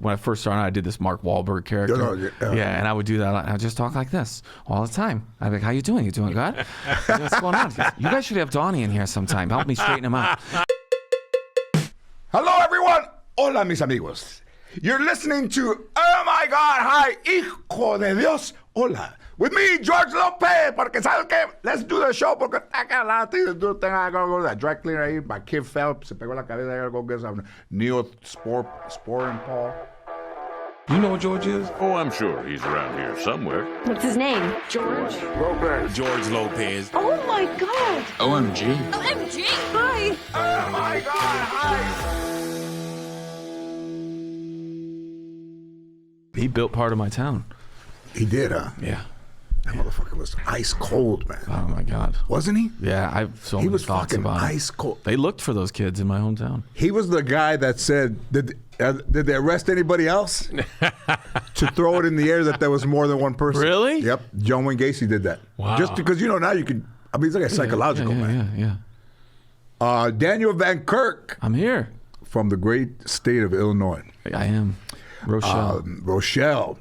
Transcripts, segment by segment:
when I first started, I did this Mark Wahlberg character. Yeah, and I would do that. I just talk like this all the time. I'd be like, how you doing? You doing good? What's going on? You guys should have Donnie in here sometime. Help me straighten him out. Hello, everyone. Hola, mis amigos. You're listening to Oh My God Hi, Hijo de Dios. Hola. With me, George Lopez. Porque, ¿sabes qué? Let's do the show. Porque I got a lot of things to do. I gotta go to that dry cleaner ahí. My kid fell. Se pegó la cabeza. I gotta go get some Neosporin Paul. You know what George is? Oh, I'm sure he's around here somewhere. What's his name? George? Lopez. George Lopez. Oh my God! OMG. OMG! Hi! Oh my God, hi! He built part of my town. He did, huh? Yeah. That motherfucker was ice cold, man. Oh my God. Wasn't he? Yeah, I've so He many was thoughts fucking about it. ice cold. They looked for those kids in my hometown. He was the guy that said, did they arrest anybody else? To throw it in the air that there was more than one person. Really? Yep. John Wayne Gacy did that. Wow. Just because, now you can, I mean, it's like a psychological, man. Yeah. Daniel Van Kirk I'm here. from the great state of Illinois. I am. Rochelle. Rochelle.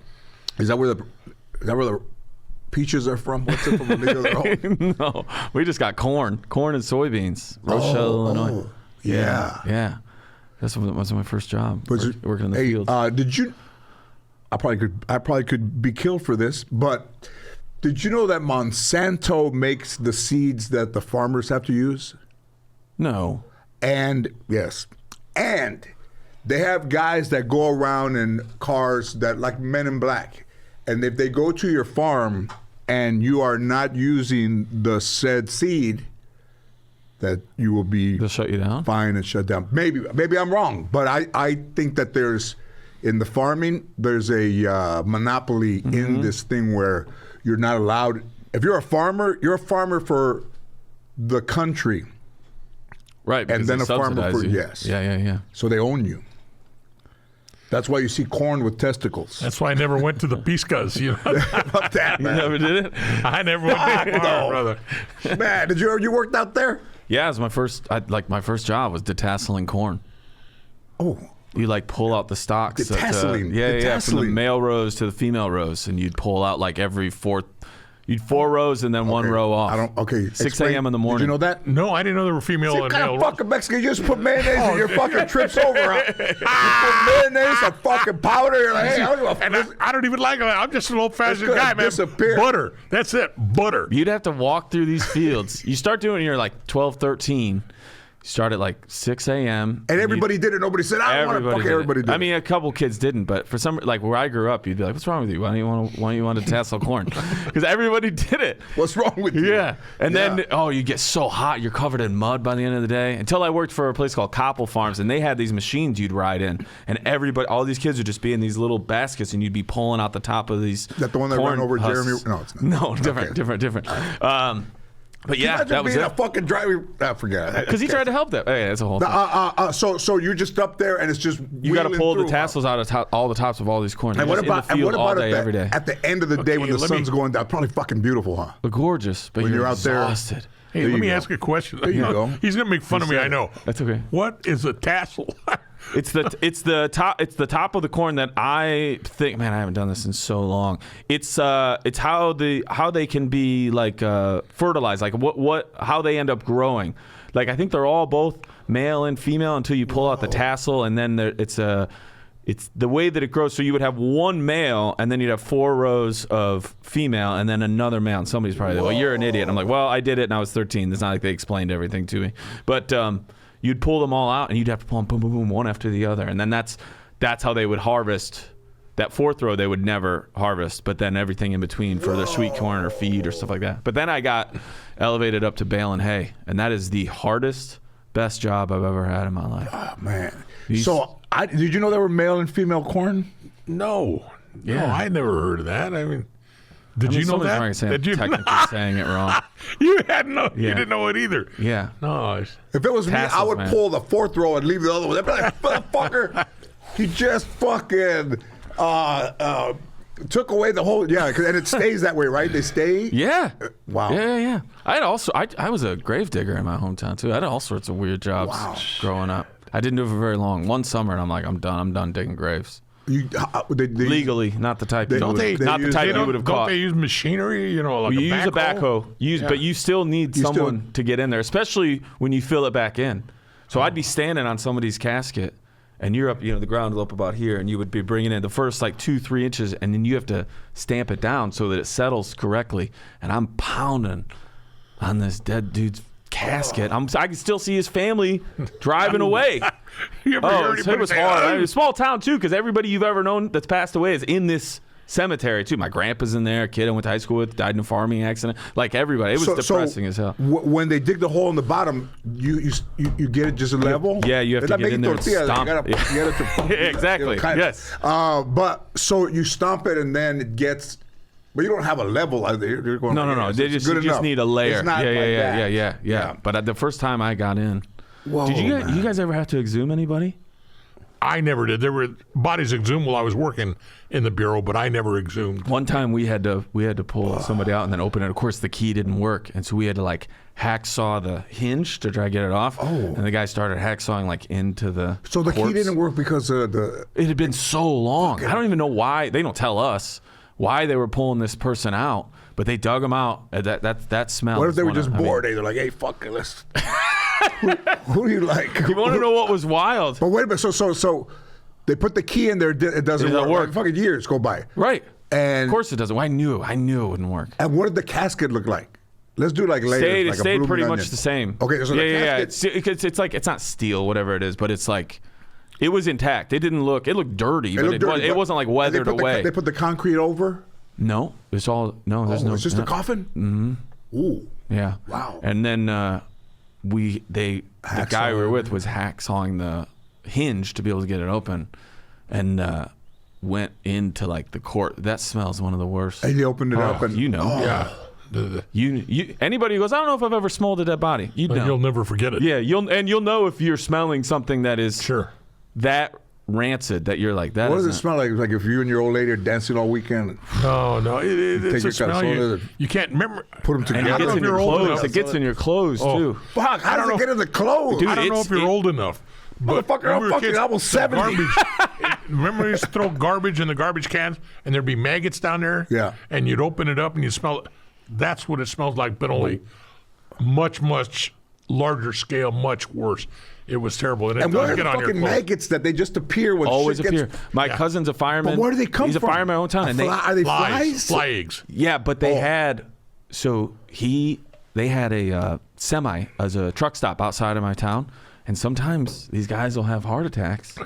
Is that where the peaches are from? What's it from? No, we just got corn and soybeans. Rochelle, Illinois. Yeah. Yeah. That was my first job. Working in the fields. Did you? I probably could be killed for this, but did you know that Monsanto makes the seeds that the farmers have to use? No. And yes, and they have guys that go around in cars that like Men in Black, and if they go to your farm and you are not using the said seed, that you will be They'll shut you down? fined and shut down. Maybe I'm wrong, but I think that in the farming there's a monopoly in this thing where you're not allowed. If you're a farmer for the country. Right, And then they a farmer subsidize for you. yes. Yeah. So they own you. That's why you see corn with testicles. That's why I never went to the Piscas, Fuck that, You man. never did it? I never went to the farm, brother. Man, you worked out there? Yeah, it was my first. My first job was detasseling corn. Oh, You pull out the stalks. Detasseling. From the Detasseling. male rows to the female rows, and you'd pull out every fourth. You'd 4 rows and then 1 row off. 6 explain. a.m. in the morning. Did you know that? No, I didn't know there were female See, and what kind male. of fucking Mexican you just put mayonnaise in your fucking trips over? You put mayonnaise or fucking powder. You're like, hey, I don't even like it. I'm just an old-fashioned It's guy, gonna man. disappear. Butter. That's it. Butter. You'd have to walk through these fields. You start doing it when you're 12, 13. You start at 6 a.m. And everybody did it. Nobody said, I don't want to fuck everybody do it. I mean, a couple kids didn't, but for some, where I grew up, you'd be like, what's wrong with you? Why don't you want to tassel corn? Because everybody did it. What's wrong with you? Yeah. And then, you get so hot, you're covered in mud by the end of the day. Until I worked for a place called Koppel Farms, and they had these machines you'd ride in. And all these kids would just be in these little baskets, and you'd be pulling out the top of these Is that the one that corn ran over husks. Jeremy? No, it's not. No, different. But yeah, that was being it. a fucking driver. I forget. Because he tried to help that. Hey, that's a whole thing. So you're just up there and it's just You got to pull the through. tassels out of all the tops of all these corn. And what about all day, every day? at the end of the day when the sun's going down? Probably fucking beautiful, huh? But gorgeous, but When you're out there- exhausted. Hey, There let you me go. ask a question. There you go. He's going to make fun of me, I know. That's okay. What is a tassel? It's the top of the corn that I think. Man, I haven't done this in so long. It's how they can be fertilized, how they end up growing. I think they're all both male and female until you pull out the tassel, and then it's the way that it grows. So you would have one male, and then you'd have 4 rows of female, and then another male. And somebody's probably like, well, you're an idiot. And I'm like, well, I did it, and I was 13. It's not like they explained everything to me. But you'd pull them all out, and you'd have to pull them boom, boom, boom, one after the other. And then that's how they would harvest. That 4th row they would never harvest, but then everything in between for their sweet corn or feed or stuff like that. But then I got elevated up to baling hay, and that is the hardest, best job I've ever had in my life. Oh, man. So did you know there were male and female corn? No. Yeah. No, I never heard of that. I mean, did you know somebody's that? probably saying I'm Did you technically saying it wrong. You had no. Yeah. You didn't know it either. Yeah. No. If it was me, I Tassels, would man. pull the 4th row and leave the other one. I'd be like, motherfucker, he just fucking took away the whole, and it stays that way, right? They stay? Yeah. Wow. Yeah. I was a gravedigger in my hometown too. I had all sorts of weird jobs growing up. I didn't do it for very long. One summer, and I'm like, I'm done digging graves. Legally, not the type. Don't they? Not the type you would have Don't caught. they use machinery? You know, like You a use a backhoe. But you still need someone to get in there, especially when you fill it back in. So I'd be standing on somebody's casket, and you're up, the ground is up about here, and you would be bringing in the first 2-3 inches, and then you have to stamp it down so that it settles correctly. And I'm pounding on this dead dude's casket. I can still see his family driving away. You ever heard It anybody was say, hard. "Oh"? It's a small town too, because everybody you've ever known that's passed away is in this cemetery too. My grandpa's in there. A kid I went to high school with died in a farming accident. Like everybody, it was depressing as hell. When they dig the hole in the bottom, you get it just a level. Yeah, you have to get in there and stomp. Exactly. Yes. But so you stomp it and then it gets. But you don't have a level. You're going, No. They You just need a layer. It's not Yeah. But the first time I got in, whoa, did you guys ever have to exhume anybody? I never did. There were bodies exhumed while I was working in the bureau, but I never exhumed. One time we had to pull somebody out and then open it. Of course, the key didn't work, and so we had to hacksaw the hinge to try to get it off. Oh. And the guy started hacksawing into the. So the corpse. key didn't work because the. It had been so long. I don't even know why. They don't tell us why they were pulling this person out, but they dug him out. That smell. What if they were just bored? They're like, hey, fuck it, let's. who do you like? You want to know what was wild? But wait a minute. So they put the key in there. It doesn't work. Fucking years go by. Right. And of course it doesn't. I knew it wouldn't work. And what did the casket look like? Let's do layers. It stayed pretty much the same. Okay, so the casket. It's not steel, whatever it is, but it's it was intact. It looked dirty, but it wasn't weathered away. They put the concrete over? No, it's all there's no. It's just a coffin? Mm-hmm. Ooh. Yeah. Wow. And then the guy we were with was hacksawing the hinge to be able to get it open, and went into the court. That smells one of the worst. And he opened it up, and Yeah. You anybody who goes, I don't know if I've ever smelled a dead body. You'll never forget it. Yeah, you'll know if you're smelling something that is Sure. that rancid that you're like that. What does it smell like? Like if you and your old lady are dancing all weekend? No. It's your a smell calzones you can't remember. Put them And together. it gets in your clothes. It gets in your clothes too. Fuck, how does it get in the clothes? Dude, I don't know if you're old enough. But Motherfucker, I'm fucking almost 70. Remember, we used to throw garbage in the garbage cans, and there'd be maggots down there. Yeah. And you'd open it up, and you smell it. That's what it smells like, but only much, much larger scale, much worse. It was terrible. And it And does what are get the on your fucking clothes. maggots that they just appear when Always shit appear. gets... My cousin's a fireman. But where do they come He's from? a fireman in my own town. And Are they Flies. flies? Fly eggs. yeah, but they had they had a semi as a truck stop outside of my town, and sometimes these guys will have heart attacks.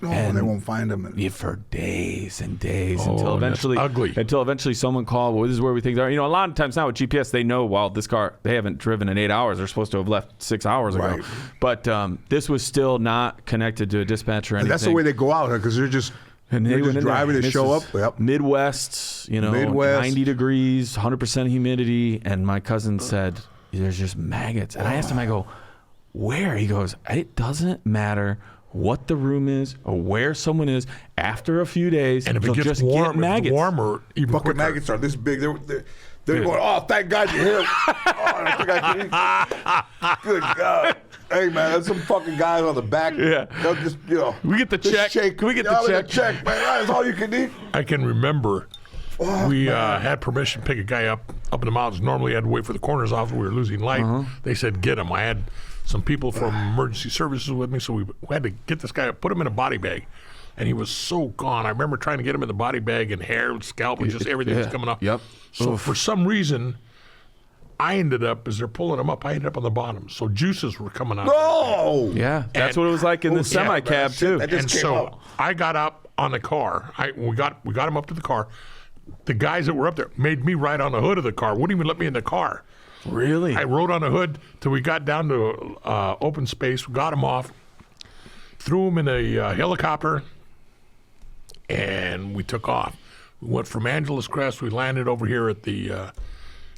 No, And they won't find them. For days and days Oh, that's ugly. until eventually someone called. Well, this is where we think they are. A lot of times now with GPS, they know. Well, this car they haven't driven in 8 hours. They're supposed to have left 6 hours ago. Right. But this was still not connected to a dispatch or anything. And that's the way they go out because they're just And they're they just went in there. driving to This show is up. Yep. Midwest, Midwest. 90 degrees, 100% humidity. And my cousin said, there's just maggots. And I asked him, I go, where? He goes, it doesn't matter what the room is or where someone is. After a few days, And if they'll it gets just warm, get maggots. it's warmer, even Fucking quicker. maggots are this big. They're going, oh, thank God you're here. Oh, I think I can eat. Good God. Hey, man, there's some fucking guys on the back. Yeah. They'll just, We get the just check. shake. Can we get the Y'all check? check, man. That's all you can eat. I can remember we had permission to pick a guy up in the mountains. Normally, I had to wait for the coroner's office. We were losing light. They said, get him. I had some people from emergency services with me, so we had to get this guy up, put him in a body bag. And he was so gone. I remember trying to get him in the body bag, and hair and scalp and just everything was coming off. Yep. So for some reason, I ended up, as they're pulling him up, I ended up on the bottom. So juices were coming out. Oh. Yeah, that's And- what it was like in the semi cab shit, too. that just And came so out. I got up on the car. We got him up to the car. The guys that were up there made me ride on the hood of the car. Wouldn't even let me in the car. Really? I rode on the hood till we got down to open space. We got him off, threw him in a helicopter, and we took off. We went from Angeles Crest. We landed over here at the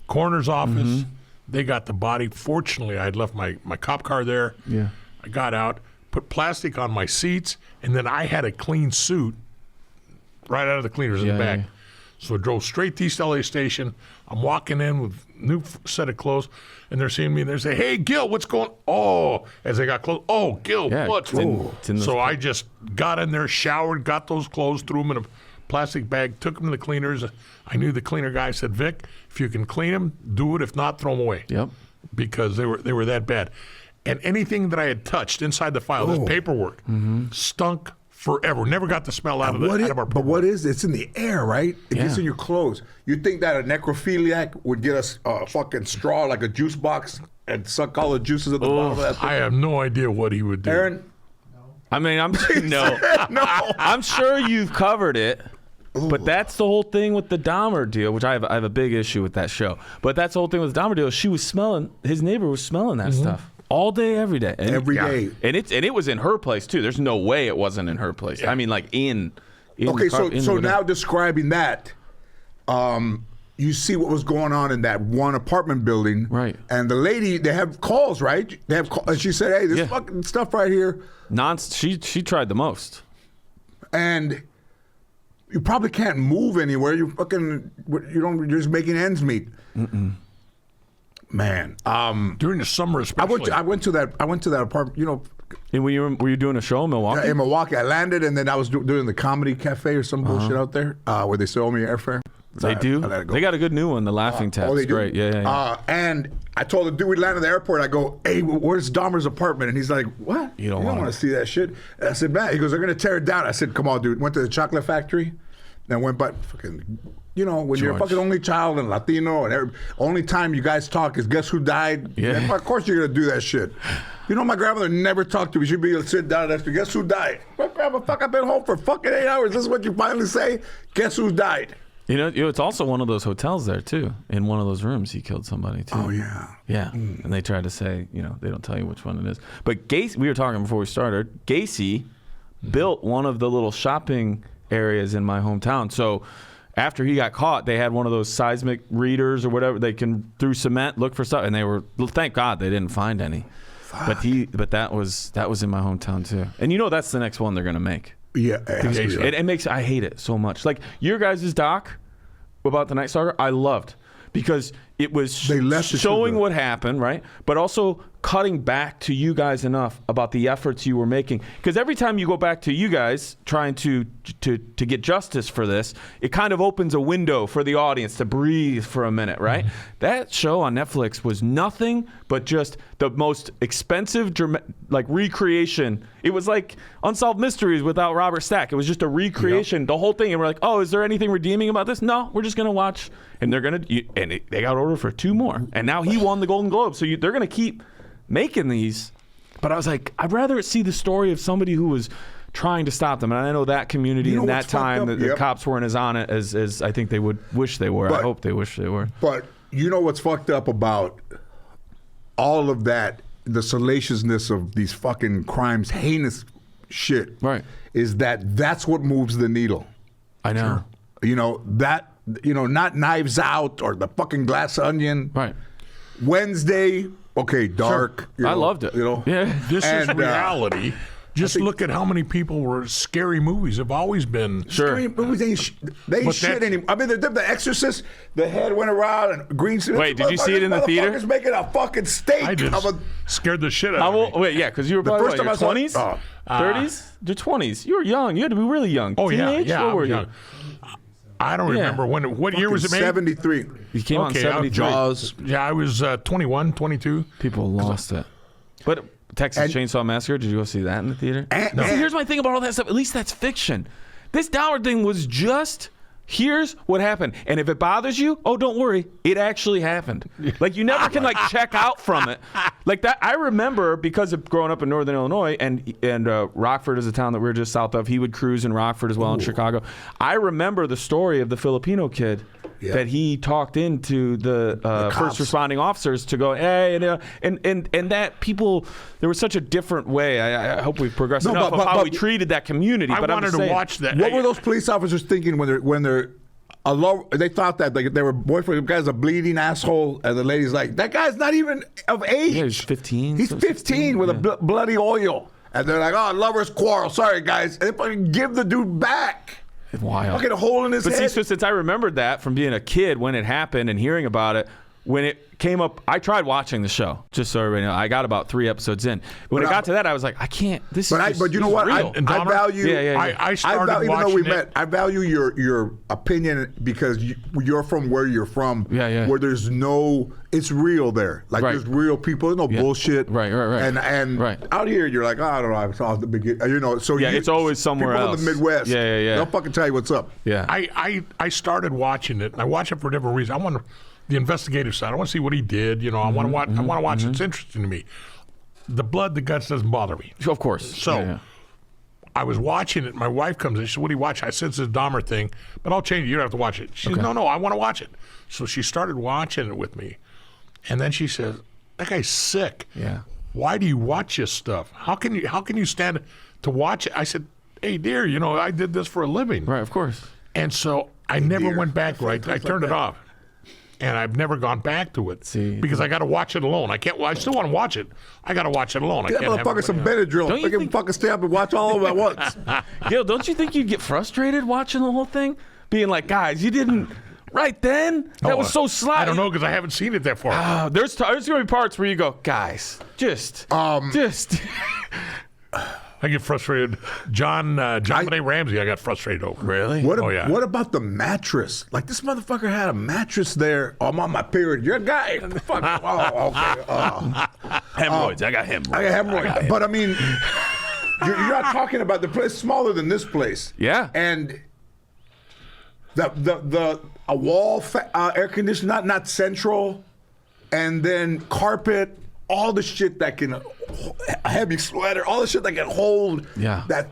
coroner's office. They got the body. Fortunately, I had left my cop car there. Yeah. I got out, put plastic on my seats, and then I had a clean suit right out of the cleaners in the back. yeah. So I drove straight to East LA Station. I'm walking in with new set of clothes, and they're seeing me, and they say, "Hey, Gil, what's going?" Oh, as they got close, "Oh, Gil, Yeah, what's?" it's in So I just got in there, showered, got those clothes, threw them in a plastic bag, took them to the cleaners. I knew the cleaner guy. Said, "Vic, if you can clean them, do it. If not, throw them away." Yep. Because they were that bad. And anything that I had touched inside the file, this paperwork, stunk forever. Never got the smell out of our paperwork. But what is it's in the air, right? It gets in your clothes. You think that a necrophiliac would get us a fucking straw like a juice box and suck all the juices at the bottom of that thing? I have no idea what he would do. Aaron? I mean, I'm sure you've covered it. But that's the whole thing with the Dahmer deal, which I have a big issue with that show. But that's the whole thing with the Dahmer deal. She was smelling, his neighbor was smelling that stuff all day, every day. And, Every day. And it was in her place too. There's no way it wasn't in her place. I mean, like in Okay, the so now describing that, you see what was going on in that one apartment building. Right. And the lady, they have calls, right? They have calls, and she said, "Hey, this fucking stuff right here." She tried the most. And you probably can't move anywhere. You're you're just making ends meet. Man, During the summer, especially. I went to that apartment. You know, And were you doing a show in Milwaukee? in Milwaukee, I landed, and then I was doing the comedy cafe or some bullshit out there, where they sell me airfare. So They do. I let it go. They got a good new one, the Laughing Tap. Oh, they It's do? great. Yeah. And I told the dude, we landed at the airport. I go, "Hey, where's Dahmer's apartment?" And he's like, "What? You don't want want to see that shit?" And I said, "Man," he goes, "They're gonna tear it down." I said, "Come on, dude." Went to the chocolate factory, then went by fucking. You know, when you're a George. fucking only child and Latino, and only time you guys talk is guess who died. Yeah. And of course you're gonna do that shit. You know, my grandmother never talked to me. She'd be able to sit down next to me. Guess who died? My grandma, fuck, I've been home for fucking 8 hours. This is what you finally say? Guess who died? You know, it's also one of those hotels there too. In one of those rooms, he killed somebody too. Oh yeah. Yeah, and they tried to say, they don't tell you which one it is. But Gacy, we were talking before we started. Gacy built one of the little shopping areas in my hometown. So after he got caught, they had one of those seismic readers or whatever. They can through cement look for stuff, and they were. Thank God they didn't find any. Fuck. But that was in my hometown too. And that's the next one they're gonna make. Yeah. It makes I hate it so much. Like your guys' doc about the Night Stalker, I loved because it was They left the showing sugar. what happened, right? But also cutting back to you guys enough about the efforts you were making. Because every time you go back to you guys trying to get justice for this, it kind of opens a window for the audience to breathe for a minute, right? That show on Netflix was nothing but just the most expensive recreation. It was like Unsolved Mysteries without Robert Stack. It was just a recreation, the whole thing. And we're like, oh, is there anything redeeming about this? No, we're just going to watch. And they're going to, they got ordered for 2 more. And now he won the Golden Globe. So they're going to keep making these. But I was like, I'd rather see the story of somebody who was trying to stop them. And I know that community in that what's fucked time, up? the cops weren't as on it as I think they would wish they were. I hope they wish they were. But you know what's fucked up about all of that, the salaciousness of these fucking crimes, heinous shit, Right. is that's what moves the needle. I know. Not Knives Out or the fucking Glass Onion. Right. Wednesday, okay, dark. I loved it. Yeah. This is And, reality. Just look at how many people were scary movies have always been. Sure. Scary movies ain't shit anymore. I mean, The Exorcist, the head went around and green. Wait, did you see it in the theater? Motherfuckers making a fucking steak. I just scared the shit out How of me. old, wait, yeah, because you were The probably first time I your saw 20s? it- 30s? Your 20s. You were young. You had to be really young. Oh, Teenage? yeah. What I were was you? young. I don't remember what year was it made? 73. You came out in Okay, 73. Jaws. Yeah, I was 21, 22. People lost it. But Texas Chainsaw Massacre, did you go see that in the theater? And- See, here's my thing about all that stuff. At least that's fiction. This Dahmer thing was just, here's what happened. And if it bothers you, oh, don't worry. It actually happened. Like, you never can, check out from it. Like that, I remember, because of growing up in Northern Illinois, and Rockford is a town that we were just south of. He would cruise in Rockford as well, in Chicago. I remember the story of the Filipino kid that he talked into the first responding officers to go, hey, and that people, there was such a different way. I hope we've progressed enough of how we treated that community. I But I'm wanted just to saying, watch that. What were those police officers thinking when they're they thought that they were boyfriend. The guy's a bleeding asshole, and the lady's like, that guy's not even of age. Yeah, he's 15. He's so 15 with a bloody oil, and they're like, oh, lovers quarrel. Sorry, guys. And they fucking give the dude back. Wild. Fucking hole in his But head. see, so since I remembered that from being a kid when it happened and hearing about it, when it came up, I tried watching the show. Just so everybody knows, I got about 3 episodes in. When it got to that, I was like, I can't. This is. But you know what? Real. And I Dahmer? value. Yeah. I started even though we watching met, I value your opinion because you're from where you're from. Yeah. Where there's no, it's real there. Like Right. there's real people. There's no bullshit. Right. And Right. out here, you're like, I don't know. I saw the beginning. You know. So Yeah, it's always somewhere people else. in the Midwest. Yeah. They'll fucking tell you what's up. Yeah. I started watching it, and I watch it for a different reason. I want the investigative side. I want to see what he did. You know, I want to watch. I want to watch. It's interesting to me. The blood, the guts doesn't bother me. Of course. So Yeah. I was watching it. My wife comes in. She said, "What do you watch?" I said, "It's a Dahmer thing, but I'll change it. You don't have to watch it." She said, "No, I want to watch it." So she started watching it with me, and then she says, "That guy's sick. Yeah. Why do you watch this stuff? How can you stand to watch it?" I said, "Hey, dear, you know I did this for a living." Right. Of course. And so I never dear. went back. Right, I turned it off, and I've never gone back to it. See. Because I got to watch it alone. I can't. I still want to watch it. I got to watch it alone. I Get that can't have motherfucker some everybody else. Benadryl. Don't you Make him think- fucking stay up and watch all of them at once. Gil, don't you think you'd get frustrated watching the whole thing? Being like, guys, you didn't. Right then? That was so sloppy. I don't know because I haven't seen it that far. There's going to be parts where you go, guys, just. I get frustrated. John Benet Ramsey, I got frustrated over. Really? What about the mattress? Like this motherfucker had a mattress there. Oh, I'm on my period. You're a guy. Fuck. Oh, okay. Hemorrhoids. I got hemorrhoids. I got hemorrhoids. But I mean, you're not talking about the place smaller than this place. Yeah. And a wall air conditioner, not central, and then carpet. All the shit that can, a heavy sweater, all the shit that can hold. Yeah. That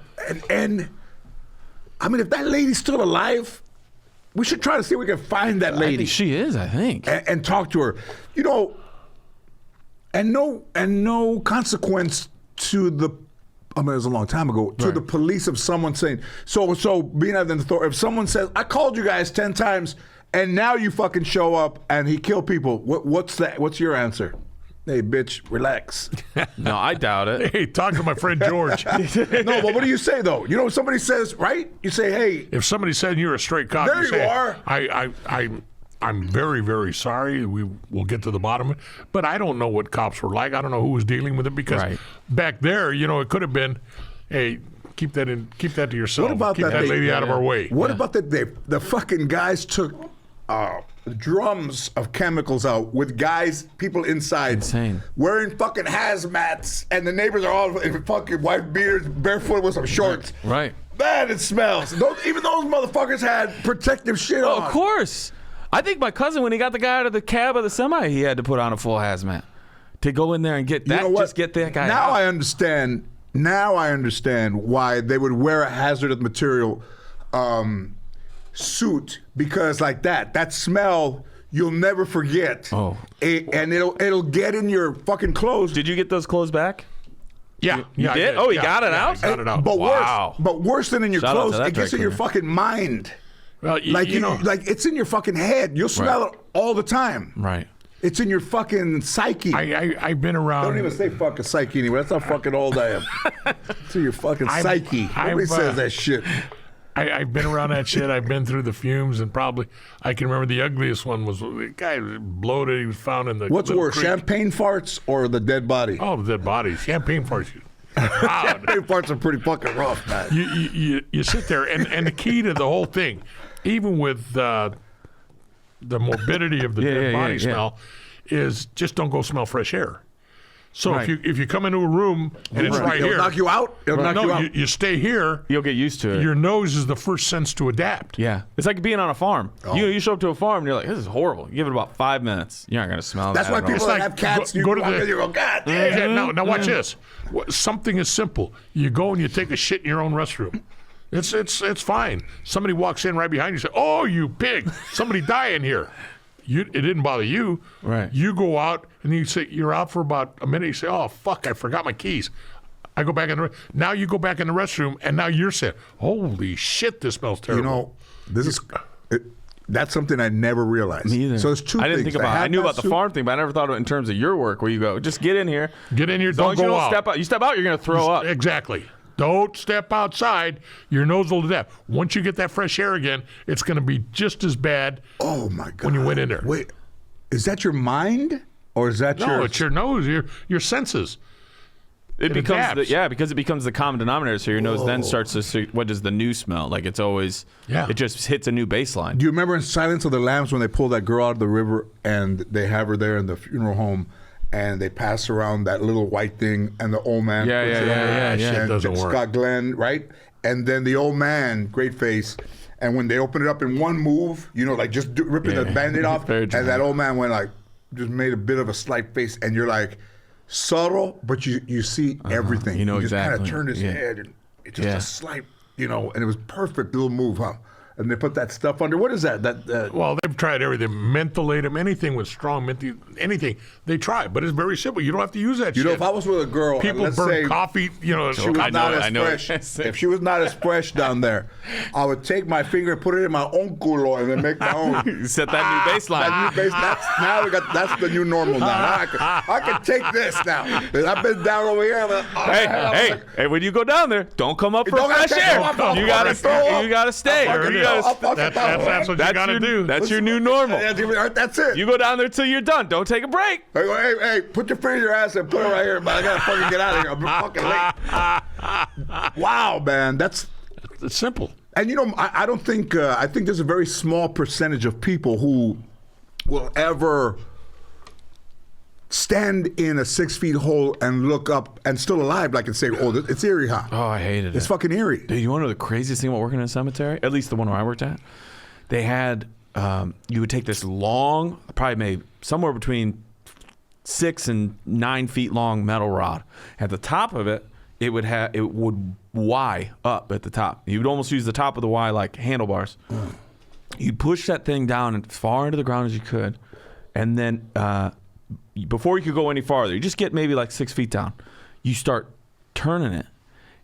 and I mean, if that lady's still alive, we should try to see if we can find that I lady think she is, I think. and talk to her. You know, and no consequence to the. I mean, it was a long time ago. To Right. the police of someone saying so being at the authority. If someone says, "I called you guys 10 times, and now you fucking show up and he killed people," what's that? What's your answer? Hey, bitch, relax. No, I doubt it. Hey, talk to my friend George. No, but what do you say though? You know, if somebody says, right? You say, hey, If somebody said you're a straight cop, There you you say, are. I'm very, very sorry. We will get to the bottom of it. But I don't know what cops were like. I don't know who was dealing with it because Right. back there, you know, it could have been, hey, keep that to yourself. What about keep that lady out of our way. what about that? The fucking guys took drums of chemicals out with people inside, Insane. wearing fucking hazmats, and the neighbors are all in fucking white beards, barefoot with some shorts. Right. Man, it smells. Even those motherfuckers had protective shit Oh, on. of course. I think my cousin, when he got the guy out of the cab of the semi, he had to put on a full hazmat to go in there and get that. You know what? Just get that guy Now out. I understand. Now I understand why they would wear a hazardous material suit, because like that smell you'll never forget. Oh. And it'll get in your fucking clothes. Did you get those clothes back? Yeah. You I did? Oh, he got it Yeah, out? I got it out. But Wow. worse than in your Shout out to clothes, that it gets dry in your cleaner. fucking mind. Well, Like you know, like it's in your fucking head. You'll smell it all the time. Right. It's in your fucking psyche. I've been around. Don't even say fucking psyche anymore. That's how fucking old I am. It's in your fucking psyche. Nobody says that shit. I've been around that shit. I've been through the fumes, and probably I can remember the ugliest one was the guy was bloated. He was found in the. What's little worse, creek. champagne farts or the dead body? Oh, the dead bodies. Champagne farts. Wow. Champagne farts are pretty fucking rough, man. You sit there, and the key to the whole thing, even with the morbidity of the dead body smell, is just don't go smell fresh air. So Right. if you come into a room and it's right It'll here, knock you out. It'll knock you out. you stay here. You'll get used to it. Your nose is the first sense to adapt. Yeah. It's like being on a farm. You show up to a farm and you're like, this is horrible. You give it about 5 minutes. You're not going to smell That's that why at all. people It's that like have cats, go you to walk the- in, you go, God Yeah, damn. now watch this. Something is simple. You go and you take a shit in your own restroom. It's fine. Somebody walks in right behind you and say, "Oh, you pig! Somebody die in here." It didn't bother you. Right. You go out and you say you're out for about a minute. You say, "Oh fuck, I forgot my keys." I go back in the now you go back in the restroom and now you're saying, "Holy shit, this smells You terrible." know, this is that's something I never realized. Me either. So it's two I didn't things. think about it. I knew about the hazmat suit- farm thing, but I never thought of it in terms of your work where you go, just get in here. Get in here, As long don't as you go don't out. step out. You step out, you're going to throw up. Exactly. Don't step outside. Your nose will do that. Once you get that fresh air again, it's going to be just as bad. Oh my God! When you went in there. Wait, is that your mind or is that No, it's your nose, your senses. It becomes adapts. because it becomes the common denominator. So your nose then starts to see, what does the new smell? Like it's always it just hits a new baseline. Do you remember in Silence of the Lambs when they pull that girl out of the river and they have her there in the funeral home and they pass around that little white thing and the old man Yeah, puts it on yeah. Shit and doesn't work. Scott Glenn, right? And then the old man, great face, and when they open it up in one move, like just ripping the Band-Aid off, Very and dramatic. that old man went like, just made a bit of a slight face, and you're like, subtle, but you see everything. You know he just kind exactly. of turned his Yeah. head, and it's just Yeah. a slight, and it was perfect little move, huh? And they put that stuff under. What is that? Well, they've tried everything. Mentholatum, anything with strong anything. They try, but it's very simple. You don't have to use that shit. if I was with a girl, and People let's burn say coffee, she was I not know as it. fresh. If she was not as fresh down there, I would take my finger and put it in my own culo and then make my own. You set that new baseline. That new base, that's the new normal now. I can take this now. I've been down over here. Hey, when you go down there, don't come up for Don't fresh gotta air. come up. You gotta stay. There it You is. gotta- That's what you got to do. That's your new normal. That's it. You go down there till you're done. Don't take a break. I go, hey, put your finger in your ass and put it right here, man. I gotta fucking get out of here. I'm fucking late. Wow, man, It's simple. and I don't think I think there's a very small percentage of people who will ever stand in a 6 feet hole and look up and still alive, like and say, "Oh, it's eerie, huh?" Oh, I hated It's fucking eerie. Dude, you want to know the craziest thing about working in a cemetery? At least the one where I worked at. They had, you would take this long, probably maybe somewhere between 6 and 9 feet long metal rod. At the top of it, it would Y up at the top. You would almost use the top of the Y like handlebars. You'd push that thing down as far into the ground as you could, and then before you could go any farther, you just get maybe like 6 feet down. You start turning it,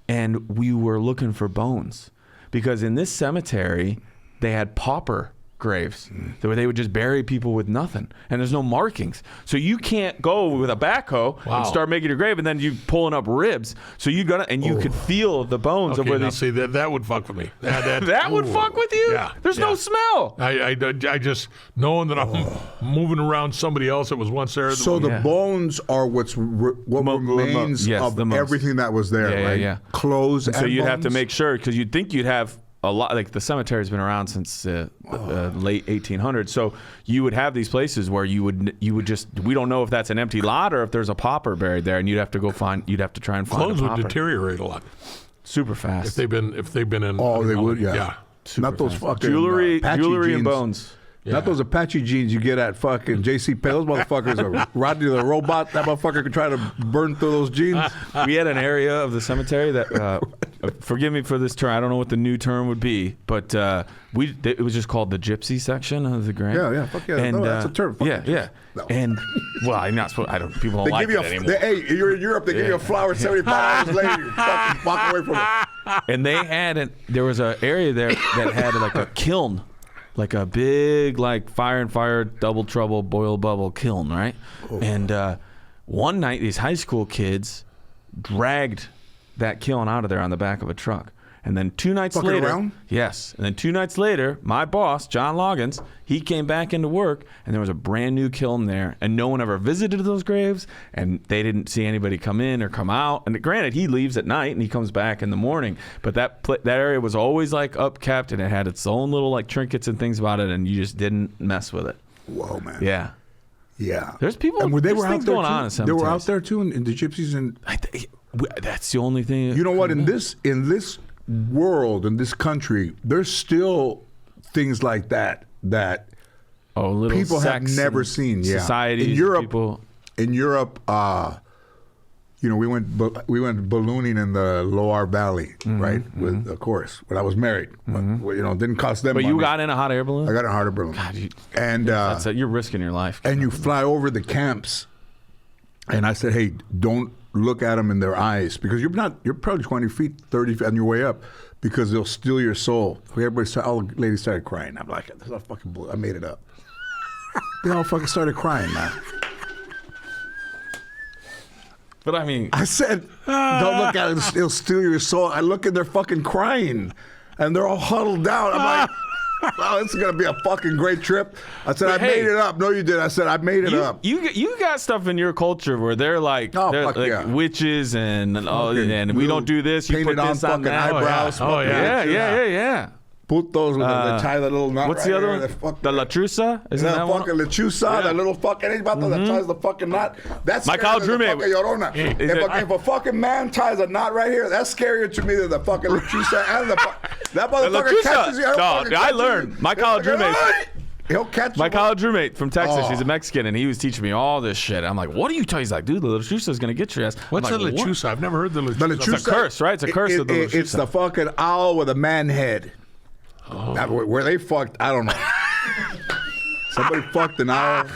and we were looking for bones because in this cemetery they had pauper graves where they would just bury people with nothing, and there's no markings, so you can't go with a backhoe and start making your grave, and then you pulling up ribs. So you could feel the bones of Okay, Oh, where now they. see that would fuck with me. That would fuck with you. Yeah, There's no yeah. smell. I just knowing that I'm moving around somebody else that was once there. So the bones are what remains yes, of the most. everything that was there, Yeah, right? yeah. Clothes and So you'd have to bones? make sure, because you'd think you'd have a lot, like the cemetery's been around since late 1800s. So you would have these places where you would just, we don't know if that's an empty lot or if there's a pauper buried there, and you'd have to try and find clothes a would pauper. deteriorate a lot Super fast. if they've been in. Oh, they would, yeah. Yeah. Not those fucking jewelry Apache and jeans. bones. Not those Apache jeans you get at fucking J.C. Penney. Those motherfuckers are Rodney the Robot. That motherfucker could try to burn through those jeans. We had an area of the cemetery that, forgive me for this term, I don't know what the new term would be, but it was just called the gypsy section of the grant. Yeah, fuck yeah. And, No, that's a term. Fuck yeah, yeah. yeah. No. And, well, I'm not supposed, people don't They like give you it anymore. hey, you're in Europe. They give you a flower 75 hours later. You fucking walk away from it. And they had there was an area there that had like a kiln, like a big like fire double trouble boil bubble kiln, right? And one night these high school kids dragged that kiln out of there on the back of a truck. And then 2 nights Fucking later, around? yes. And then 2 nights later, my boss, John Loggins, he came back into work, and there was a brand new kiln there, and no one ever visited those graves, and they didn't see anybody come in or come out. And granted, he leaves at night and he comes back in the morning, but that area was always like upkept, and it had its own little like trinkets and things about it, and you just didn't mess with it. Whoa, man. Yeah. Yeah. There's people. And they there's were out things there going too? on in They were cemeteries. out there too in the gypsies and. That's the only thing. You know what? In this world, in this country, there's still things like that little people have sects never and seen. Yeah. societies. In Europe, people. we went ballooning in the Loire Valley, right? With of course, when I was married, but, it didn't cost them. But money. you got in a hot air balloon. I got a hot air balloon. God, and that's it. You're risking your life. and you fly over the camps, and I said, hey, don't look at them in their eyes because you're probably 20 feet, 30 feet on your way up because they'll steal your soul. All the ladies started crying. I'm like, that's not fucking bull. I made it up. They all fucking started crying, man. But I mean, I said, don't look at it. It'll steal your soul. I look and they're fucking crying. And they're all huddled down. I'm like, wow, this is going to be a fucking great trip. I said, But I hey, made it up. No, you did. I said, I made it up. You got stuff in your culture where they're like, fuck yeah. witches and and we don't do this. You Painted put this on fucking that. eyebrows. Oh, yeah. Yeah. Putos with the tie the little knot. What's right the other here, one? The La Trusa? Isn't the that one? fucking lechuza, the little fucking anybody that ties the fucking knot. That's My scarier college than the roommate- fucking Llorona. If a fucking man ties a knot right here, that's scarier to me than the fucking lechuza and that motherfucker catches you. I learned. My college roommate. He'll catch you. My college roommate from Texas, he's a Mexican, and he was teaching me all this shit. I'm like, what are you talking? He's like, dude, the lechuza is gonna get your ass. What's I'm the like, lechuza? I've never heard the lechuza. It's a curse, right? It's a curse of the lechuza. It's the fucking owl with a man head. Where they fucked, I don't know. Somebody fucked an owl.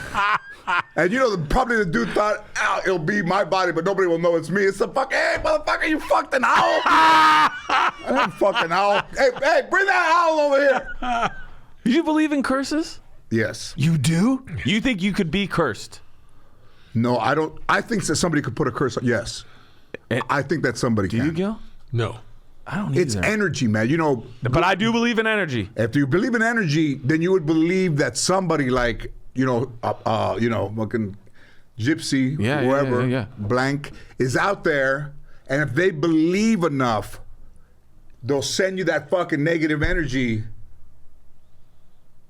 And you know, probably the dude thought, it'll be my body, but nobody will know it's me. It's the fucking, hey, motherfucker, you fucked an owl? I didn't fuck an owl. Hey, bring that owl over here. Do you believe in curses? Yes. You do? You think you could be cursed? No, I don't. I think that somebody could put a curse on. Yes. I think that somebody Do can. you, Gil? No. I don't It's either. energy, man. You know. But I do believe in energy. If you believe in energy, then you would believe that somebody like, fucking Gypsy, Yeah, whoever, yeah. blank, is out there, and if they believe enough, they'll send you that fucking negative energy,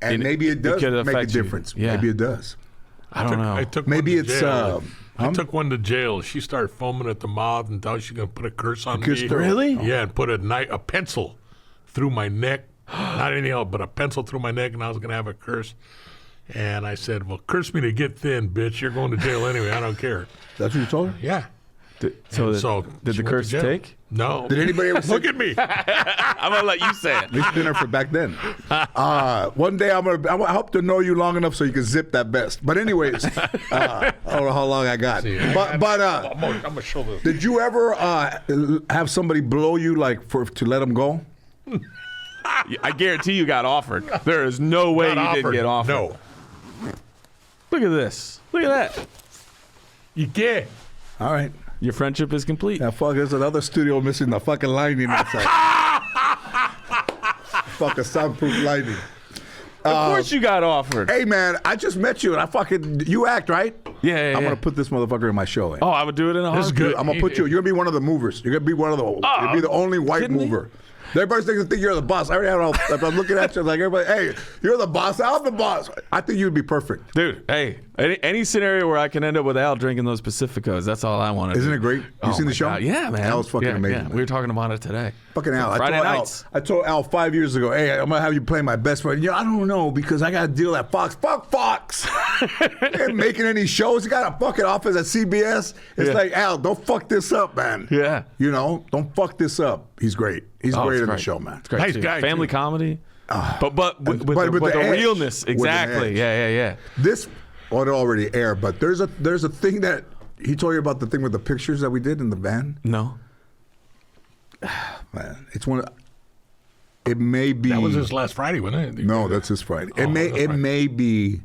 and maybe it does could make a affect you. difference. Yeah. Maybe it does. I don't know. I took Maybe one to it's, jail. I took one to jail. She started foaming at the mouth and thought she was going to put a curse on me. Really? Yeah, and put a pencil through my neck. Not anything else, but a pencil through my neck, and I was going to have a curse. And I said, well, curse me to get thin, bitch. You're going to jail anyway. I don't care. That's what you told her? Yeah. Did she the went curse to jail. take? No. Did anybody ever Look at me. I'm going to let you say it. At least dinner for back then. One day I hope to know you long enough so you can zip that vest. But anyways, I don't know how long I got. I'm going to show this. Did you ever have somebody blow you to let them go? I guarantee you got offered. There is no way you didn't get offered. No. Look at this. Look at that. You can't. All right. Your friendship is complete. Now, fuck, there's another studio missing the fucking lining outside. Fucking soundproof lining. Of course you got offered. Hey, man, I just met you, and you act, right? Yeah. I'm going to put this motherfucker in my show. Oh, I would do it in a This is heartbeat. good. I'm going to put you, you're going to be one of the movers. You're going to be one of the, you'll be the only white kidding me? mover. Everybody's going to think you're the boss. I already had all, if I'm looking at you like everybody, hey, you're the boss. I'm the boss. I think you'd be perfect. Dude, hey, any scenario where I can end up with Al drinking those Pacificos, that's all I want to do. Isn't it great? You seen my the show? God. Yeah, man. Al's fucking amazing, Yeah. man. We were talking about it today. Fucking Al. Friday nights. I told Al 5 years ago, hey, I'm going to have you play my best friend. Yeah, I don't know because I got a deal at Fox. Fuck Fox. They ain't making any shows. He got a fucking office at CBS. It's like, Al, don't fuck this up, man. Yeah. You know, don't fuck this up. He's great. He's great it's in the show, man. It's great. Nice too. guy, Family too. comedy. But with but the with the edge. realness. With an Exactly. edge. Yeah. This ought to already air, but there's a thing that he told you about, the thing with the pictures that we did in the van. No. Man, it's one. It may be. That was this last Friday, wasn't it? No, that's this Friday. Oh, that's It right. may be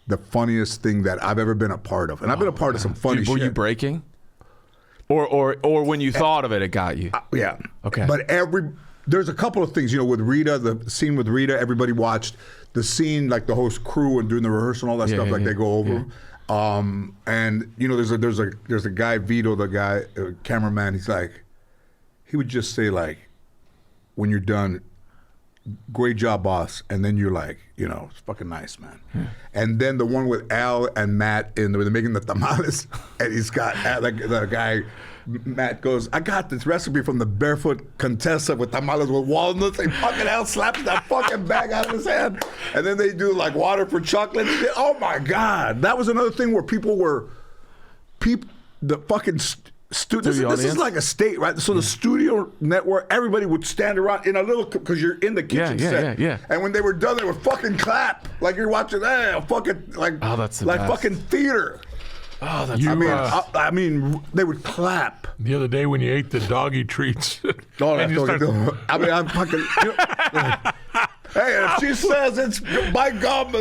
the funniest thing that I've ever been a part of, and I've been a part of some funny Were shit. you breaking? Or when you thought of it got you? Yeah. Okay. But there's a couple of things, with Rita, the scene with Rita, everybody watched the scene, like the host crew and doing the rehearsal and all that stuff, they go over. And there's a guy, Vito, the guy, cameraman. He would just say when you're done, great job, boss. And then you're like, it's fucking nice, man. And then the one with Al and Matt they're making the tamales, and he's got the guy. Matt goes, I got this recipe from the Barefoot Contessa with tamales with walnuts. And fucking Al slaps that fucking bag out of his hand. And then they do water for chocolate. Oh my God. That was another thing where the fucking this is like a state, right? So the studio network, everybody would stand around in a little, because you're in the kitchen set. Yeah. And when they were done, they would fucking clap like you're watching fucking that's the like best. fucking theater. Oh, that's I mean, they would clap. The other day when you ate the doggy treats. Oh, and that's you fucking. I mean, I'm fucking. Hey, if she says it's by God,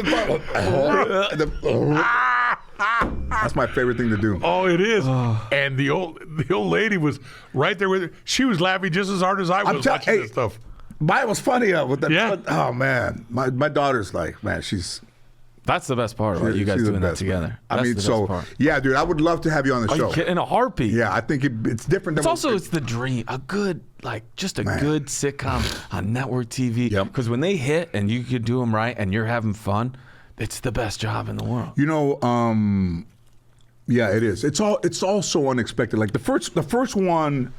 That's my favorite thing to do. Oh, it is. And the old lady was right there with her. She was laughing just as hard as I was watching this stuff. Mine was funny with that. Yeah. Oh man, my daughter's like, man, That's the best part about you guys she's the doing that best, together. man. I That's mean, the so best part. yeah, dude, I would love to have you on the show. In a heartbeat. Yeah, I think it's different. It's also it's the dream. A good good sitcom on network TV. Yep. Because when they hit and you can do them right and you're having fun, it's the best job in the world. You know, yeah, it is. It's all so unexpected. Like the first one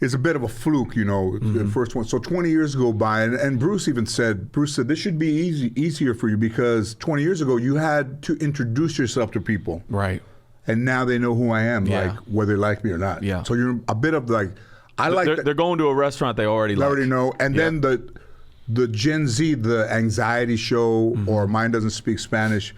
is a bit of a fluke, you know, the first one. So 20 years go by, and Bruce said, this should be easier for you because 20 years ago you had to introduce yourself to people. Right. And now they know who I am, Yeah. like whether they like me or not. Yeah. So you're a bit of like, They're going to a restaurant they already like. know. And then the Gen Z, the anxiety show or Mine Doesn't Speak Spanish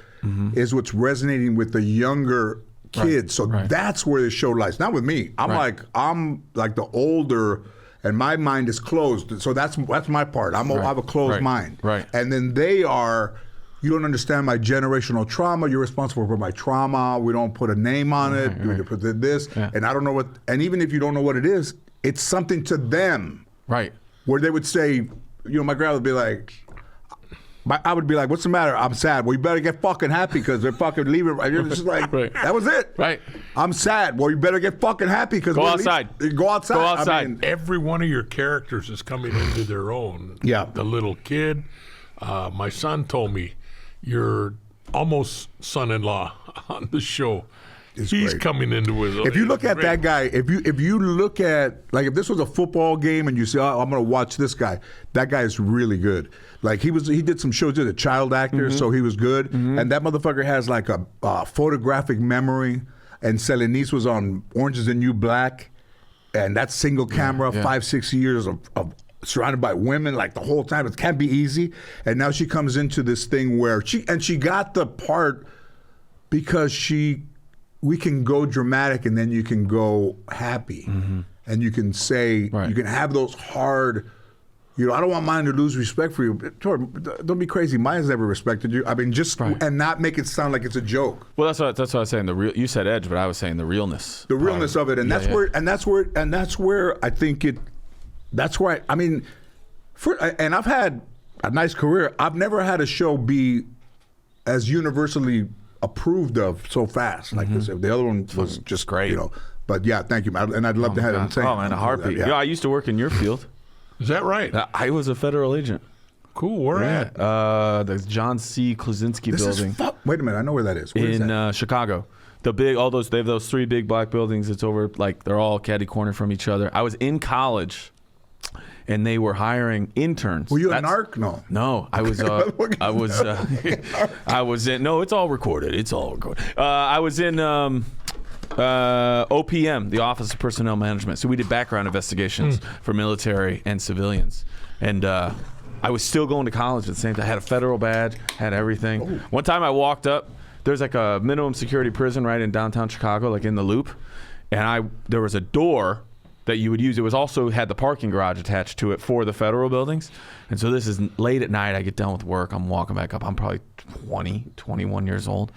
is what's resonating with the younger kids. So that's where the show lies. Not with me. I'm like the older, and my mind is closed. So that's my part. I have a closed mind. Right. And then they are, you don't understand my generational trauma. You're responsible for my trauma. We don't put a name on it. We put this. Yeah. And I don't know what, and even if you don't know what it is, it's something to them. Right. Where they would say, you know, my grandma would be like, I would be like, what's the matter? I'm sad. Well, you better get fucking happy because they're fucking leaving. You're just like, that was it. Right. I'm sad. Well, you better get fucking happy because Go outside. Go outside. Go outside. I mean, Every one of your characters is coming into their own. Yeah. The little kid. My son told me, your almost son-in-law on the show. He's great. coming into his own. if you look at that guy, if you look at, like, if this was a football game and you say, oh, I'm going to watch this guy, that guy is really good. Like, he did some shows, he's a child actor, so he was good. And that motherfucker has like a photographic memory. And Selenice was on Orange is the New Black. And that single camera, 5-6 years of surrounded by women, like the whole time. It can't be easy. And now she comes into this thing where she got the part because we can go dramatic and then you can go happy. And you can say, you can have those hard, you know, I don't want mine to lose respect for you. Don't be crazy. Mine has never respected you. I mean, and not make it sound like it's a joke. Well, that's what I was saying. You said edge, but I was saying the realness. The realness of it. And that's where I think that's where I mean, and I've had a nice career. I've never had a show be as universally approved of so fast like this. The other one was just great. You know, but yeah, thank you, man. And I'd love to have him say. Oh man, a heartbeat. Yeah. Yeah, I used to work in your field. Is that right? I was a federal agent. Cool. Where at? The John C. Klusinski This building is wait a minute, I know where that is. Where is in that? Chicago. The big, they have those 3 big black buildings. It's over, like, they're all catty corner from each other. I was in college, and they were hiring interns. Were you a narc? No. No, I was. I was in. No, it's all recorded. It's all recorded. I was in OPM, the Office of Personnel Management. So we did background investigations for military and civilians, and I was still going to college at the same time. I had a federal badge, had everything. Oh. One time I walked up. There's like a minimum security prison right in downtown Chicago, like in the Loop, and there was a door that you would use. It was also had the parking garage attached to it for the federal buildings. And so this is late at night. I get done with work. I'm walking back up. I'm probably 21 years old.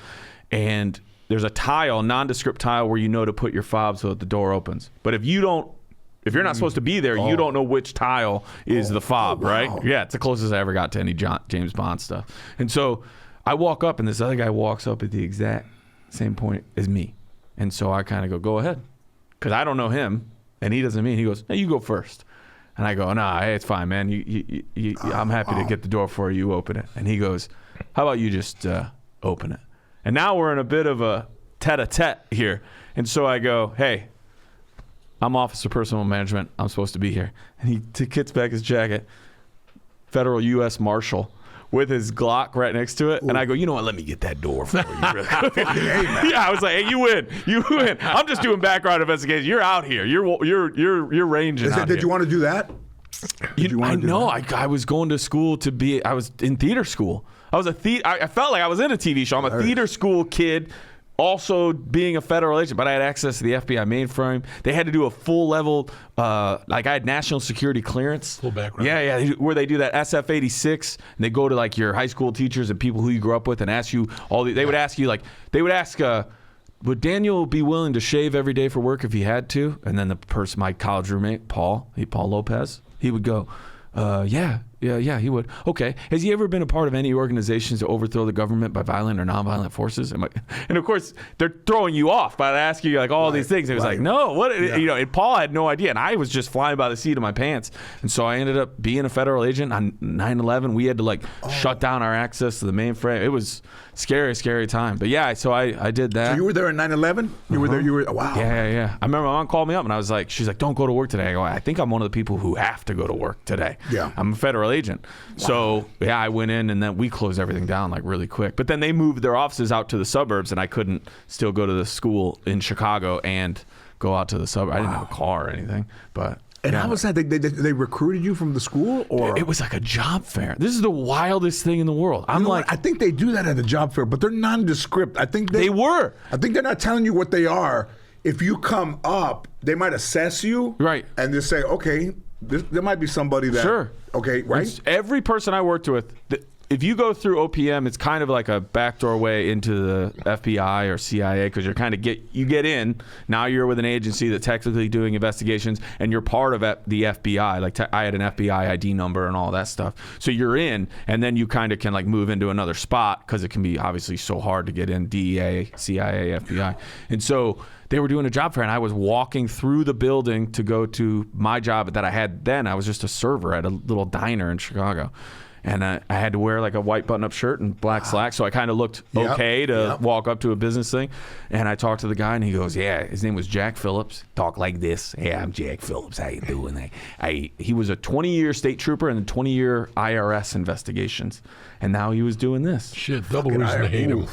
And there's a tile, nondescript tile, where you know to put your fob so that the door opens. But if you're not supposed to be there, you don't know which tile is the fob, right? Yeah, it's the closest I ever got to any James Bond stuff. And so I walk up, and this other guy walks up at the exact same point as me. And so I kind of go ahead. Because I don't know him. And he doesn't mean. He goes, hey, you go first. And I go, nah, hey, it's fine, man. I'm happy to get the door for you. Open it. And he goes, how about you just open it? And now we're in a bit of a tete-a-tete here. And so I go, hey, I'm Officer of Personnel Management. I'm supposed to be here. And he kicks back his jacket, Federal U.S. Marshal, with his Glock right next to it. And I go, you know what? Let me get that door for you. Yeah, I was like, hey, you win. You win. I'm just doing background investigation. You're out here. You're ranging out Did here. you want to do that? I was going to school I was in theater school. I felt like I was in a TV show. I'm a theater school kid also being a federal agent, but I had access to the FBI mainframe. They had to do a full level, like I had national security clearance. Full background. Yeah, where they do that SF-86, and they go to like your high school teachers and people who you grew up with and ask you they would ask you like, would Daniel be willing to shave every day for work if he had to? And then the person, my college roommate, Paul Lopez, he would go, yeah, he would. Okay. Has he ever been a part of any organizations to overthrow the government by violent or nonviolent forces? And of course, they're throwing you off by asking you like all these things. It was like, no, what? Yeah. You know, and Paul had no idea, and I was just flying by the seat of my pants. And so I ended up being a federal agent on 9/11. We had to like shut down our access to the mainframe. It was scary time. But yeah, so I did that. So you were there in 9/11? You were there. You were. Wow. Yeah. I remember my mom called me up and I was like, she's like, don't go to work today. I go, I think I'm one of the people who have to go to work today. Yeah. I'm a federal agent. Wow. So yeah, I went in and then we closed everything down like really quick. But then they moved their offices out to the suburbs and I couldn't still go to the school in Chicago and go out to the suburbs. I didn't have a car or anything, but. And how was that? They recruited you from the school, or it was like a job fair. This is the wildest thing in the world. I'm like, I think they do that at the job fair, but they're nondescript. I think they were. I think they're not telling you what they are. If you come up, they might assess you, right, and just say, okay, there might be somebody that, sure, okay, right. Every person I worked with. If you go through OPM, it's kind of like a backdoor way into the FBI or CIA because you're kind of you get in. Now you're with an agency that's technically doing investigations, and you're part of the FBI. Like I had an FBI ID number and all that stuff. So you're in, and then you kind of can like move into another spot because it can be obviously so hard to get in. DEA, CIA, FBI, and so they were doing a job fair, and I was walking through the building to go to my job that I had then. I was just a server at a little diner in Chicago. And I had to wear like a white button-up shirt and black slacks, so I kind of looked okay to walk up to a business thing. And I talked to the guy, and he goes, "Yeah, his name was Jack Phillips. Talk like this. Hey, I'm Jack Phillips. How you doing?" He was a 20-year state trooper and 20-year IRS investigations, and now he was doing this. Shit, double reason to hate him.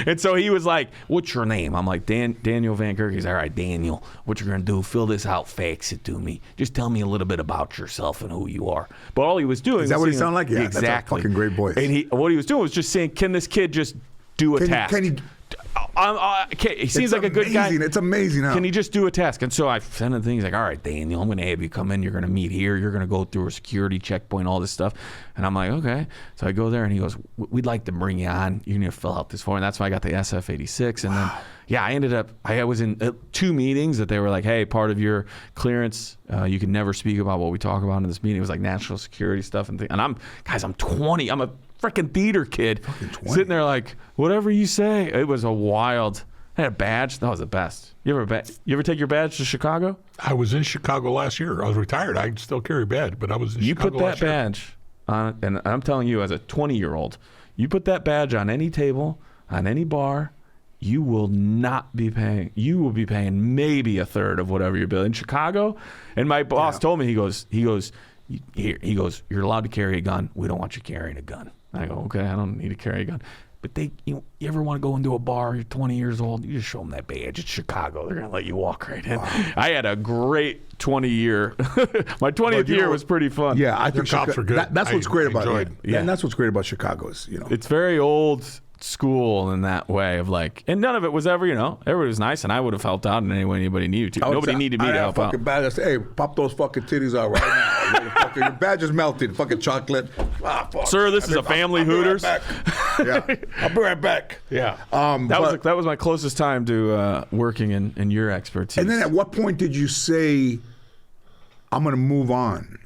And so he was like, "What's your name?" I'm like, Daniel Van Kirk. He's all right, Daniel. What you're gonna do? Fill this out, fax it to me. Just tell me a little bit about yourself and who you are. But all he was doing. Is that what he sounded like? Yeah, exactly. That's a fucking great voice. And what he was doing was just saying, "Can this kid just do a task?" He seems like a good guy. It's amazing. Can he just do a task? And so I sent him things like, "All right, Daniel, I'm going to have you come in. You're going to meet here. You're going to go through a security checkpoint, all this stuff." And I'm like, "Okay." So I go there, and he goes, "We'd like to bring you on. You're going to fill out this form." And that's why I got the SF-86. And then, yeah, I was in 2 meetings that they were like, "Hey, part of your clearance, you can never speak about what we talk about in this meeting." It was like national security stuff and things. And I'm 20. I'm a freaking theater kid sitting there like, whatever you say. It was a wild. I had a badge. That was the best. You ever take your badge to Chicago? I was in Chicago last year. I was retired. I still carry a badge, but I was in Chicago last year. You put that badge on, and I'm telling you, as a 20-year-old, you put that badge on any table, on any bar, you will not be paying. You will be paying maybe a third of whatever you're billing in Chicago. And my boss told me, he goes, "You're allowed to carry a gun. We don't want you carrying a gun." I go, "Okay, I don't need to carry a gun." But you ever want to go into a bar, you're 20 years old, you just show them that badge. It's Chicago. They're going to let you walk right in. Wow. I had a great 20-year. My 20th year was pretty fun. Yeah, I think cops are good. That's what's great about it. Yeah. And that's what's great about Chicago is, It's very old school in that way of like, and none of it was ever, everybody was nice, and I would have helped out in any way anybody needed to. Nobody needed me to help out. Badge. I say, "Hey, pop those fucking titties out right now. Your badge is melted. Fucking chocolate." Sir, this is a family Hooters. Yeah, I'll be right back. Yeah, that was my closest time to working in your expertise. And then, at what point did you say, "I'm going to move on"?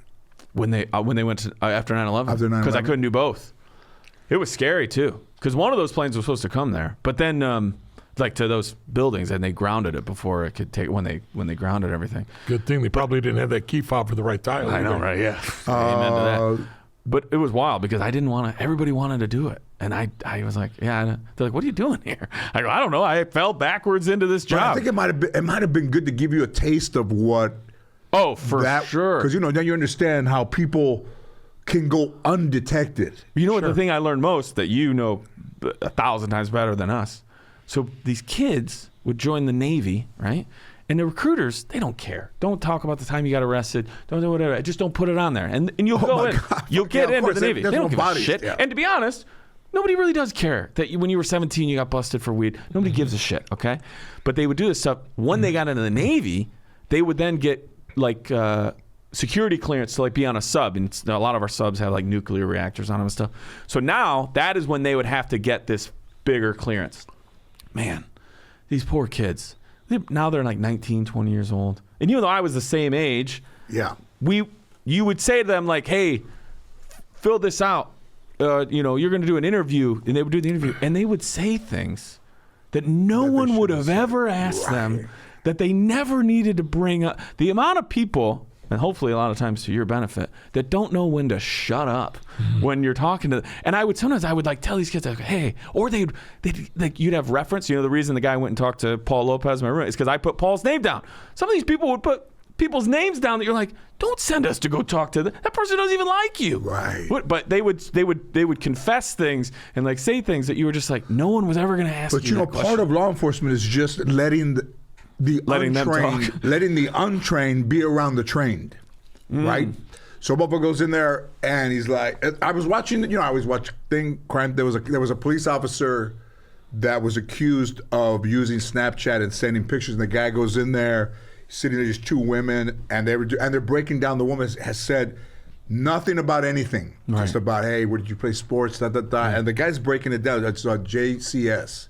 When they went to after 9/11. After 9/11, because I couldn't do both. It was scary too, because one of those planes was supposed to come there, but then like to those buildings, and they grounded it before it could take when they grounded everything. Good thing they probably didn't have that key fob for the right tile. I know, right? Yeah. Amen to that. But it was wild because I didn't want to. Everybody wanted to do it, and I was like, "Yeah." They're like, "What are you doing here?" I go, "I don't know. I fell backwards into this job." But I think it might have been good to give you a taste of what. Oh, for sure. Because then you understand how people can go undetected. You know what the thing I learned most that 1,000 times better than us. So these kids would join the Navy, right? And the recruiters, they don't care. Don't talk about the time you got arrested. Don't do whatever. Just don't put it on there. And you'll go in. God. You'll get into the Navy. They don't give a bodies. shit. Yeah. And to be honest, Nobody really does care that when you were 17 you got busted for weed. Nobody gives a shit, okay? But they would do this stuff. When they got into the Navy, they would then get like security clearance to like be on a sub, and a lot of our subs have like nuclear reactors on them and stuff. So now that is when they would have to get this bigger clearance. Man, these poor kids. Now they're like 19, 20 years old. And even though I was the same age, you would say to them like, hey, fill this out. You're going to do an interview, and they would do the interview, and they would say things that no one would have ever asked them, that they never needed to bring up. The amount of people, and hopefully a lot of times to your benefit, that don't know when to shut up when you're talking to them. And I would like tell these kids, like, hey, or they'd like, you'd have reference. You know, the reason the guy went and talked to Paul Lopez, my roommate, is because I put Paul's name down. Some of these people would put people's names down that you're like, don't send us to go talk to them. That person doesn't even like you. Right. But they would confess things and like say things that you were just like, no one was ever going to ask you. But you know, part of law enforcement is just letting the untrained be around the trained, right? So Bubba goes in there and he's like, I was watching, you know, I always watch crime. There was a police officer that was accused of using Snapchat and sending pictures, and the guy goes in there, sitting there, just two women, and they're breaking down. The woman has said nothing about anything, just about, hey, where did you play sports, and the guy's breaking it down. That's JCS,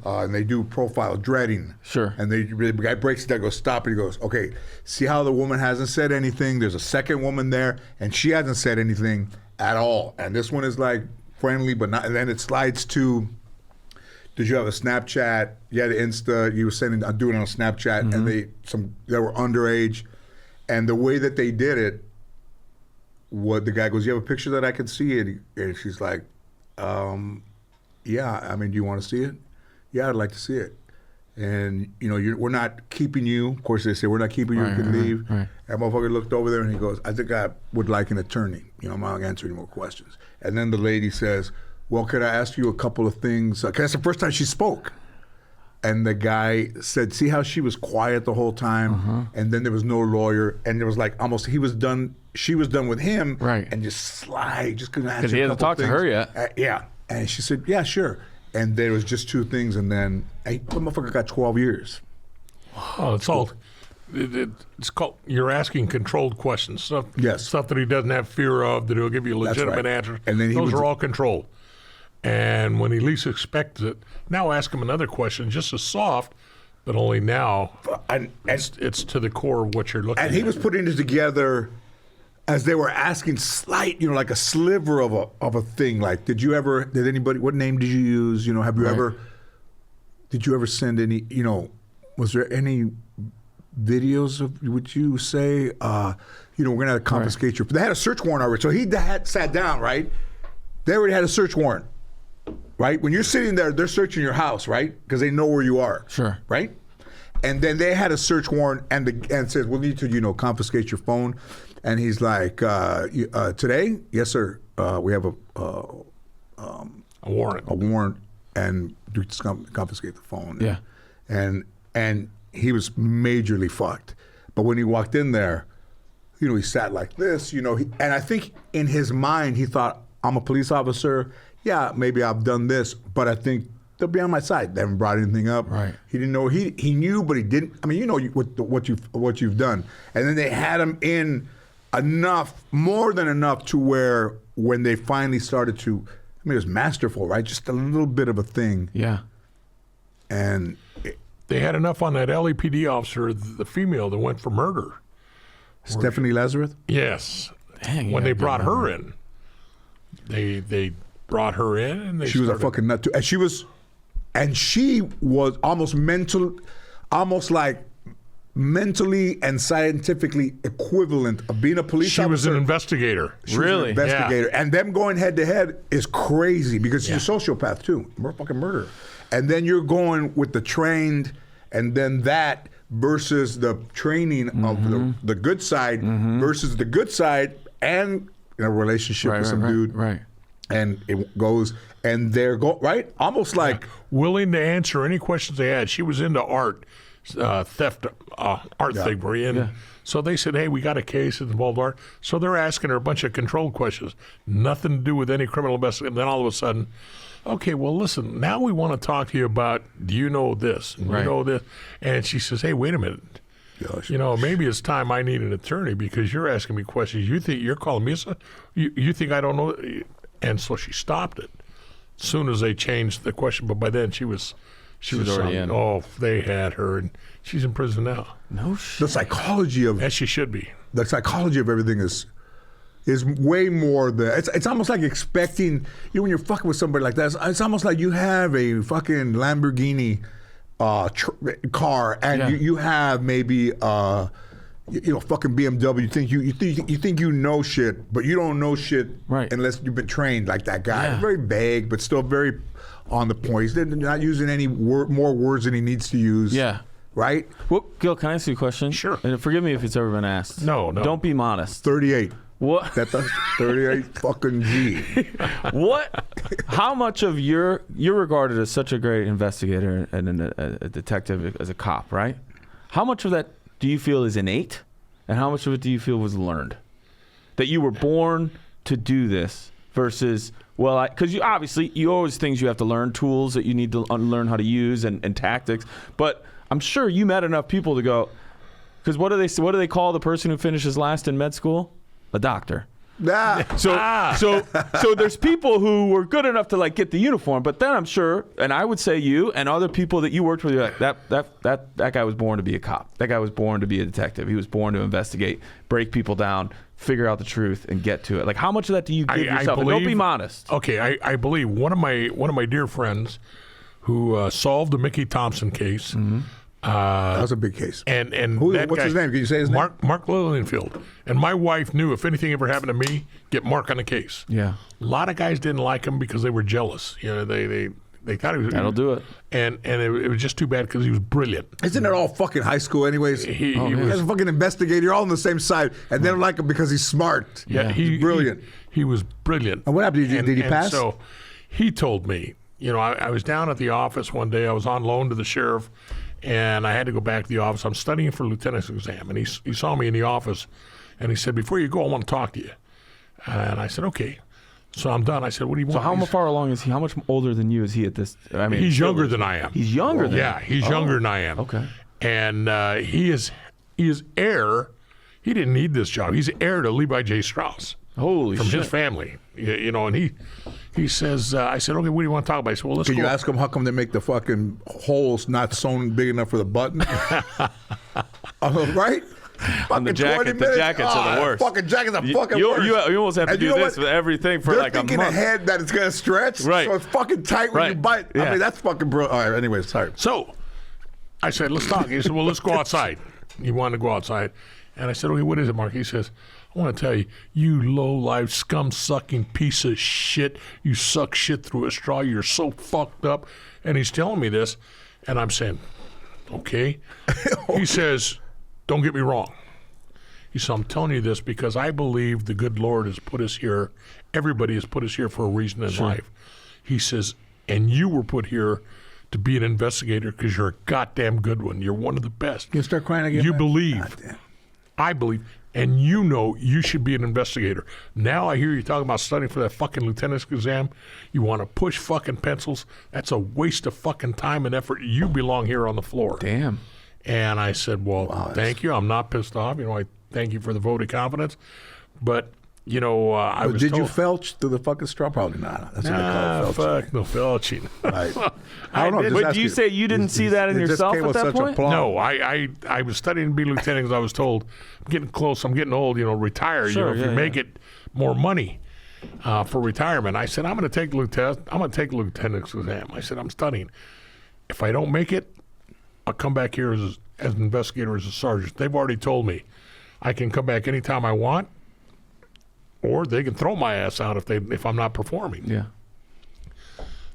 and they do profile dreading. Sure. And the guy breaks it down, goes, stop it. He goes, okay, see how the woman hasn't said anything? There's a second woman there, and she hasn't said anything at all. And this one is like friendly, but not. And then it slides to, did you have a Snapchat? You had Insta. You were doing it on Snapchat, and they were underage, and the way that they did it, what the guy goes, you have a picture that I can see it, and she's like, yeah. I mean, do you want to see it? Yeah, I'd like to see it. And you know, we're not keeping you. Of course, they say we're not keeping you. You can leave. Right. And motherfucker looked over there and he goes, I think I would like an attorney. You know, I'm not gonna answer any more questions. And then the lady says, well, could I ask you a couple of things? Cause that's the first time she spoke. And the guy said, see how she was quiet the whole time? And then there was no lawyer. And there was like almost, she was done with him. Right. And just slide, just couldn't answer. Because he hasn't talked to her yet. Yeah. And she said, yeah, sure. And there was just two things. And then, the motherfucker got 12 years. Oh, it's all, it's called, you're asking controlled questions. Stuff that he doesn't have fear of, that he'll give you legitimate answers. And then those are all controlled. And when he least expects it, now ask him another question, just as soft, but only now it's to the core of what you're looking at. And he was putting it together as they were asking slight, you know, like a sliver of a thing. Like, did anybody, what name did you use? You know, did you ever send any, you know, was there any videos of, would you say, you know, we're going to confiscate they had a search warrant already. So he sat down, right? They already had a search warrant. Right? When you're sitting there, they're searching your house, right? Because they know where you are. Sure. Right? And then they had a search warrant and says, we'll need to, you know, confiscate your phone. And he's like, today? Yes, sir. We have a warrant. A warrant, and just confiscate the phone. Yeah. And he was majorly fucked. But when he walked in there, you know, he sat like this, you know, and I think in his mind, he thought, I'm a police officer. Yeah, maybe I've done this, but I think they'll be on my side. They haven't brought anything up. Right. He didn't know. He knew, but he didn't. I mean, you know what you've done. And then they had him in enough, more than enough, to where when they finally started to, I mean, it was masterful, right? Just a little bit of a thing. Yeah. And they had enough on that LAPD officer, the female that went for murder. Stephanie Lazarus? Yes. Dang, when they brought her in, they brought her in, and she was a fucking nut too. And she was almost mentally and scientifically equivalent of being a police officer. She was an investigator. She was an investigator. Yeah. And them going head to head is crazy because she's a sociopath too. Fucking murder. And then you're going with the trained, and then that versus the training of the good side versus the good side, and in a relationship with some dude. Right. And it goes, and they're almost like willing to answer any questions they had. She was into art, theft, art thievery, and So they said, hey, we got a case that involved art. So they're asking her a bunch of controlled questions, nothing to do with any criminal investigation. And then all of a sudden, okay, well, listen, now we want to talk to you about, do you know this? And Right. you know this? And she says, hey, wait a minute. Gosh. Maybe it's time I need an attorney because you're asking me questions. You think you're calling me? You think I don't know? And so she stopped it as soon as they changed the question. But by then she was already in. Oh, they had her, and she's in prison now, No shit. The psychology of as she should be. everything is way more than it's almost like expecting when you're fucking with somebody like that. It's almost like you have a fucking Lamborghini car and Yeah. you have maybe fucking BMW. You think you know shit, but you don't know shit Right. unless you've been trained like that guy. Yeah. Very vague, but still very on the point. He's not using any more words than he needs to use. Yeah. Right? Well, Gil, can I ask you a question? Sure. And forgive me if it's ever been asked. No. Don't be modest. 38. What? That's 38 fucking G. What? How much of you're regarded as such a great investigator and a detective as a cop, right? How much of that do you feel is innate, and how much of it do you feel was learned? That you were born to do this versus, because you obviously you always things you have to learn, tools that you need to learn how to use and tactics. But I'm sure you met enough people to go, because what do they call the person who finishes last in med school? A doctor. Nah. So there's people who were good enough to get the uniform, but then I'm sure, and I would say you and other people that you worked with, you're like, that guy was born to be a cop. That guy was born to be a detective. He was born to investigate, break people down, figure out the truth, and get to it. Like, how much of that do you give yourself? And don't be modest. Okay, I believe one of my dear friends who solved the Mickey Thompson case. Mm-hmm. That was a big case. And What's guy, his name? Can you say his name? Mark Lilienfield. And my wife knew if anything ever happened to me, get Mark on the case. Yeah. A lot of guys didn't like him because they were jealous. They thought he was. That'll do it. And it was just too bad because he was brilliant. Isn't it all fucking high school anyways? He As was. a fucking investigator, you're all on the same side, and they don't like him because he's smart. Yeah, he's brilliant. He was brilliant. And what happened? Did he pass? So he told me, I was down at the office one day. I was on loan to the sheriff, and I had to go back to the office. I'm studying for lieutenant's exam, and he saw me in the office, and he said, before you go, I want to talk to you. And I said, okay. So I'm done. I said, what do you want? So how far along is he? How much older than you is he at this? I mean, He's younger than I am. He's younger than Yeah, he's younger than I am. Okay. And he is heir. He didn't need this job. He's heir to Levi J. Strauss. Holy from shit. his family, and he says, I said, okay, what do you want to talk about? I said, well, let's Can go. you ask him how come they make the fucking holes not sewn big enough for the button? Right? On the jacket, the jackets are the worst. Fucking jackets are fucking You worst. you almost have to And do you know this what? with everything for They're like a thinking month. ahead that it's gonna stretch, Right. so it's fucking tight when you Right. bite. I Yeah. mean, that's fucking brilliant. All right, anyways, sorry. So I said, let's talk. He said, well, let's go outside. He wanted to go outside. And I said, okay, what is it, Mark? He says, I want to tell you, you low-life, scum-sucking piece of shit. You suck shit through a straw. You're so fucked up. And he's telling me this, and I'm saying, okay. He says, don't get me wrong. He said, I'm telling you this because I believe the good Lord has put us here. Everybody has put us here for a reason in life. He says, and you were put here to be an investigator because you're a goddamn good one. You're one of the best. You start crying again? You man? believe. Goddamn. I believe. And you should be an investigator. Now I hear you talking about studying for that fucking lieutenant's exam. You want to push fucking pencils. That's a waste of fucking time and effort. You belong here on the floor. Damn. And I said, well, thank you. I'm not pissed off. I thank you for the vote of confidence. But, I was Did told, you felch through the fucking straw? Probably not. That's what they call it, felching. fuck no felching. Right. I don't know. But just do ask you say you didn't see that in it just yourself came at with that such point? aplomb. No, I was studying to be lieutenant because I was told I'm getting close. I'm getting old. Retire. Sure, if you make it more money for retirement. I said I'm going to take the lieutenant. I'm going to take the lieutenant's exam. I said I'm studying. If I don't make it, I'll come back here as an investigator, as a sergeant. They've already told me I can come back anytime I want, or they can throw my ass out if I'm not performing. Yeah.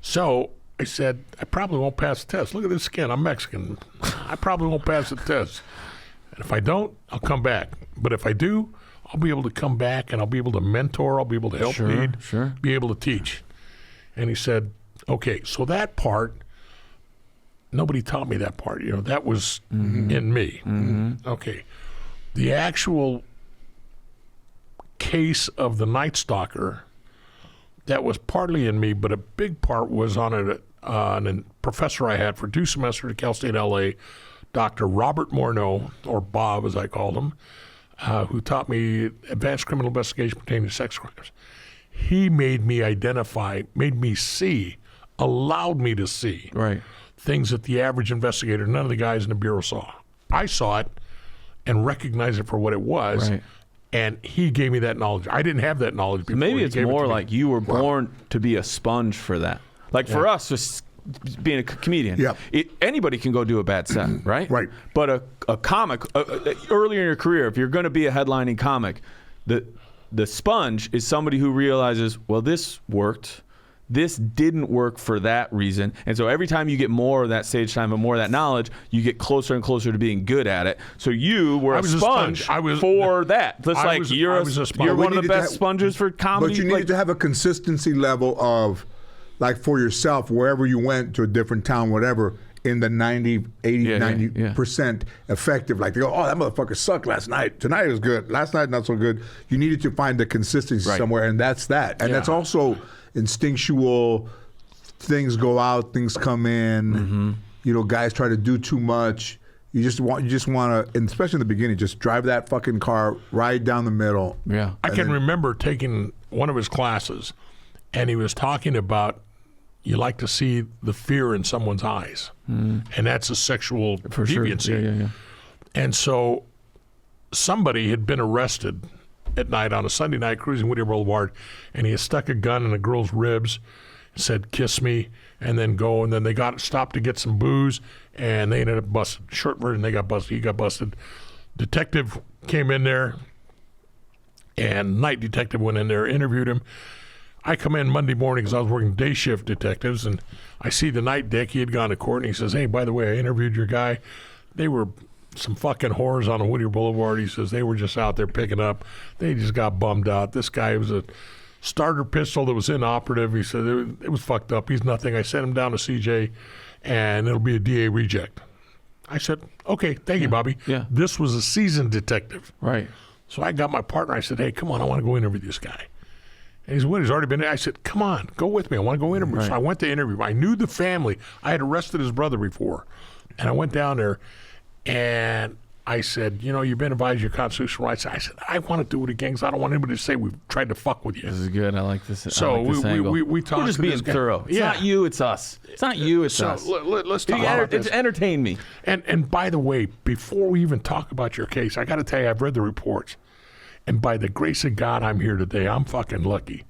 So I said, I probably won't pass the test. Look at this skin. I'm Mexican. I probably won't pass the test. And if I don't, I'll come back. But if I do, I'll be able to come back and I'll be able to mentor. I'll be able to help lead. Sure. Be able to teach. And he said, okay, so that part, nobody taught me that part. That was in me. Okay. The actual case of the Night Stalker, that was partly in me, but a big part was on a professor I had for 2 semesters at Cal State LA, Dr. Robert Morneau, or Bob as I called him, who taught me advanced criminal investigation pertaining to sex crimes. He made me identify, made me see, allowed me to see things that the average investigator, none of the guys in the Bureau saw. I saw it and recognized it for what it was. Right. And he gave me that knowledge. I didn't have that knowledge before. Maybe He it's gave it more to me. like you were born to be a sponge for that. Like for us, just being a comedian, anybody can go do a bad set, right? Right. But a comic, earlier in your career, if you're going to be a headlining comic, the sponge is somebody who realizes, well, this worked. This didn't work for that reason. And so every time you get more of that stage time and more of that knowledge, you get closer and closer to being good at it. So you were a sponge for that. Just like you're one of the best sponges for comedy. But you needed to have a consistency level of, like for yourself, wherever you went to a different town, whatever, in the 90, 80, 90% effective. Like they go, oh, that motherfucker sucked last night. Tonight was good. Last night, not so good. You needed to find the consistency somewhere, and that's that. And that's also instinctual. Things go out, things come in. You know, guys try to do too much. You just want to, and especially in the beginning, just drive that fucking car right down the middle. Yeah. I can remember taking one of his classes, and he was talking about you like to see the fear in someone's eyes, and that's a sexual deviancy. Yeah. And so somebody had been arrested at night on a Sunday night cruising Whittier Boulevard, and he had stuck a gun in a girl's ribs, said, "Kiss me," and then go. And then they got stopped to get some booze, and they ended up busted. Short version, they got busted. He got busted. Detective came in there, and night detective went in there, interviewed him. I come in Monday morning because I was working day shift detectives, and I see the night dick. He had gone to court, and he says, "Hey, by the way, I interviewed your guy. They were some fucking whores on a Whittier Boulevard." He says, "They were just out there picking up. They just got bummed out. This guy was a starter pistol that was inoperative." He said, it was fucked up. He's nothing. I sent him down to CJ, and it'll be a DA reject." I said, "Okay, thank you, Bobby." Yeah. This was a seasoned detective. Right. So I got my partner. I said, "Hey, come on, I want to go interview this guy." And he's already been there. I said, "Come on, go with me. I want to go interview." Right. So I went to interview. I knew the family. I had arrested his brother before. And I went down there, and I said, "You know, you've been advised your constitutional rights." I said, "I want to do it again because I don't want anybody to say we've tried to fuck with you." This is good. I like this. So I like this angle. we talked We're just to being this guy. thorough. It's Yeah. not you, it's us. It's not you, it's So us. let's talk about this. Entertain me. And by the way, before we even talk about your case, I got to tell you, I've read the reports. And by the grace of God, I'm here today. I'm fucking lucky.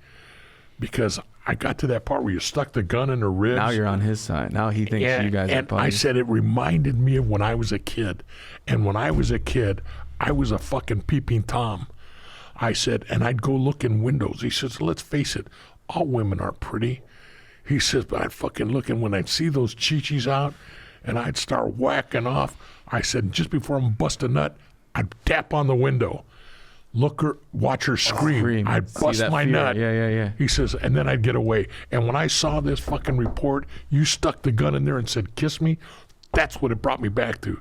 Because I got to that part where you stuck the gun in her ribs. Now you're on his side. Now he thinks you guys are And I buddies. said it reminded me of when I was a kid. And when I was a kid, I was a fucking peeping Tom. I said, and I'd go look in windows. He says, "Let's face it, all women aren't pretty." He says, "But I'd fucking look, and when I'd see those chi-chis out, and I'd start whacking off," I said, just before I'm bust a nut, I'd tap on the window. Look her, watch her scream. I'd See bust that my fear. nut. Yeah. He says, and then I'd get away. And when I saw this fucking report, you stuck the gun in there and said, "Kiss me." That's what it brought me back to.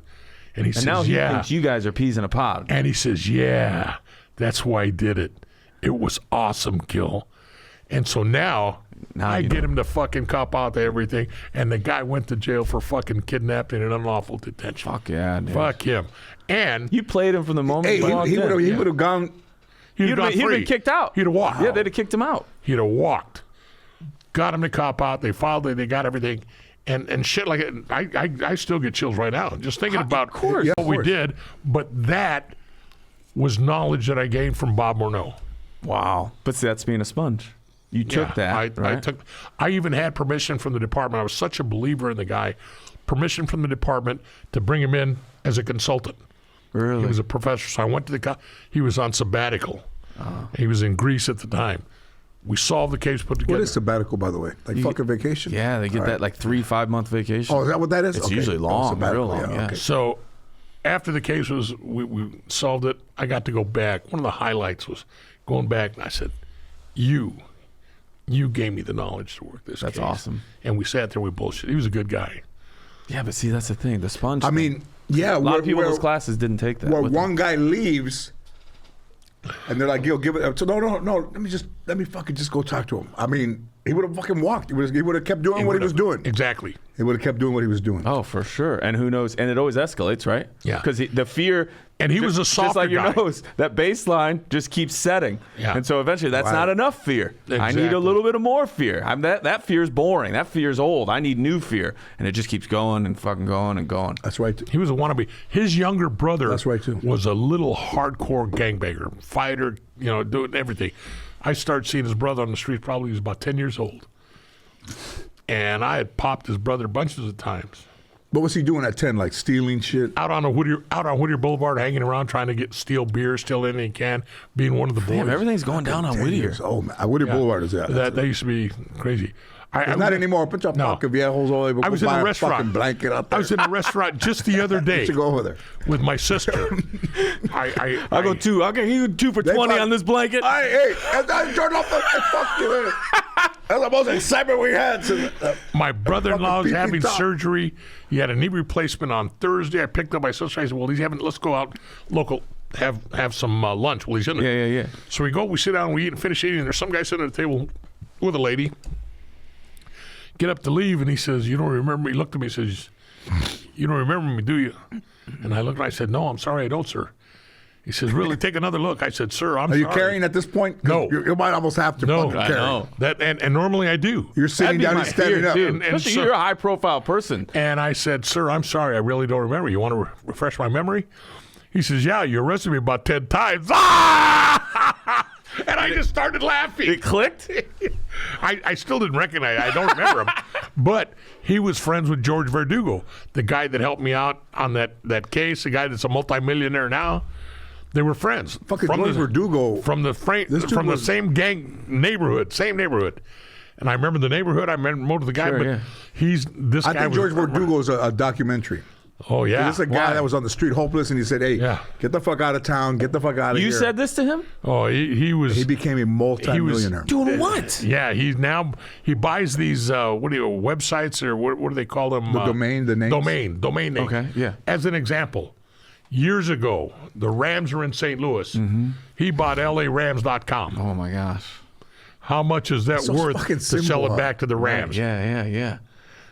And he says, And now he "Yeah." thinks you guys are peas in a pod. And he says, "Yeah, that's why I did it. It was awesome, Gil." And so now I you get him to fucking cop out to everything. And the guy went to jail for fucking kidnapping and unlawful detention. Fuck yeah, dude. Fuck him. And You played him from the moment Hey, you walked he in. would have gone. he'd have gone He'd free. been kicked out. He'd have walked. Yeah, they'd have kicked him out. He'd have walked. Got him to cop out. They filed it. They got everything. And shit like it. I still get chills right now. Just thinking about course, what we did. But that was knowledge that I gained from Bob Morneau. Wow. But see, that's being a sponge. You took that, right? I even had permission from the department. I was such a believer in the guy. Permission from the department to bring him in as a consultant. Really? He was a professor. So I went to he was on sabbatical. He was in Greece at the time. We solved the case, put together. What is sabbatical, by the way? Like fucking vacation? Yeah, they get that like 3-5 month vacation. Oh, is that what that is? It's Okay. usually long, sabbatical, real long, yeah. okay. So after the case was, we solved it, I got to go back. One of the highlights was going back, and I said, you gave me the knowledge to work this case. That's awesome. And we sat there, we bullshit. He was a good guy. Yeah, but see, that's the thing. The sponge I thing. mean, Yeah, A lot of people in those classes didn't take that. Where with them. one guy leaves, and they're like, "Yo, give it." So no. Let me fucking just go talk to him. I mean, he would have fucking walked. He would have kept doing what he was doing. Exactly. He would have kept doing what he was doing. Oh, for sure. And who knows? And it always escalates, right? Yeah. Because the fear. And he was a just softer like your guy. nose. That baseline just keeps setting. Yeah. And so eventually, that's Right. not enough fear. I need Exactly. a little bit of more fear. That fear is boring. That fear is old. I need new fear. And it just keeps going and fucking going and going. That's right. He was a wannabe. His younger brother That's right, too. was a little hardcore gangbanger, fighter, doing everything. I started seeing his brother on the street probably he was about 10 years old. And I had popped his brother bunches of times. What was he doing at 10? Like stealing shit? Out on Whittier Boulevard, hanging around, trying to steal beer, steal anything he can, being one of the boys. Damn, everything's going down on 10 Whittier. years old, man. Whittier Boulevard is That used to be crazy. It's not anymore. Put your fucking viejos all over. I was in a Fucking restaurant. blanket out there. I was in a restaurant just the other day to go over there. with my sister. I'll go two. I'll get you 2 for 20 on this blanket. Hey, that's Jordan Lopez. Fuck you. That's the most excitement we had. My brother-in-law was fucking having PP top. surgery. He had a knee replacement on Thursday. I picked up my sister. I said, well, let's go out local, have some lunch. Well, he's in there. Yeah. So we sit down, we eat and finish eating, and there's some guy sitting at the table with a lady. Get up to leave, and he says, you don't remember me? He looked at me and says, you don't remember me, do you? And I looked and I said, no, I'm sorry, I don't, sir. He says, really? Take another look. I said, sir, I'm Are sorry. you carrying at this point? No. You might almost have to No, fucking I carry. know. That and normally I do. You're sitting down and standing up. And Especially so- you're a high-profile person. And I said, sir, I'm sorry, I really don't remember. You want to refresh my memory? He says, yeah, you arrested me about 10 times. Ah! And I just started laughing. It clicked? I still didn't recognize I don't remember him. But he was friends with George Verdugo, the guy that helped me out on that case, the guy that's a multimillionaire now. They were friends. Fucking George Verdugo. From the same same neighborhood. And I remember the neighborhood. I remember most of the guy, Sure, but yeah. I think George Verdugo is a documentary. Oh, yeah. This is a guy Why? that was on the street hopeless, and he said, hey, Yeah. get the fuck out of town. Get the fuck out of here. You said this to him? Oh, he was. He became a multi-millionaire. Doing what? Yeah, he buys these websites or what do they call them? The domain, the names? Domain names. Okay, yeah. As an example, years ago, the Rams are in St. Louis. He bought LARams.com. Oh, my gosh. How much is that So worth fucking to sell simple, it back to the Rams? Yeah.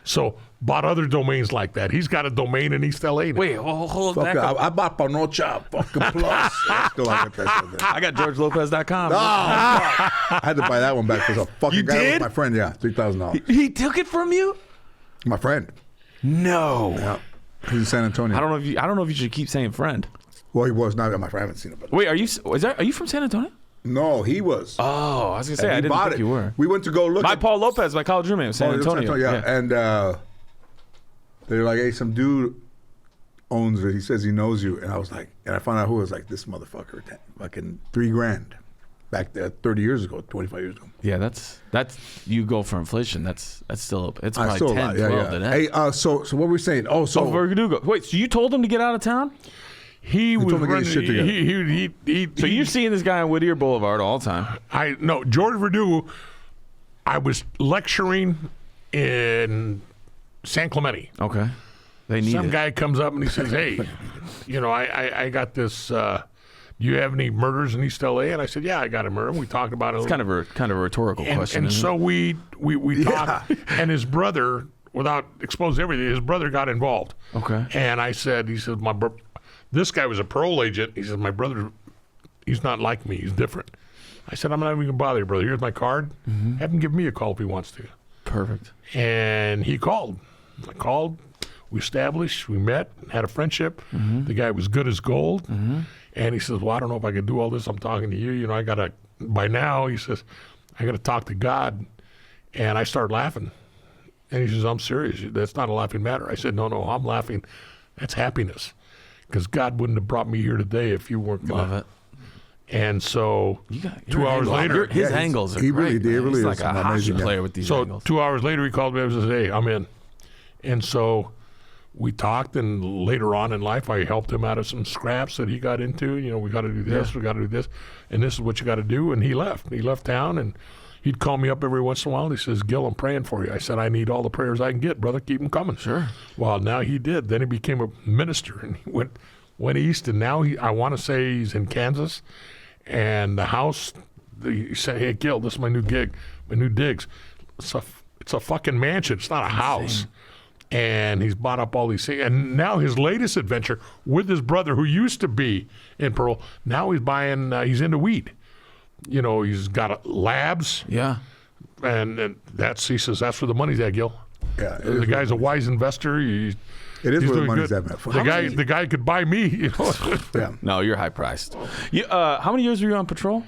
So bought other domains like that. He's got a domain in East LA now. Wait, hold Fuck, back up. I bought Panocha fucking plus. Still like that shit there. I got GeorgeLopez.com. Oh, fuck. I had to buy that one back because a fucking You guy was did? my friend. Yeah, $3,000. He took it from you? My friend. No. Yeah, he's in San Antonio. I don't know if you should keep saying friend. Well, he was not my friend. I haven't seen him. But Wait, are you from San Antonio? no, he was. Oh, I was gonna say And I he didn't bought think it. you were. We went to go look. My at Paul Lopez, my college roommate, was San Oh, it was Antonio. yeah. And they're like, hey, some dude owns it. He says he knows you. And I was like, and I found out who was like, this motherfucker, fucking $3,000 back there 30 years ago, 25 years ago. Yeah, that's you go for inflation. That's still it's I probably still 10, a lot. 12 Yeah. today. Hey, so what were we saying? Oh, so Verdugo. Wait, so you told him to get out of town? He was told him to get running. his shit together. So you're seeing this guy on Whittier Boulevard all the time? No, George Verdugo. I was lecturing in San Clemente. Okay. They need Some it. guy comes up and he says, "Hey, I got this. Do you have any murders in East LA?" And I said, "Yeah, I got a murder." And we talked about it. It's kind of a rhetorical question. And isn't so we talked. And his brother, without exposing everything, his brother got involved. Okay. And he said, this guy was a parole agent. He said, my brother, he's not like me. He's different. I said, I'm not even going to bother you, brother. Here's my card. Have him give me a call if he wants to. Perfect. And he called. I called. We established. We met. Had a friendship. The guy was good as gold. And he says, well, I don't know if I can do all this. I'm talking to you. I got to, by now, he says, I got to talk to God. And I started laughing. And he says, I'm serious. That's not a laughing matter. I said, no, I'm laughing. That's happiness. Because God wouldn't have brought me here today if you weren't going Love it. And so Your 2 hours angle- later, his Yeah, angles are he great. really did. Man. He really He's is like a hockey amazing, yeah. player with these so angles. 2 hours later, he called me up and says, hey, I'm in. And so we talked, and later on in life, I helped him out of some scraps that he got into. We got to do this, we got to do this, and this is what you got to do. And he left. He left town, and he'd call me up every once in a while. And he says, Gil, I'm praying for you. I said, I need all the prayers I can get, brother. Keep them coming. Sure. Well, now he did. Then he became a minister, and he went east, and now I want to say he's in Kansas. And the house, he said, hey, Gil, this is my new gig, my new digs. It's a fucking mansion. It's not a house. And he's bought up all these things. And now his latest adventure with his brother, who used to be in parole, now he's buying, he's into weed. You know, he's got labs. Yeah. And he says, that's where the money's at, Gil. Yeah, The guy's a wise investor. It is where the money's at, man. The guy could buy me. You know? Yeah. No, you're high priced. How many years were you on patrol?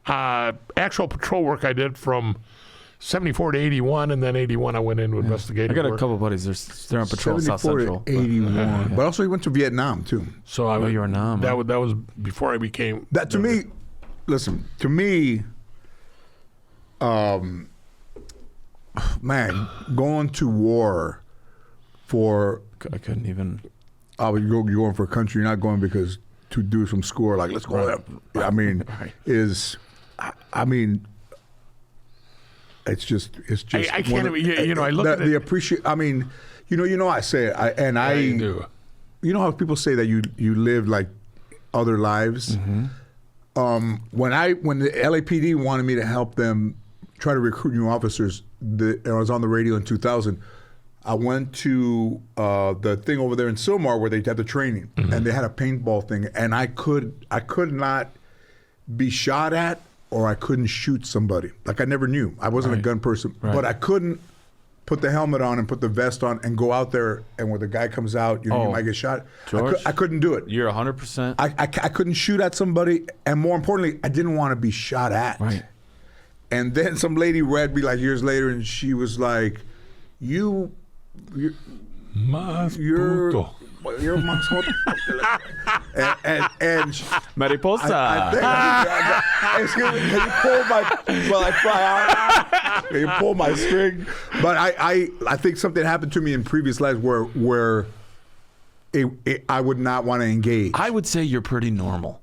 Actual patrol work I did from 74 to 81, and then 81 I went into investigative I got a work. couple buddies. They're on patrol South 74 Central. to 81. But also he went to Vietnam, too. So you were numb. that was before I became... That, to me, listen, to me, man, going to war for... I couldn't even... you're going for a country, you're not going because to do some score, like, let's go there. I mean, I mean... It's just. I can't even. I look at it. The appreciate. I mean, I say it. I do. You know how people say that you live like other lives. Mm-hmm. When the LAPD wanted me to help them try to recruit new officers, I was on the radio in 2000. I went to the thing over there in Sylmar where they had the training, and they had a paintball thing, and I could not be shot at. Or I couldn't shoot somebody. Like I never knew. I wasn't a gun person. Right. But I couldn't put the helmet on and put the vest on and go out there and when the guy comes out, you might get shot. George, I couldn't do it. You're 100%. I couldn't shoot at somebody. And more importantly, I didn't want to be shot at. Right. And then some lady read me like years later and she was like, you're más and Mariposa. Excuse me, can you pull while I fly out? Can you pull my string? But I think something happened to me in previous lives where I would not want to engage. I would say you're pretty normal.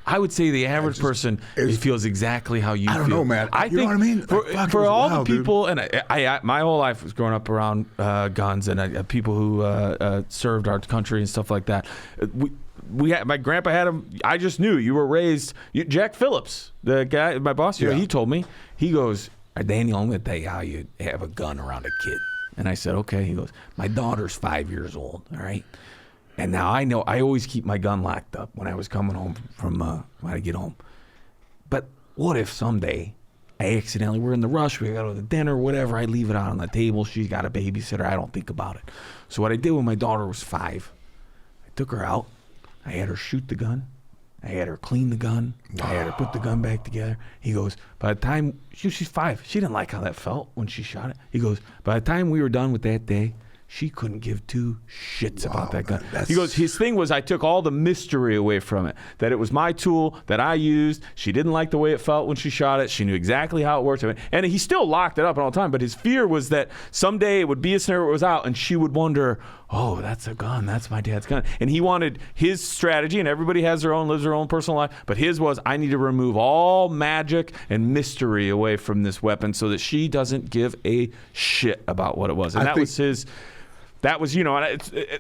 I would say the average person feels exactly how you feel. I don't know, man. You know what I mean? For all the people, dude. And I my whole life was growing up around guns and people who served our country and stuff like that. We had, my grandpa had him. I just knew you were raised. Jack Phillips, the guy, my boss, he told me. He goes, Daniel, I'm going to tell you how you have a gun around a kid. And I said, okay. He goes, my daughter's 5 years old. All right. And now I know I always keep my gun locked up when I was coming home from when I get home. But what if someday I accidentally, we're in the rush, we got to dinner, whatever, I leave it out on the table, she's got a babysitter, I don't think about it. So what I did when my daughter was 5, I took her out, I had her shoot the gun, I had her clean the gun, I had her put the gun back together. He goes, by the time, she's 5, she didn't like how that felt when she shot it. He goes, by the time we were done with that day, she couldn't give two shits about that gun. He goes, his thing was I took all the mystery away from it, that it was my tool that I used. She didn't like the way it felt when she shot it. She knew exactly how it worked. And he still locked it up all the time, but his fear was that someday it would be a scenario where it was out and she would wonder, oh, that's a gun. That's my dad's gun. And he wanted his strategy, and everybody has their own, lives their own personal life, but his was, I need to remove all magic and mystery away from this weapon so that she doesn't give a shit about what it was. And was his... That was, and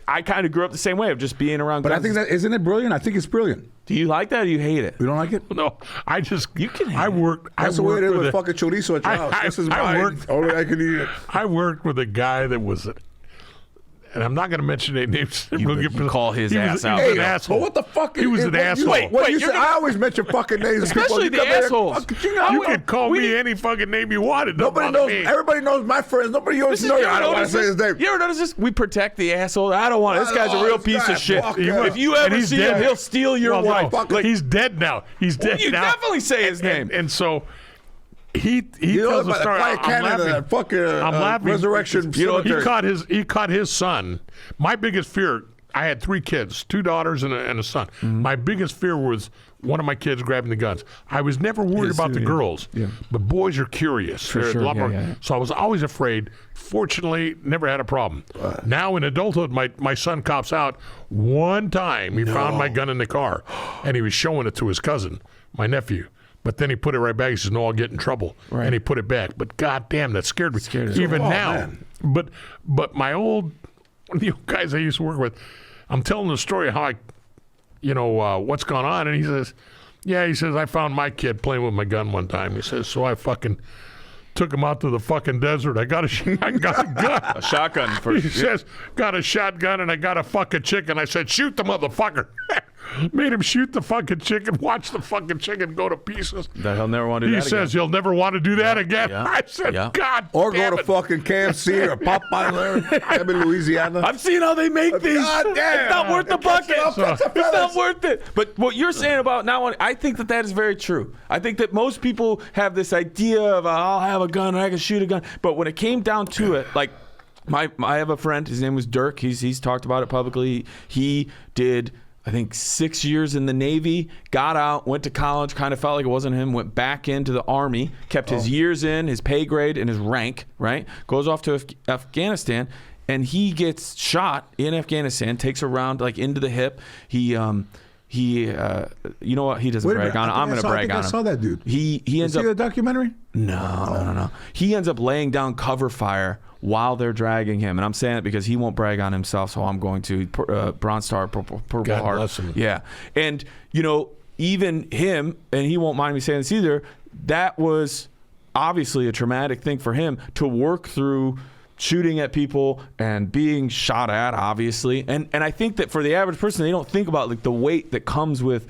I kind of grew up the same way of just being around guns. But I think isn't it brilliant? I think it's brilliant. Do you like that or do you hate it? You don't like it? No, I just, you can hate That's the way it is with fucking chorizo at your house. This is mine. Only I can eat it. I worked with a guy that was, and I'm not going to mention any names. You call his ass out. He was an asshole. But what the fuck? He was an asshole. Wait, I always mention fucking names. Especially the assholes. You could call me any fucking name you wanted. Nobody knows. Everybody knows my friends. Nobody knows. I don't want to say his name. You ever notice this? We protect the asshole. I don't want it. This guy's a real piece of shit. If you ever see him, he'll steal your wife. He's dead now. He's dead now. You definitely say his name. And so... He tells a story. I'm laughing. Resurrection. He caught his son. My biggest fear. I had 3 kids, 2 daughters and a son. Mm-hmm. My biggest fear was one of my kids grabbing the guns. I was never worried about the girls, but boys are curious. For sure. So I was always afraid. Fortunately, never had a problem. Now in adulthood, my son cops out. One time he found my gun in the car, and he was showing it to his cousin, my nephew. But then he put it right back. He says, "No, I'll get in trouble." Right. And he put it back. But goddamn, that scared me. Even Oh, now. man. But my one of the old guys I used to work with, I'm telling the story of how what's gone on, and he says, "Yeah," he says, "I found my kid playing with my gun one time." He says, "So I fucking took him out to the fucking desert. I got a gun." A shotgun for He says, "Got a shotgun and I got a fucking chicken." I said, "Shoot the motherfucker." Made him shoot the fucking chicken, watch the fucking chicken go to pieces. that he'll never want to do He that says again. he'll never want to do that again. Yeah. I said, Yeah. God Or damn go to it. fucking KFC or Popeye there. I'm in Louisiana. I've seen how they make these. God damn. It's not worth the bucket. It's It's not worth it. But what you're saying about now, I think that is very true. I think that most people have this idea of I'll have a gun and I can shoot a gun. But when it came down to it, like I have a friend. His name was Dirk. He's talked about it publicly. He did, I think, 6 years in the Navy, got out, went to college, kind of felt like it wasn't him, went back into the Army, kept his years in, his pay grade, and his rank, right? Goes off to Afghanistan, and he gets shot in Afghanistan, takes a round like into the hip. He you know what? He doesn't Wait a brag minute, on him. I'm going to brag on him. I saw that dude. He ends See up the documentary? no. He ends up laying down cover fire while they're dragging him, and I'm saying it because he won't brag on himself, so I'm going to. Bronze Star, Purple God Heart. bless him. Yeah, and even him, and he won't mind me saying this either. That was obviously a traumatic thing for him to work through. Shooting at people and being shot at, obviously, and I think that for the average person, they don't think about like the weight that comes with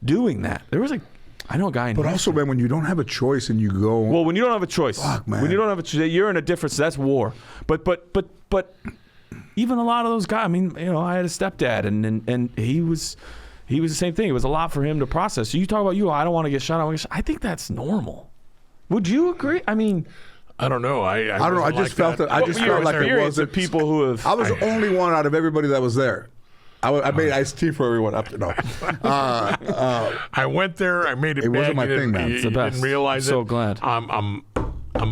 doing that. There was I know a guy in But also, man, when you don't have a choice and you go, well, when you don't have a choice, Fuck, man. when you don't have a choice, you're in a difference. That's war. But even a lot of those guys. I mean, I had a stepdad, and he was the same thing. It was a lot for him to process. So you talk about I don't want to get shot. I think that's normal. Would you agree? I mean, I don't know. I don't know. I just felt that. I what just were your felt like it experience wasn't. of people who have. I was the only one out of everybody that was there. I made iced tea for everyone up there. No. I went there. I made it. It back. wasn't my You thing, didn't- man. You, It's the you best. didn't realize So it. glad. I'm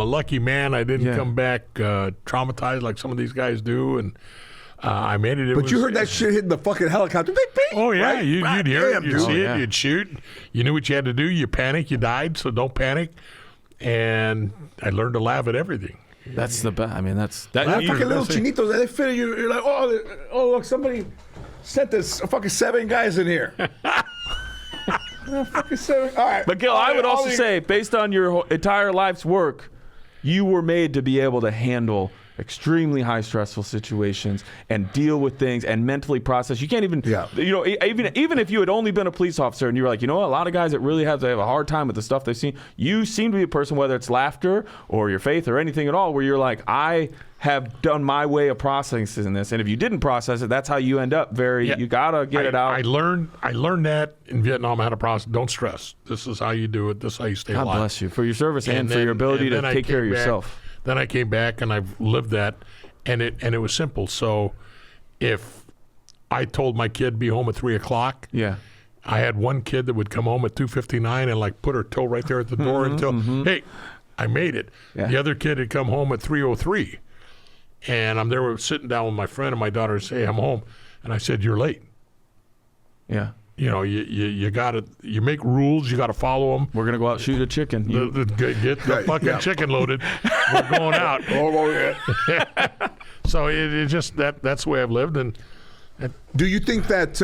a lucky man. I didn't Yeah. come back traumatized like some of these guys do, and I made it. But you heard that shit hitting the fucking helicopter. Beep, beep, Oh yeah, right? you'd God hear damn, it, you'd dude. see yeah. it, you'd shoot. You knew what you had to do. You panic, you died. So don't panic. And I learned to laugh at everything. That's the best. I mean, that's That that. fucking little chinitos, they fit you. You're like, oh, look, somebody sent this fucking 7 guys in here. Fucking 7. All right. But Gil, I would All also the- say, based on your entire life's work, you were made to be able to handle extremely high stressful situations and deal with things and mentally process. You can't even, even if you had only been a police officer and you were like, a lot of guys that really have a hard time with the stuff they've seen. You seem to be a person, whether it's laughter or your faith or anything at all, where you're like, I have done my way of processing this, and if you didn't process it, that's how you end up. You gotta get it out. I learned that in Vietnam how to process. Don't stress. This is how you do it. This is how you stay God alive. bless you for your service and for then- your ability and to then I take care of came back- yourself. Then I came back and I've lived that, and it was simple. So if I told my kid to be home at 3:00, Yeah. I had one kid that would come home at 2:59 and like put her toe right there at the door until, hey, I made it. Yeah. The other kid had come home at 3:03, and I'm there sitting down with my friend and my daughter say, I'm home, and I said, you're late. Yeah. You got to, you make rules, you got to follow them. We're gonna go out and shoot a chicken. Get the fucking chicken loaded. We're going out. So it just that's the way I've lived. And Do you think that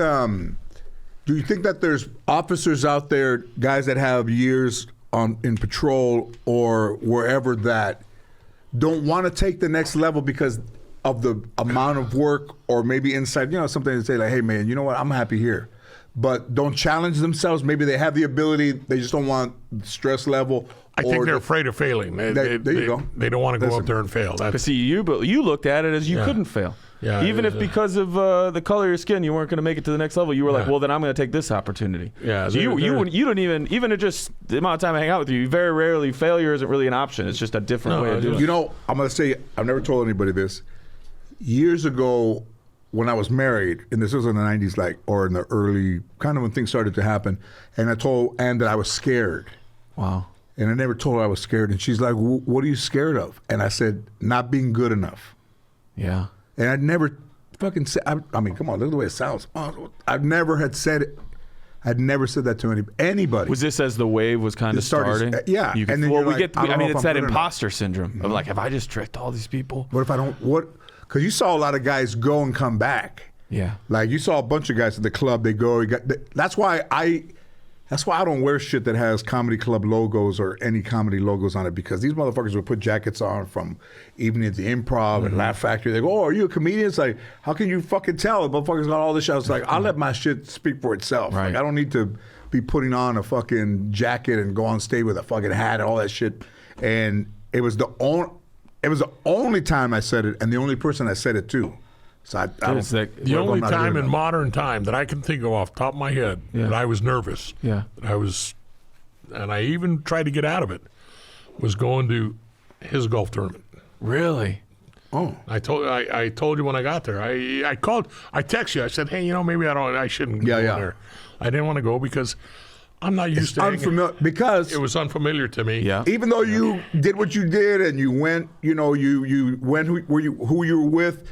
there's officers out there, guys that have years in patrol or wherever, that don't want to take the next level because of the amount of work, or maybe inside, something to say like, hey man, you know what, I'm happy here, but don't challenge themselves? Maybe they have the ability, they just don't want the stress level. I think they're afraid of failing. There you go. They don't want to go Listen. up there and fail. But see, you looked at it as you Yeah. couldn't fail. Yeah, Even it if was, because of the color of your skin, you weren't going to make it to the next level. You were like, Yeah. well, then I'm going to take this opportunity. Yeah, So you they're- didn't even at just the amount of time I hang out with you, very rarely failure isn't really an option. It's just a different way of doing it. I'm going to say, I've never told anybody this. Years ago, when I was married, and this was in the 90s, or in the early, kind of when things started to happen, and I told Ann that I was scared. Wow. And I never told her I was scared. And she's like, what are you scared of? And I said, not being good enough. Yeah. And I'd never fucking said, I mean, come on, look at the way it sounds. I've never had said it. I'd never said that to anybody. Was this as the wave was kind of It started- starting? yeah. You could, And then well, you're we like, get. I don't know mean, if it's I'm that good or not. imposter syndrome of like, have I just tricked all these people? What if I don't? What? Because you saw a lot of guys go and come back. Yeah. Like you saw a bunch of guys at the club. They go. That's why I don't wear shit that has comedy club logos or any comedy logos on it, because these motherfuckers would put jackets on from Evening at the Improv and Laugh Factory. They go, "Oh, are you a comedian?" It's like, how can you fucking tell? The motherfuckers got all this shit. It's like, I'll let my shit speak for itself. Right. Like, I don't need to be putting on a fucking jacket and go on stage with a fucking hat and all that shit. And it was the only time I said it, and the only person I said it to. So I don't. It's like- The only time in modern time that I can think of off the top of my head that I was nervous, Yeah. and I even tried to get out of it, was going to his golf tournament. Really? Oh. I told you when I got there. I called. I texted you. I said, hey, maybe I shouldn't go there. I didn't want to go because I'm not used to hanging. Unfamiliar, because It was unfamiliar to me. Yeah. even though you did what you did and you went, you went who you were with,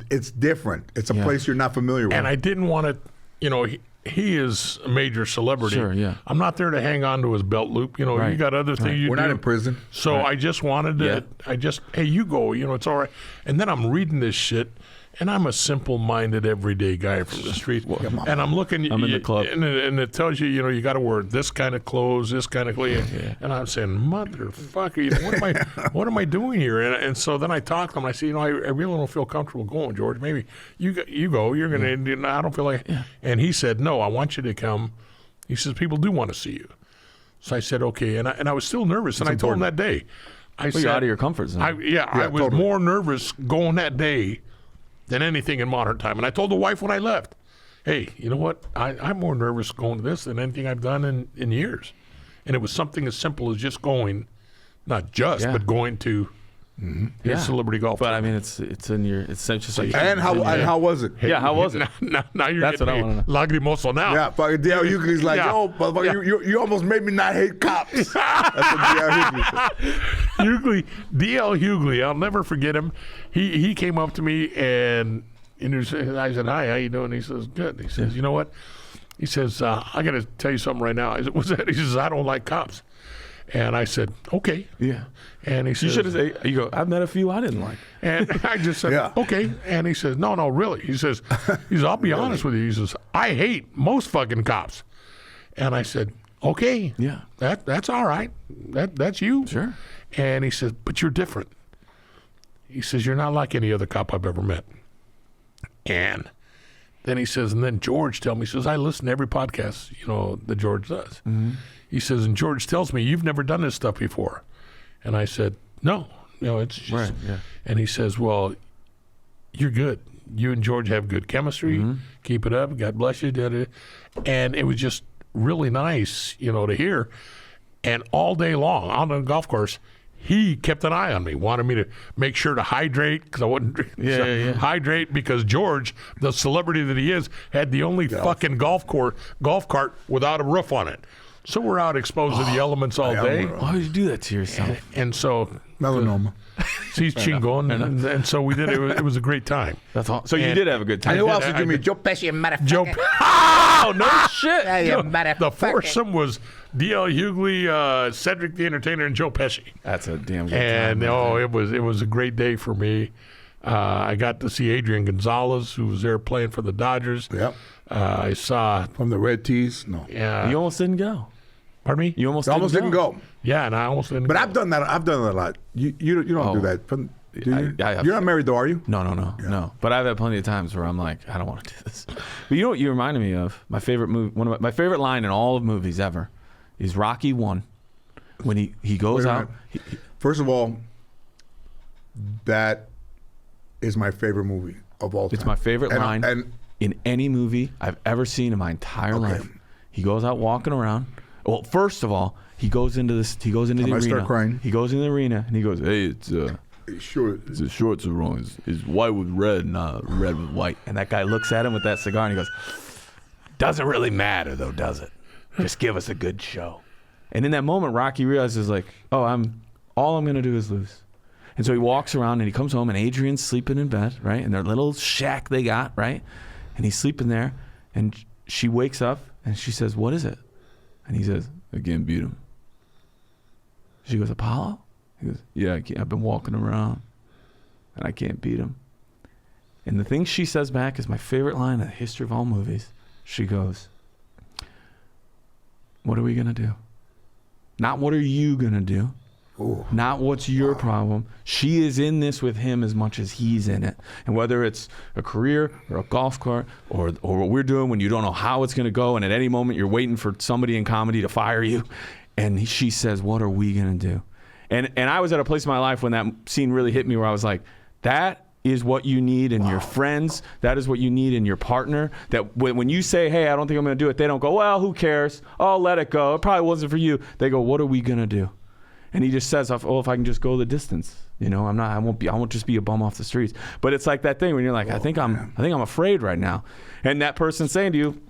it's different. It's a place you're not familiar with. And I didn't want to, he is a major celebrity. Sure, yeah. I'm not there to hang on to his belt loop. You Right. got other things you do. We're not in prison. So I just wanted to, hey, you go, it's all right. And then I'm reading this shit, and I'm a simple-minded, everyday guy from the street. And I'm looking. I'm in the club. And it tells you, you got to wear this kind of clothes, this kind of clothes. And I'm saying, motherfucker, what am I doing here? And so then I talk to him, and I say, I really don't feel comfortable going, George. Maybe you go. You're going to, I don't feel like. And he said, no, I want you to come. He says, people do want to see you. So I said, okay. And I was still nervous. And I told him that day. I said, You're out of your comfort zone. I was totally. more nervous going that day than anything in modern time. And I told the wife when I left, hey, you know what? I'm more nervous going to this than anything I've done in years. And it was something as simple as just going, not just, but going to his celebrity golf. But I mean, it's in your. It's just like. And how was it? Yeah, how was it? Now you're That's getting what I wanna know. lagrimoso now. Yeah, fucking D.L. Hughley's like, Yeah. yo, motherfucker, you almost made me not hate cops. That's what D.L. Hughley said. D.L. Hughley, I'll never forget him. He came up to me and I said, hi, how you doing? He says, good. He says, you know what? He says, I got to tell you something right now. I said, what's that? He says, I don't like cops. And I said, okay. Yeah. And he You says, should have said. You go. I've met a few I didn't like. and I just said, Yeah. okay. And he says, no, really. He says, I'll be honest with you. He says, I hate most fucking cops. And I said, okay. Yeah. That's all right. That's you. Sure. And he says, but you're different. He says, you're not like any other cop I've ever met. And then he says, and then George tells me, he says, I listen to every podcast, that George does. Mm-hmm. He says, and George tells me, you've never done this stuff before. And I said, no, it's just. Right, yeah. And he says, well, you're good. You and George have good chemistry. Mm-hmm. Keep it up. God bless you. And it was just really nice, to hear. And all day long on the golf course, he kept an eye on me, wanted me to make sure to hydrate because I wouldn't hydrate because George, the celebrity that he is, had the only fucking golf cart without a roof on it. So we're out exposed to the elements all day. Why would you do that to yourself? And so Melanoma. he's chingon, and so we did it. It was a great time. That's all. So you And- did have a good time. And who else I did you meet? did. Joe Pesci, motherfucker. Joe, Oh no shit! Yeah, you the motherfucker. foursome was D.L. Hughley, Cedric the Entertainer, and Joe Pesci. That's a damn good And time. it was a great day for me. I got to see Adrian Gonzalez, who was there playing for the Dodgers. Yep. I saw. From the Red Tees? No. You almost didn't go. Pardon me? You almost Didn't go. Yeah, and I almost didn't. But go. I've done that. I've done that a lot. You don't do that. Do you? I have. You're not married though, are you? No. But I've had plenty of times where I'm like, I don't want to do this. But you know what you reminded me of? My favorite movie. My favorite line in all of movies ever is Rocky 1. When he goes Wait a out. minute. First of all, that is my favorite movie of all time. It's my favorite line in any movie I've ever seen in my entire life. He goes out walking around. Well, first of all, he goes into the arena. start crying. He goes in the arena and he goes, "Hey, it's sure. his shorts are wrong. It's white with red, not red with white." And that guy looks at him with that cigar and he goes, "Doesn't really matter though, does it? Just give us a good show." And in that moment, Rocky realizes like, "Oh, all I'm gonna do is lose." And so he walks around and he comes home and Adrian's sleeping in bed, right? In their little shack they got, right? And he's sleeping there, and she wakes up and she says, "What is it?" And he says, "I can't beat him." She goes, "Apollo?" He goes, "Yeah, I've been walking around and I can't beat him." And the thing she says back is my favorite line in the history of all movies. She goes, "What are we going to do? Not what are you going to do? Ooh. Not what's your problem. She is in this with him as much as he's in it. And whether it's a career or a golf cart or what we're doing when you don't know how it's going to go and at any moment you're waiting for somebody in comedy to fire you." And she says, "What are we going to do?" And I was at a place in my life when that scene really hit me where I was like, that is what you need in your friends. That is what you need in your partner. That when you say, "Hey, I don't think I'm going to do it," they don't go, "Well, who cares? Oh, let it go. It probably wasn't for you." They go, "What are we going to do?" And he just says, "Oh, if I can just go the distance, I won't just be a bum off the streets." But it's like that thing when you're like, I think I'm afraid right now. And that person saying to you,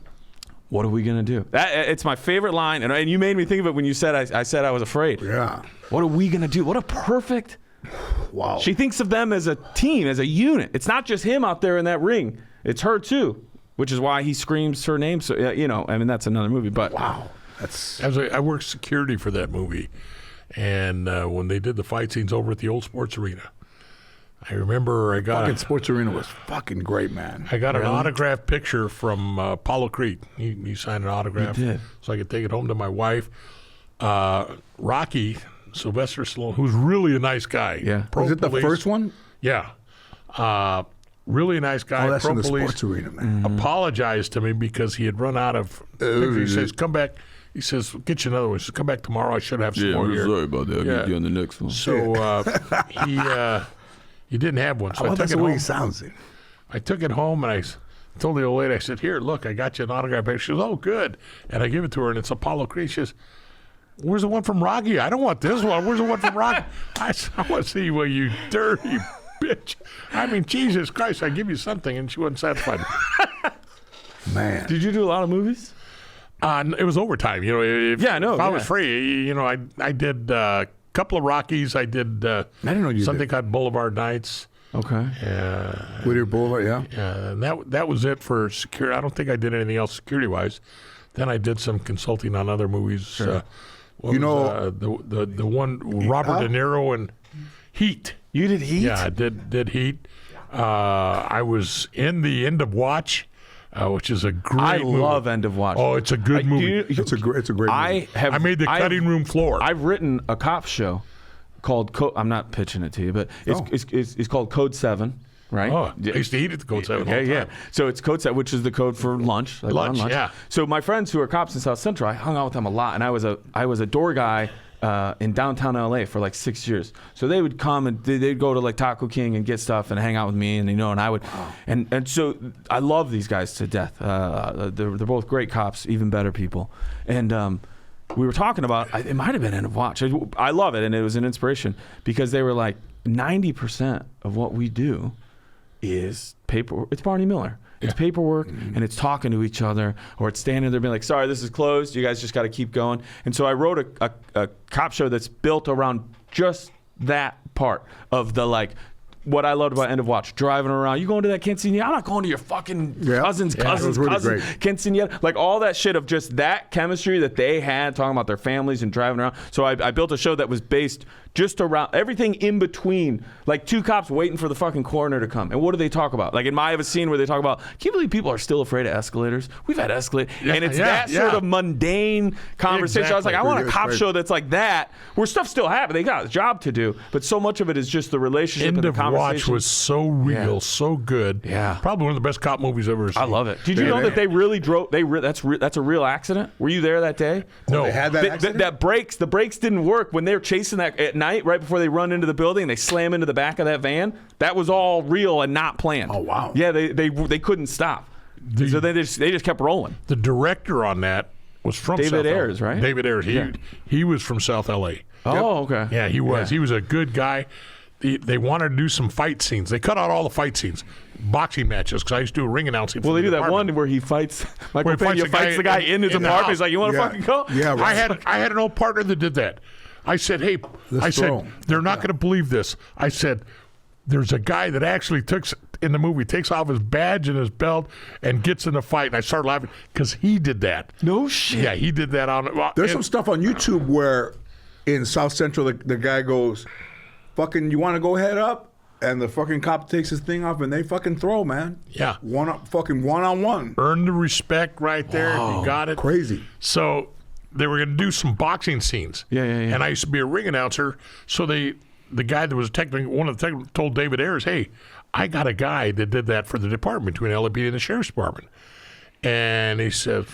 "What are we going to do?" It's my favorite line. And you made me think of it when you said, I said I was afraid. Yeah. What are we going to do? What a perfect. Wow. She thinks of them as a team, as a unit. It's not just him out there in that ring. It's her too, which is why he screams her name. So, that's another movie. But Wow. I worked security for that movie. And when they did the fight scenes over at the old sports arena, I remember Fucking sports arena was fucking great, man. I got an autographed picture from Apollo Creed. He signed an autograph. He did. So I could take it home to my wife. Rocky, Sylvester Stallone, who's really a nice guy. Yeah. Was it the first one? Yeah. Really nice guy. Oh, that's Pro in the police. sports arena, man. Apologized to me because he had run out of pictures. He says, "Come back." He says, "Get you another one." He says, "Come back tomorrow. I should have some more here." Sorry about that. I'll get you on the next one. So he didn't have one. So I took That's it the way home. he sounds. I took it home and I told the old lady, I said, "Here, look, I got you an autograph." She goes, "Oh, good." And I give it to her and it's Apollo Creed. She says, "Where's the one from Rocky? I don't want this one. Where's the one from Rocky?" I said, "I want to see you, you dirty bitch. I mean, Jesus Christ, I give you something." And she wasn't satisfied. Man. Did you do a lot of movies? It was overtime. If I was free, I did a couple of Rockies. I did I didn't know you something did. called Boulevard Nights. Okay. Whittier Boulevard, yeah. And that was it for security. I don't think I did anything else security-wise. Then I did some consulting on other movies. Sure. The one Robert De Niro and Heat. You did Heat? Yeah, I did Heat. I was in the End of Watch, which is a great movie. I love End of Watch. Oh, it's a good movie. It's a great movie. I made the cutting room floor. I've written a cop show called I'm not pitching it to you, but it's called Code 7, right? Oh, I used to eat at the Code 7 all the time. So it's Code 7, which is the code for lunch. Like Lunch, on yeah. So my friends who are cops in South Central, I hung out with them a lot, and I was a door guy in downtown LA for like 6 years. So they would come and they'd go to like Taco King and get stuff and hang out with me, and I would, and so I love these guys to death. They're both great cops, even better people, and we were talking about it might have been End of Watch. I love it, and it was an inspiration because they were like 90% of what we do is paper. It's Barney Miller. It's paperwork, and it's talking to each other, or it's standing there being like, "Sorry, this is closed. You guys just got to keep going." And so I wrote a cop show that's built around just that part of the like. What I loved about End of Watch, driving around. You going to that quinceañera? I'm not going to your fucking cousin's really great. quinceañera. Like all that shit of just that chemistry that they had, talking about their families and driving around. So I built a show that was based just around everything in between, like two cops waiting for the fucking coroner to come. And what do they talk about? Like I have a scene where they talk about, can't believe people are still afraid of escalators. We've had escalators. And it's that sort of mundane conversation. Exactly. I was like, I want a cop show that's like that, where stuff still happens. They got a job to do, but so much of it is just the relationship and the conversation. Watch was so real, so good. Yeah. Probably one of the best cop movies I've ever seen. I love it. Did you know that they really drove? That's a real accident. Were you there that day? No. They had that accident? The brakes didn't work when they were chasing that at night, right before they run into the building. They slam into the back of that van. That was all real and not planned. Oh wow. Yeah, they couldn't stop. So they just kept rolling. The director on that was from David South Ayers, LA. right? David Ayers. He was from South LA. Oh, okay. Yeah, he was. He was a good guy. They wanted to do some fight scenes. They cut out all the fight scenes, boxing matches, because I used to do ring announcing. Well, for they the do that department. one where he fights. Michael Pena fights the guy in his apartment. He's like, "You want to fucking go?" Yeah, right. I had an old partner that did that. I said, "Hey," Let's I said, throw 'em. "They're not going to believe this." I said, "There's a guy that actually in the movie takes off his badge and his belt and gets in a fight, and I started laughing because he did that. No shit. Yeah, he did that on. There's some stuff on YouTube where in South Central the guy goes, "Fucking, you want to go head up?" And the fucking cop takes his thing off and they fucking throw, man. Yeah. Fucking one-on-one. Earn the respect right there. You got it. Crazy. So they were going to do some boxing scenes. Yeah. And I used to be a ring announcer. So the guy that was one of the technical told David Ayers, hey, I got a guy that did that for the department between LAPD and the sheriff's department. And he said,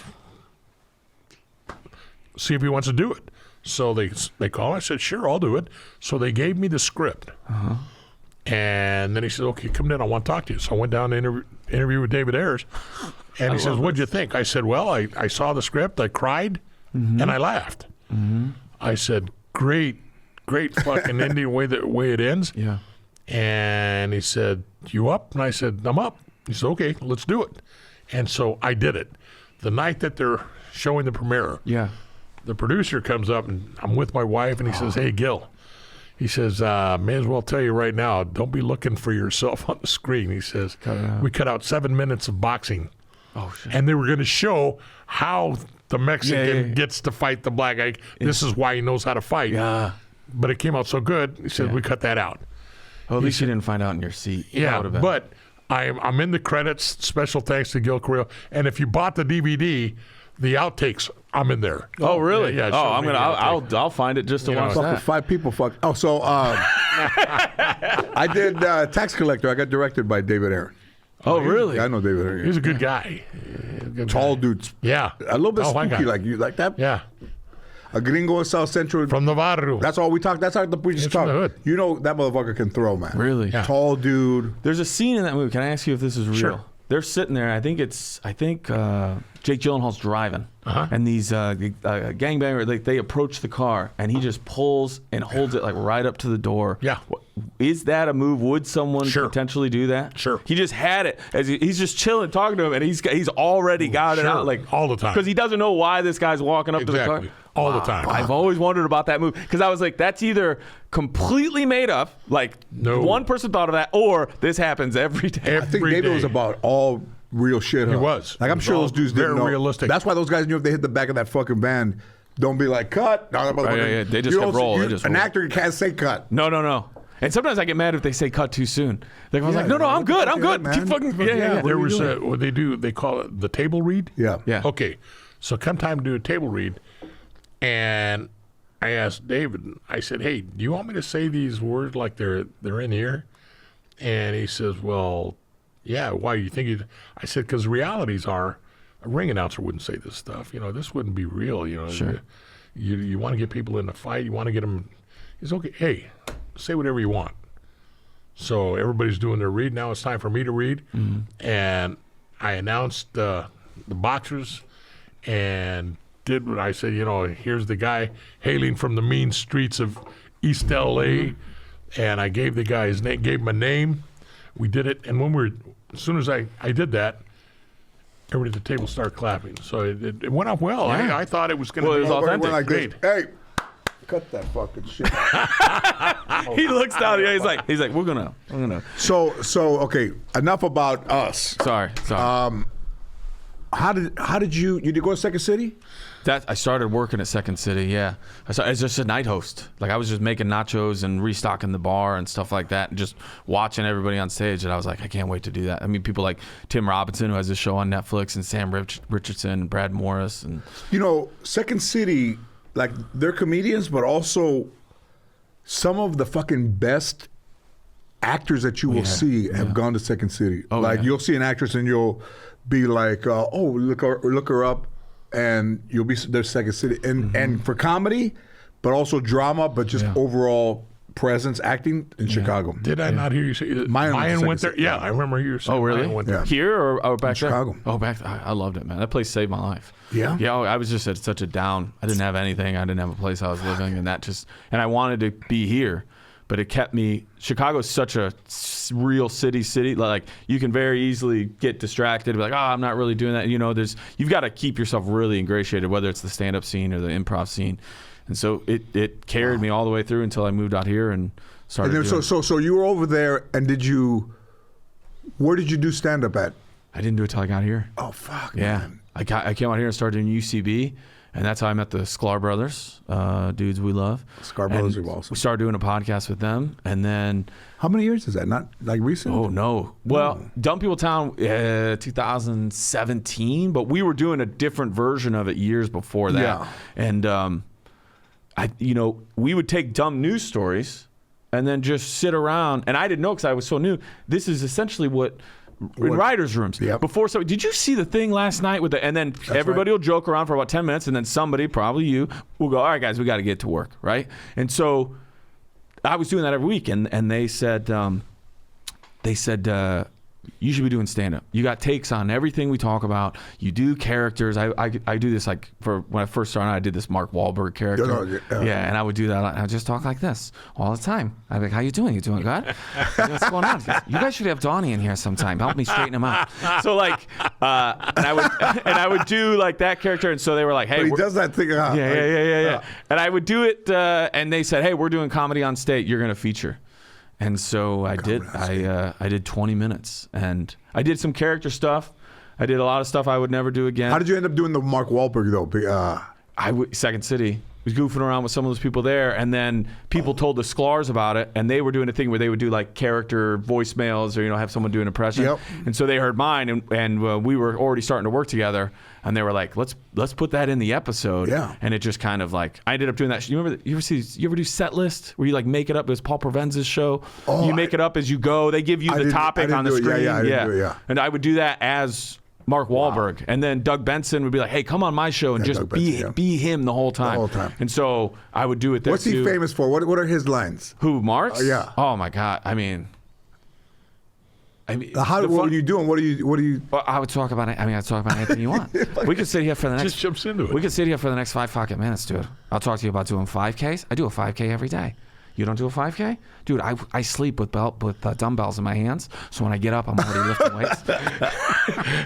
see if he wants to do it. So they called. I said, sure, I'll do it. So they gave me the script. Uh-huh. And then he said, okay, come in. I want to talk to you. So I went down to interview with David Ayers. And he says, what'd you think? I said, well, I saw the script. I cried and I laughed. Mm-hmm. I said, great fucking ending way it ends. Yeah. And he said, you up? And I said, I'm up. He said, okay, let's do it. And so I did it. The night that they're showing the premiere, the producer comes up and I'm with my wife and he says, hey, Gil. He says, may as well tell you right now, don't be looking for yourself on the screen. He says, we cut out 7 minutes of boxing. Oh, shit. And they were going to show how the Mexican gets to fight the black guy. This is why he knows how to fight. Yeah. But it came out so good, he said, we cut that out. Well, at least you didn't find out in your seat. Yeah, but I'm in the credits. Special thanks to Gil Carrillo. And if you bought the DVD, the outtakes, I'm in there. Oh, really? Yeah. I'll find it just to watch that. 5 people fuck. Oh, so I did Tax Collector. I got directed by David Aaron. Oh, really? Yeah, I know David Aaron. He's a good guy. Tall dude. Yeah. A little bit spooky, like you like that? Yeah. A gringo in South Central. From the barrio. That's all we talk. That's how the preachers talk. From the hood. You know that motherfucker can throw, man. Really? Yeah. Tall dude. There's a scene in that movie. Can I ask you if this is real? Sure. They're sitting there. I think Jake Gyllenhaal's driving, and these gangbangers they approach the car, and he just pulls and holds it like right up to the door. Yeah. Is that a move? Would someone potentially do that? Sure. He just had it as he's just chilling, talking to him, and he's already got it out like all the time because he doesn't know why this guy's walking up to the car. All the time. I've always wondered about that move because I was like, that's either completely made up, like one person thought of that, or this happens every day. I think David was about all real shit. He was. Like I'm sure those dudes didn't know. Very realistic. That's why those guys knew if they hit the back of that fucking van, don't be like cut. No, They just kept rolling. An actor can't say cut. No. And sometimes I get mad if they say cut too soon. Like I was like, no, I'm good. Keep fucking There was what they do. They call it the table read. Yeah. Okay, so come time to do a table read, and I asked David. I said, hey, do you want me to say these words like they're in here? And he says, well, yeah. Why do you think you? I said, because realities are a ring announcer wouldn't say this stuff. You know, this wouldn't be real. You know, sure. You want to get people in a fight. You want to get them. He's okay. Hey, say whatever you want. So everybody's doing their read. Now it's time for me to read. Mm-hmm. And I announced the boxers and did what I said, here's the guy hailing from the mean streets of East L.A. And I gave the guy his name, gave him a name. We did it. And as soon as I did that, everybody at the table started clapping. So it went off well. Yeah. I thought it was going to be it was authentic. Like great. Hey, cut that fucking shit. He looks down. He's like, we're gonna. So okay. Enough about us. Sorry. How did you go to Second City? I started working at Second City. Yeah, as just a night host. Like I was just making nachos and restocking the bar and stuff like that, and just watching everybody on stage. And I was like, I can't wait to do that. I mean, people like Tim Robinson, who has this show on Netflix, and Sam Richardson, and Brad Morris, and Second City. Like they're comedians, but also some of the fucking best actors that you will see have gone to Second City. You'll see an actress and you'll be like, look her up, and you'll be there's Second City, and for comedy, but also drama, but just overall presence acting in Chicago. Did I not hear you say Mayan went there? Yeah, I remember you saying. Oh, really? Mayan went there. Here or back there? Chicago. Oh, back. I loved it, man. That place saved my life. Yeah. Yeah. I was just at such a down. I didn't have anything. I didn't have a place I was living, and I wanted to be here, but it kept me. Chicago's such a real city. Like you can very easily get distracted. Be like, I'm not really doing that. You've got to keep yourself really ingratiated, whether it's the stand-up scene or the improv scene. And so it carried me all the way through until I moved out here and started. And then, so you were over there, and did you? Where did you do stand-up at? I didn't do it till I got here. Oh, fuck, Yeah. man. I came out here and started doing UCB, and that's how I met the Sklar brothers, dudes we love. Sklar brothers are awesome. We started doing a podcast with them, and then... How many years is that? Not like recent? Oh, no. Well, Dumb People Town, 2017, but we were doing a different version of it years before that. Yeah. And, we would take dumb news stories and then just sit around, and I didn't know because I was so new. This is essentially what in writers' rooms. Yep. Before, so did you see the thing last night with the? And then everybody will joke around for about 10 minutes, and then somebody, probably you, will go, "All right, guys, we got to get to work," right? And so I was doing that every week, and they said, you should be doing stand-up. You got takes on everything we talk about. You do characters. I do this like for when I first started. I did this Mark Wahlberg character. Yeah, and I would do that. I would just talk like this all the time. I'd be like, "How you doing? You doing good? What's going on? You guys should have Donnie in here sometime. Help me straighten him out." So like, and I would do like that character. And so they were like, "Hey, But he does that thing. yeah. And I would do it, and they said, "Hey, we're doing comedy on state. You're going to feature." And so I did. I did 20 minutes, and I did some character stuff. I did a lot of stuff I would never do again. How did you end up doing the Mark Wahlberg though? Second City. Was goofing around with some of those people there, and then people told the Sklars about it, and they were doing a thing where they would do like character voicemails, or have someone do an impression. Yep. And so they heard mine, and we were already starting to work together, and they were like, "Let's put that in the episode." Yeah. And it just kind of like I ended up doing that. You ever do Set List where you like make it up? It was Paul Provenz's show. Oh, you make it up as you go. They give you the topic on the screen. I didn't do it, yeah. And I would do that as Mark Wahlberg, and then Doug Benson would be like, "Hey, come on my show and just be him the whole time." The whole time. And so I would do it there. What's he famous for? What are his lines? Who, Mark's? Yeah. Oh my God. I mean, What are you doing? What are you? Well, I would talk about it. I mean, I'd talk about anything you want. We could sit here for the next. Just jumps into it. We could sit here for the next 5 fucking minutes, dude. I'll talk to you about doing 5Ks. I do a 5K every day. You don't do a 5K? Dude, I sleep with dumbbells in my hands, so when I get up, I'm already lifting weights.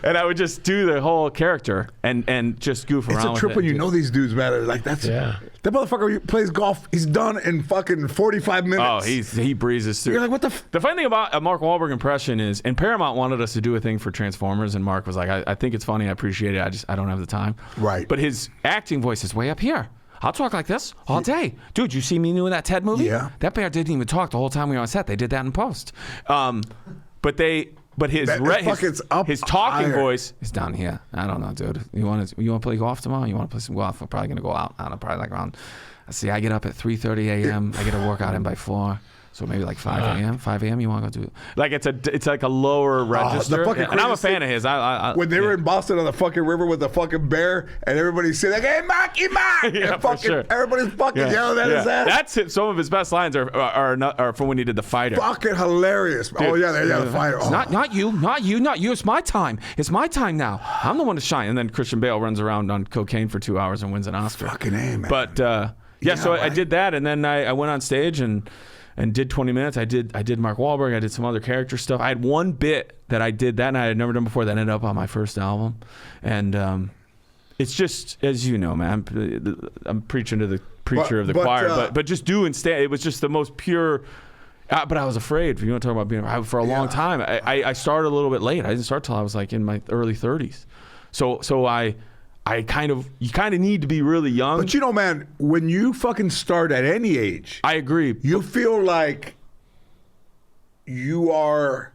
And I would just do the whole character and just goof around with it. It's a trip when you know these dudes, man. Like, that's... Yeah. That motherfucker plays golf. He's done in fucking 45 minutes. Oh, he breezes through. You're like, what the... The funny thing about a Mark Wahlberg impression is, and Paramount wanted us to do a thing for Transformers, and Mark was like, I think it's funny, I appreciate it, I don't have the time. Right. But his acting voice is way up here. I'll talk like this all day. Dude, you see me doing that Ted movie? Yeah. That bear didn't even talk the whole time we were on set. They did that in post. But his talking voice is down here. I don't know, dude. You want to play golf tomorrow? You want to play some golf? We're probably going to go out. I don't know, probably like around, I get up at 3:30 a.m. I get a workout in by 4. So maybe like 5 a.m. 5 a.m. You want to go do it? Like it's like a lower register. And I'm a fan of his. When they were in Boston on the fucking river with the fucking bear, and everybody's saying like, "Hey, Marky Mark!" Yeah, and fucking, for sure. everybody's fucking yelling at his ass. That's it. Some of his best lines are from when he did The Fighter. Fucking hilarious. Dude, oh yeah, The Fighter. It's not you. It's my time. It's my time now. I'm the one to shine. And then Christian Bale runs around on cocaine for 2 hours and wins an Oscar. Fucking A, man. But so I did that, and then I went on stage and did 20 minutes. I did Mark Wahlberg. I did some other character stuff. I had one bit that I did that night I had never done before that ended up on my first album. And it's just, as you know, man, I'm preaching to the preacher of the choir, but just doing stand, it was just the most pure. But I was afraid. If you want to talk about being for a long time, I started a little bit late. I didn't start till I was like in my early 30s. So you kind of need to be really young. But you know, man, when you fucking start at any age, I agree. You feel like you are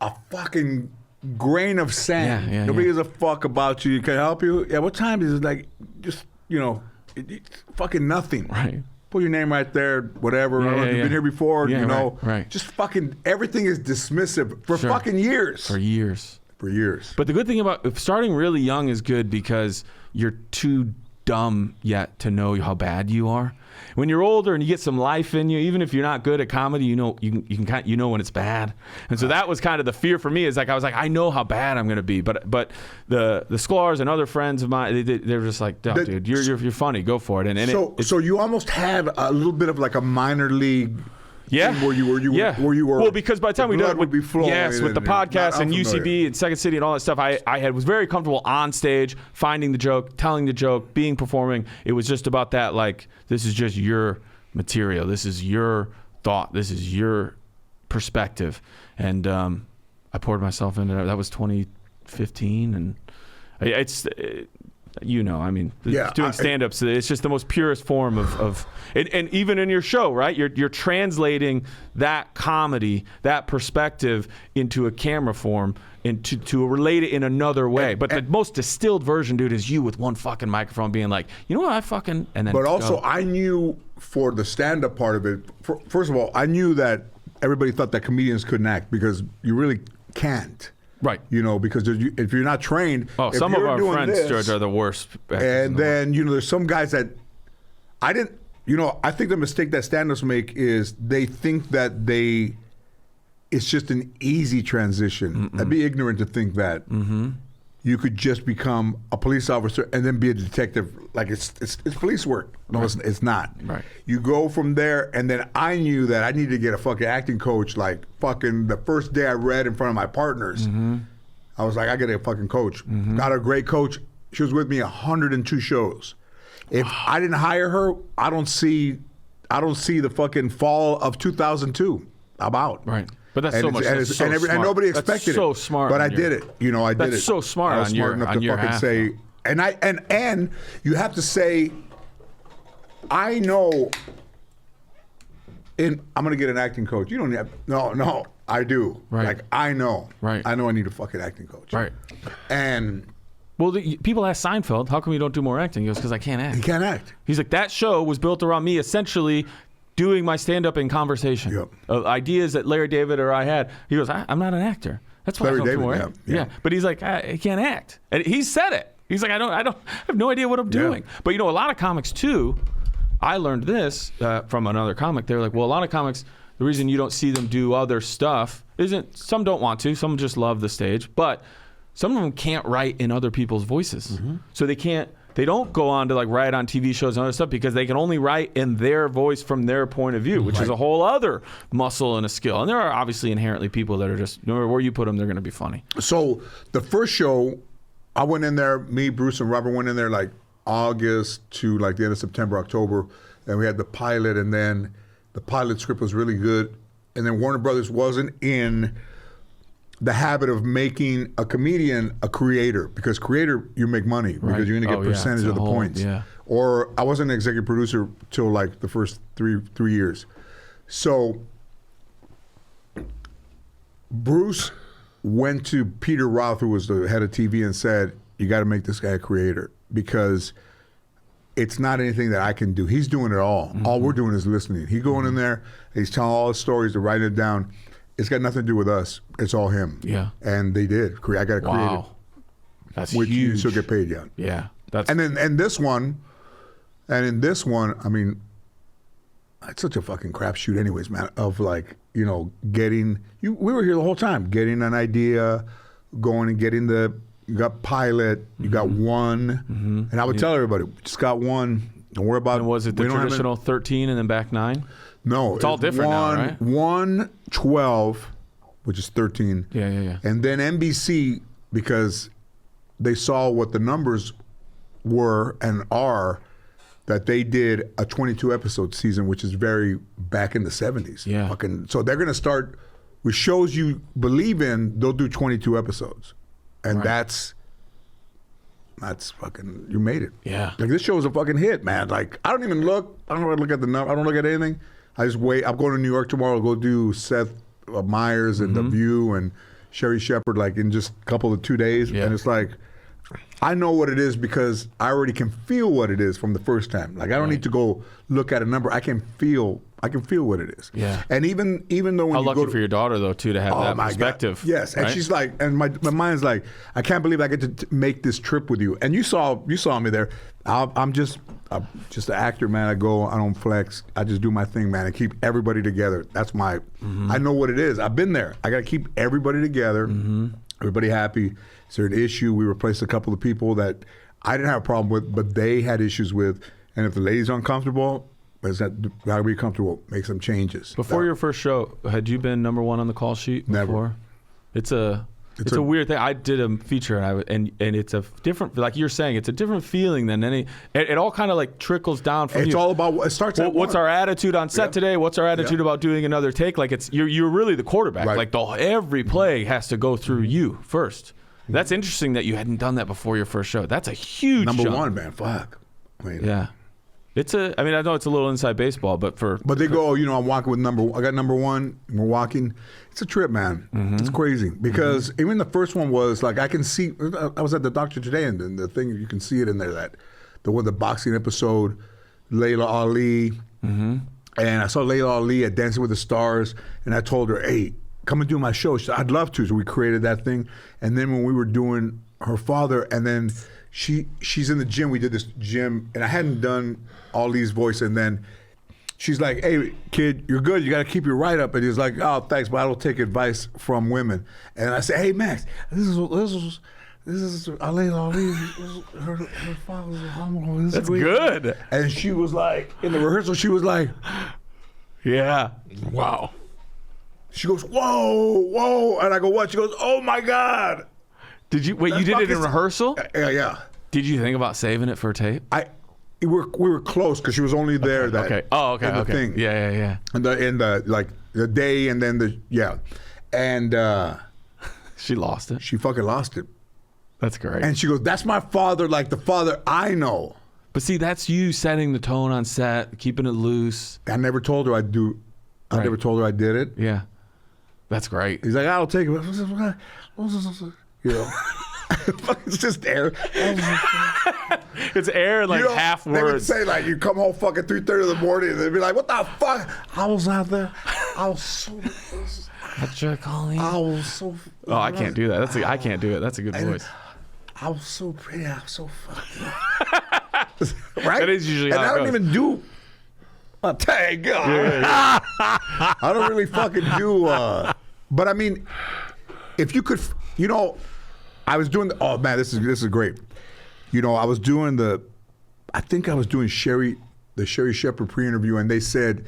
a fucking grain of sand. Yeah, Nobody gives a fuck about you. Can I help you? Yeah, what time is it? Like, just, it's fucking nothing. Right. Put your name right there, whatever. You've been here before, Right. Just fucking, everything is dismissive for fucking years. For years. But the good thing about starting really young is good because you're too dumb yet to know how bad you are. When you're older and you get some life in you, even if you're not good at comedy, you know when it's bad. And so that was kind of the fear for me. Is like I was like, I know how bad I'm going to be, but the Sklars and other friends of mine, they're just like, oh, dude, you're funny, go for it. So you almost had a little bit of like a minor league. Yeah. Where you were. Well, because by the time we did would be flowing. Yes, with the podcast and UCB and Second City and all that stuff, I was very comfortable on stage, finding the joke, telling the joke, performing. It was just about that, like, this is just your material. This is your thought. This is your perspective. And I poured myself into that. That was 2015, and it's I mean, doing stand-ups, it's just the most purest form of and even in your show, right? You're translating that comedy, that perspective into a camera form, and to relate it in another way. But the most distilled version, dude, is you with one fucking microphone being like, you know what, I fucking, and then. But also, go. I knew for the stand-up part of it. First of all, I knew that everybody thought that comedians couldn't act because you really can't. Right. Because if you're not trained. Oh, some of our friends, George, are the worst. And then, there's some guys that I didn't, I think the mistake that stand-ups make is they think that it's just an easy transition. I'd be ignorant to think that you could just become a police officer and then be a detective. Like it's police work. No, it's not. Right. You go from there, and then I knew that I needed to get a fucking acting coach. Like fucking the first day I read in front of my partners, I was like, I got a fucking coach. Got a great coach. She was with me 102 shows. If I didn't hire her, I don't see the fucking fall of 2002. I'm out. Right. But that's so much. And nobody expected it. So smart. But I did it. I did it. That's so smart. I was smart enough to fucking say. And you have to say, I know. I'm gonna get an acting coach. You don't have. No, I do. Right. Like I know. Right. I know I need a fucking acting coach. Right. And. Well, people ask Seinfeld, how come you don't do more acting? He goes, because I can't act. He can't act. He's like, that show was built around me essentially doing my stand-up in conversation. Yep. Ideas that Larry David or I had. He goes, I'm not an actor. That's why Larry I don't do David, more. yeah. But he's like, I can't act. And he said it. He's like, I have no idea what I'm doing. But a lot of comics too, I learned this from another comic. They were like, well, a lot of comics, the reason you don't see them do other stuff isn't, some don't want to, some just love the stage, but some of them can't write in other people's voices. So they don't go on to like write on TV shows and other stuff because they can only write in their voice from their point of view, which is a whole other muscle and a skill. And there are obviously inherently people that are just, no matter where you put them, they're going to be funny. So the first show, I went in there, me, Bruce, and Robert went in there like August to like the end of September, October. And we had the pilot, and then the pilot script was really good. And then Warner Brothers wasn't in the habit of making a comedian a creator, because creator, you make money because you're going to get percentage of the points. Yeah. Or I wasn't an executive producer till like the first three years. So Bruce went to Peter Roth, who was the head of TV, and said, you got to make this guy a creator because it's not anything that I can do. He's doing it all. All we're doing is listening. He's going in there, he's telling all his stories, to write it down. It's got nothing to do with us. It's all him. Yeah. And they did. I got to create it. That's which huge. you still get paid, yeah. Yeah. That's And in this one, I mean, it's such a fucking crapshoot anyways, man, of like, getting, we were here the whole time, getting an idea, going and getting you got pilot, you got one, and I would tell everybody, we just got one, don't worry about it. And was it the traditional 13 and then back 9? No. It's all different now, right? 1, 12, which is 13. Yeah. And then NBC, because they saw what the numbers were and are, that they did a 22 episode season, which is very back in the 70s. Yeah. So they're going to start with shows you believe in, they'll do 22 episodes. And that's fucking, you made it. Yeah. Like this show is a fucking hit, man. Like I don't even look, I don't look at the number, I don't look at anything. I just wait. I'm going to New York tomorrow, go do Seth Meyers and The View and Sherry Shepherd like in just a couple of 2 days. Yeah. And it's like, I know what it is because I already can feel what it is from the first time. Like I don't need to go look at a number. I can feel what it is. Yeah. And even though when How you lucky go for your daughter though too to have that perspective. God. Yes, and right? she's like, and my mind's like, I can't believe I get to make this trip with you. And you saw me there. I'm just an actor, man. I go, I don't flex. I just do my thing, man. I keep everybody together. That's my. I know what it is. I've been there. I got to keep everybody together. Everybody happy. Is there an issue? We replaced a couple of people that I didn't have a problem with, but they had issues with. And if the lady's uncomfortable, it's not gotta be comfortable. Make some changes. Before your first show, had you been number one on the call sheet before? Never. It's a It's a weird thing. I did a feature and it's a different, like you're saying, it's a different feeling than any. It all kind of like trickles down from. It's you. all about it starts. Well, what's our attitude on set today? What's our attitude about doing another take? Like you're really the quarterback. Right. Like every play has to go through you first. That's interesting that you hadn't done that before your first show. That's a huge number jump. one, man. Fuck. I mean, Yeah. I mean, I know it's a little inside baseball, but they go, I'm walking with I got number one. We're walking. It's a trip, man. It's crazy because even the first one was like I can see. I was at the doctor today, and the thing you can see it in there that the boxing episode, Layla Ali, and I saw Layla Ali at Dancing with the Stars, and I told her, hey, come and do my show. She said, I'd love to. So we created that thing, and then when we were doing her father, and then she's in the gym. We did this gym, and I hadn't done all these voices, and then she's like, hey, kid, you're good. You got to keep your right up. And he's like, oh, thanks, but I don't take advice from women. And I said, hey, Max, this is Ali, her father's a homo. that's good. And she was like, in the rehearsal, she was like, Yeah. Wow. she goes, whoa. And I go, what? She goes, oh, my God. Did you wait? You did it in rehearsal? Yeah. Did you think about saving it for tape? We were close because she was only there that. Okay. Oh, okay. in the Okay. thing. Yeah. And the like the day and then and She lost it. she fucking lost it. That's great. And she goes, that's my father, like the father I know. But see, that's you setting the tone on set, keeping it loose. I never told her I'd do. I Right. never told her I did it. Yeah. That's great. He's like, I'll take it. It's just air. It's air and like half They would words. say like, you come home fucking 3:30 in the morning, and they'd be like, what the fuck? I was out there. I was so. What you calling? I was so. Oh, I can't do that. I can't do it. That's a good voice. I was so pretty. I was so fucking. Right? That is usually and how I it don't goes. even do. Thank God. I don't really fucking do. But I mean, if you could, I was doing. Oh man, this is great. I was doing I think I was doing the Sherry Shepherd pre-interview, and they said,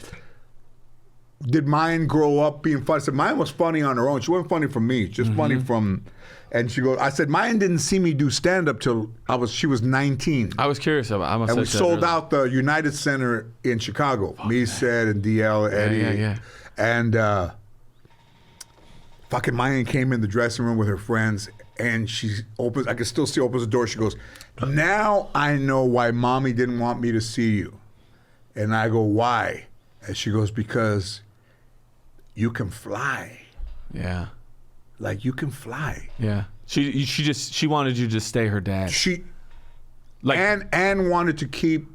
did mine grow up being funny? I said, mine was funny on her own. She wasn't funny from me, just funny from, and she goes, I said, mine didn't see me do stand-up till she was 19. I was curious about. And we sold out the United Center in Chicago. Me, Sed, and DL, Eddie. Yeah. And fucking Mayan came in the dressing room with her friends, and she opens, I can still see opens the door. She goes, now I know why mommy didn't want me to see you. And I go, why? And she goes, because you can fly. Yeah. Like, you can fly. Yeah. She wanted you to stay her dad. She, Like, and wanted to keep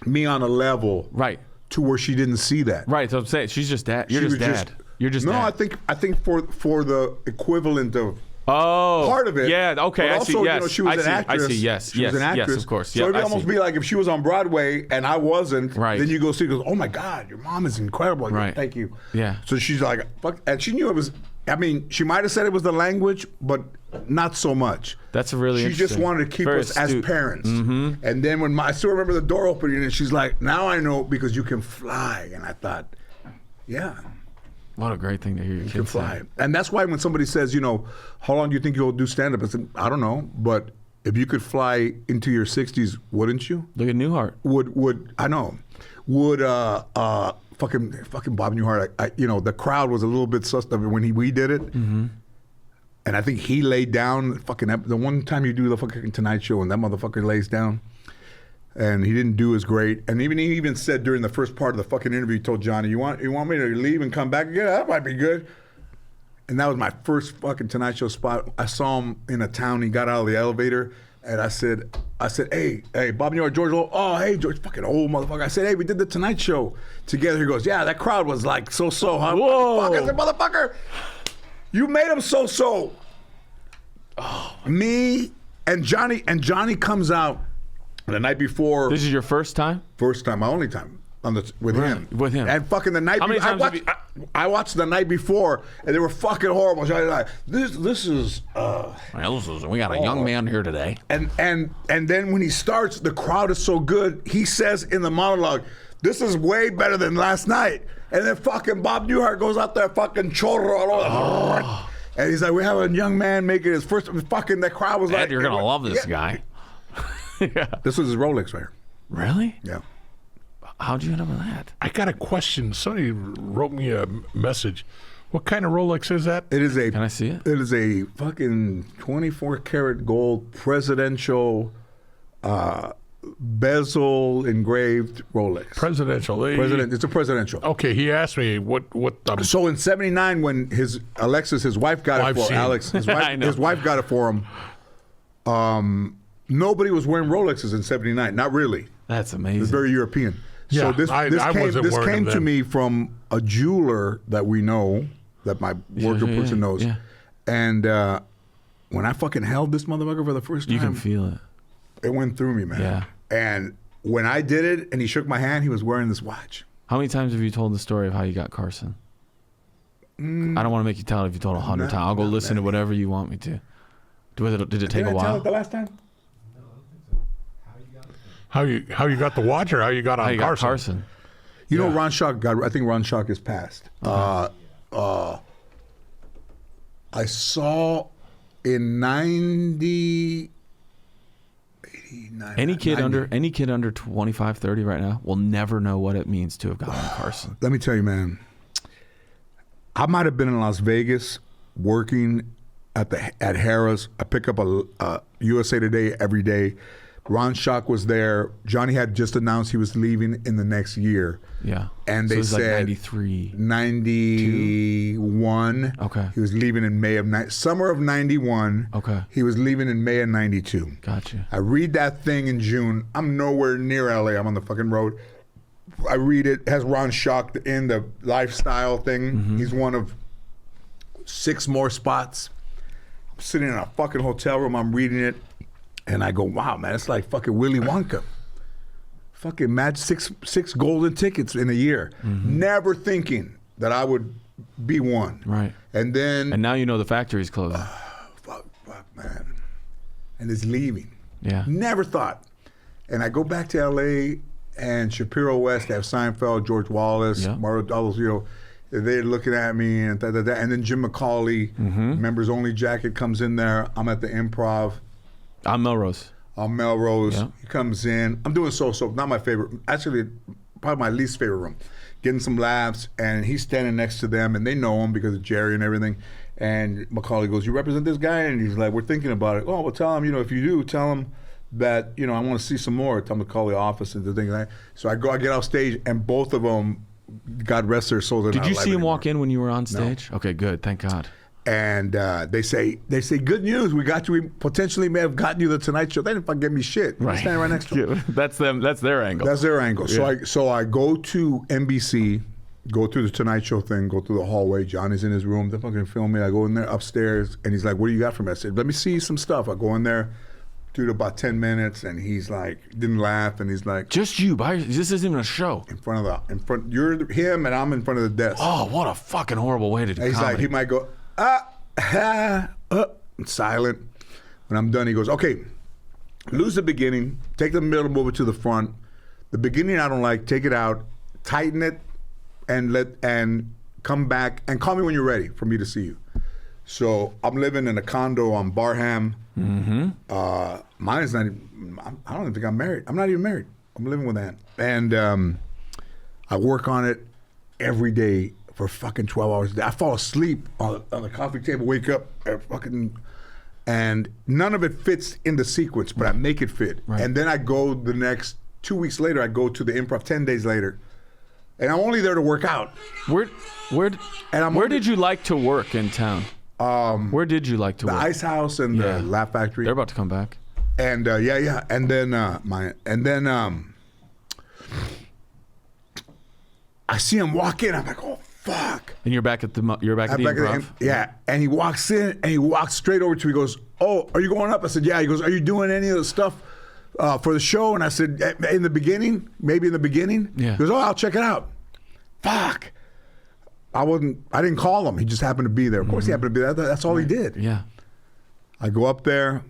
me on a level right. to where she didn't see that. Right. So I'm saying she's just dad. You're She just was dad. You're just no, dad. I think for the equivalent of Oh, part of it. Yeah. Okay. But I also, see. Yes. she was I an see, actress. I see. Yes. She was an actress. Yes. Of course. So Yeah. it'd I almost see. be like if she was on Broadway and I wasn't. Right. Then you go see. Goes, oh my God, your mom is incredible. Right. Thank you. Yeah. So she's like, fuck, and she knew it was. I mean, she might have said it was the language, but not so much. That's really She just interesting. wanted to keep Very us astute. as parents. And then when I still remember the door opening, and she's like, "Now I know because you can fly." And I thought, yeah. What a great thing to hear your You can kids say. fly. And that's why when somebody says, how long do you think you'll do stand-up? I said, I don't know, but if you could fly into your 60s, wouldn't you? Look at Newhart. Would I know? Would fucking Bob Newhart? The crowd was a little bit sus of it when we did it. And I think he laid down the one time you do the fucking Tonight Show and that motherfucker lays down. And he didn't do as great. And he even said during the first part of the fucking interview, he told Johnny, you want me to leave and come back again? That might be good. And that was my first fucking Tonight Show spot. I saw him in a town. He got out of the elevator, and I said, hey, Bob Newhart, George. Oh, hey, George, fucking old motherfucker. I said, hey, we did the Tonight Show together. He goes, yeah, that crowd was like so-so, huh? Whoa. Fuck, I said, motherfucker, you made him so-so. Oh, me and Johnny comes out the night before. This is your first time? First time, my only time with him. With him. And fucking the night How many before. times I watched the night before, and they were fucking horrible. So I was like, this is. We got a young man here today. And then when he starts, the crowd is so good. He says in the monologue, "This is way better than last night." And then fucking Bob Newhart goes out there, fucking chorro all over. And he's like, we have a young man making his first fucking. That crowd was Ed, like, you're gonna love this guy. Yeah. This was his Rolex right here. Really? Yeah. How'd you end up with that? I got a question. Somebody wrote me a message. What kind of Rolex is that? It is a. Can I see it? It is a fucking 24 karat gold presidential, bezel engraved Rolex. Presidential. It's a presidential. Okay, he asked me what. So in '79, when his wife got it for Alex, his wife got it for him. Nobody was wearing Rolexes in '79. Not really. That's It was amazing. very European. Yeah, so I wasn't this wearing came them to then. me from a jeweler that we know, that my worker person knows. Yeah. And when I fucking held this motherfucker for the first time, You can feel it. it went through me, man. Yeah. And when I did it and he shook my hand, he was wearing this watch. How many times have you told the story of how you got Carson? I don't want to make you tell it if you told 100 times. I'll go listen to whatever you want me to. Did it take Did a I tell while? it the last time? How you got the watch or how you got on How you got Carson? Carson? You know, Ron Schock I think Ron Schock is passed. I saw in 90, 89, Any kid 90. under 25, 30 right now will never know what it means to have gotten Carson. Let me tell you, man. I might have been in Las Vegas working at Harrah's. I pick up a USA Today every day. Ron Schock was there. Johnny had just announced he was leaving in the next year. Yeah. And So they it was like said 93. 91. Okay. He was leaving in summer of 91. Okay. He was leaving in May of 92. Gotcha. I read that thing in June. I'm nowhere near LA. I'm on the fucking road. I read it. It has Ron Schock in the lifestyle thing. Mm-hmm. He's one of 6 more spots. I'm sitting in a fucking hotel room. I'm reading it. And I go, wow, man, it's like fucking Willy Wonka. Fucking match six golden tickets in a year. Never thinking that I would be one. Right. And then, And now you know the factory's closing. fuck, man. And it's leaving. Yeah. Never thought. And I go back to LA and Shapiro West, they have Seinfeld, George Wallace, Yeah. Mario Dulles, they're looking at me and and then Jim McCauley, members only jacket comes in there. I'm at the Improv. I'm Melrose. On Melrose, Yeah. he comes in. I'm doing so not my favorite. Actually, probably my least favorite room. Getting some laughs, and he's standing next to them, and they know him because of Jerry and everything. And Macaulay goes, "You represent this guy?" And he's like, "We're thinking about it." Oh, well, tell him. If you do, tell him that I want to see some more. Tell him to call the office and the thing like that. So I get off stage, and both of them, God rest their souls. Did you see him walk in when you were on stage? Okay, good. Thank God. And they say, good news. We got you. We potentially may have gotten you the Tonight Show. They didn't fucking give me shit. I'm standing right next to them. That's them. That's their angle. That's their angle. So I go to NBC, go through the Tonight Show thing, go through the hallway. Johnny's in his room. They're fucking filming. I go in there upstairs, and he's like, "What do you got for me?" I said, "Let me see some stuff." I go in there, do about 10 minutes, and he's like, didn't laugh, and he's like, Just you. This isn't even a show. you're him, and I'm in front of the desk. Oh, what a fucking horrible way to do And he's comedy. like, he might go, silent. When I'm done, he goes, okay, lose the beginning, take the middle, move it to the front. The beginning I don't like, take it out, tighten it, and come back and call me when you're ready for me to see you. So I'm living in a condo on Barham. Mine is not even, I don't even think I'm married. I'm not even married. I'm living with Ann. And I work on it every day for fucking 12 hours a day. I fall asleep on the coffee table, wake up, and none of it fits in the sequence, but I make it fit. Right. And then I go the next 2 weeks later, I go to the Improv 10 days later. And I'm only there to work out. Where did you like to work in town? Where did you like to The work? Ice House and the Laugh Factory. They're about to come back. And and then I see him walk in. I'm like, oh fuck. And you're back at the I'm back at Improv. and he walks in and he walks straight over to me. He goes, "Oh, are you going up?" I said, "Yeah." He goes, "Are you doing any of the stuff for the show?" And I said, "In the beginning, maybe in the beginning." Yeah. He goes, "Oh, I'll check it out." Fuck. I didn't call him. He just happened to be there. Of course, he happened to be there. That's all he did. Yeah. I go up there,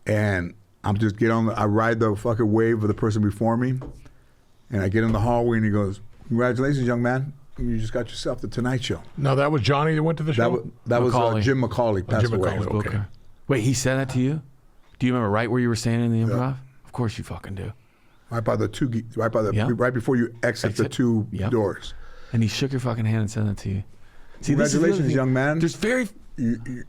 and I'm just I ride the fucking wave of the person before me, and I get in the hallway, and he goes, "Congratulations, young man." you just got yourself the Tonight Show. No, that was Johnny that went to the show? That was Macaulay. Jim Macaulay passed Jim away. Macaulay, okay. Wait, he said that to you? Do you remember right where you were standing in the improv? Of course you fucking do. Right by the right before you exit the two doors. And he shook your fucking hand and said that to you. See, this is the other Congratulations, thing. young man. There's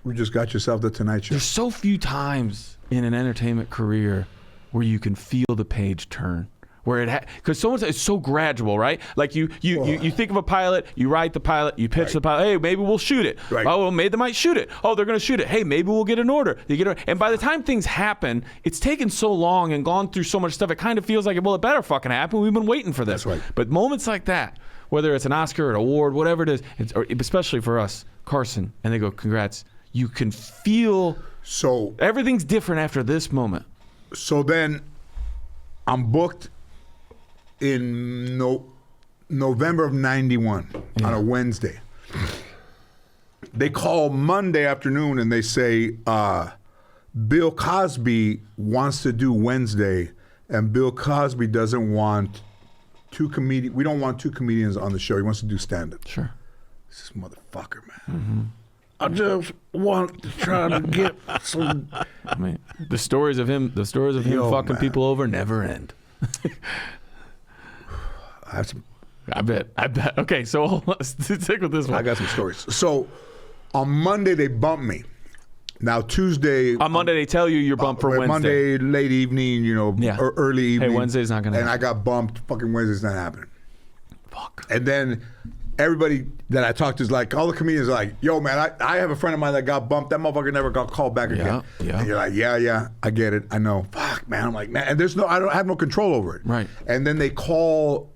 You just got yourself the Tonight Show. There's so few times in an entertainment career where you can feel the page turn. Where because it's so gradual, right? Like you think of a pilot, you write the pilot, you pitch the pilot. Hey, maybe we'll shoot it. Right. Oh, well, maybe they might shoot it. Oh, they're going to shoot it. Hey, maybe we'll get an order. And by the time things happen, it's taken so long and gone through so much stuff. It kind of feels like, well, it better fucking happen. We've been waiting for this. That's right. But moments like that, whether it's an Oscar, an award, whatever it is, or especially for us, Carson, and they go, congrats. You can feel everything's different after this moment. So then, I'm booked in November of '91 on a Wednesday. They call Monday afternoon and they say Bill Cosby wants to do Wednesday, and Bill Cosby doesn't want we don't want two comedians on the show. He wants to do stand-up. Sure. This motherfucker, man. Mm-hmm. I just want to try to get some. I mean, the stories of him fucking people over never end. I bet. Okay, so let's stick with this one. I got some stories. So on Monday they bumped me. Now Tuesday. On Monday they tell you you're bumped for Wednesday. Monday late evening, or early evening. Hey, Wednesday's not gonna happen. And I got bumped. Fucking Wednesday's not happening. Fuck. And then everybody that I talked to is like, all the comedians are like, yo, man, I have a friend of mine that got bumped. That motherfucker never got called back again. Yeah. And you're like, yeah, I get it. I know. Fuck, man. I'm like, man, and I have no control over it. Right. And then they call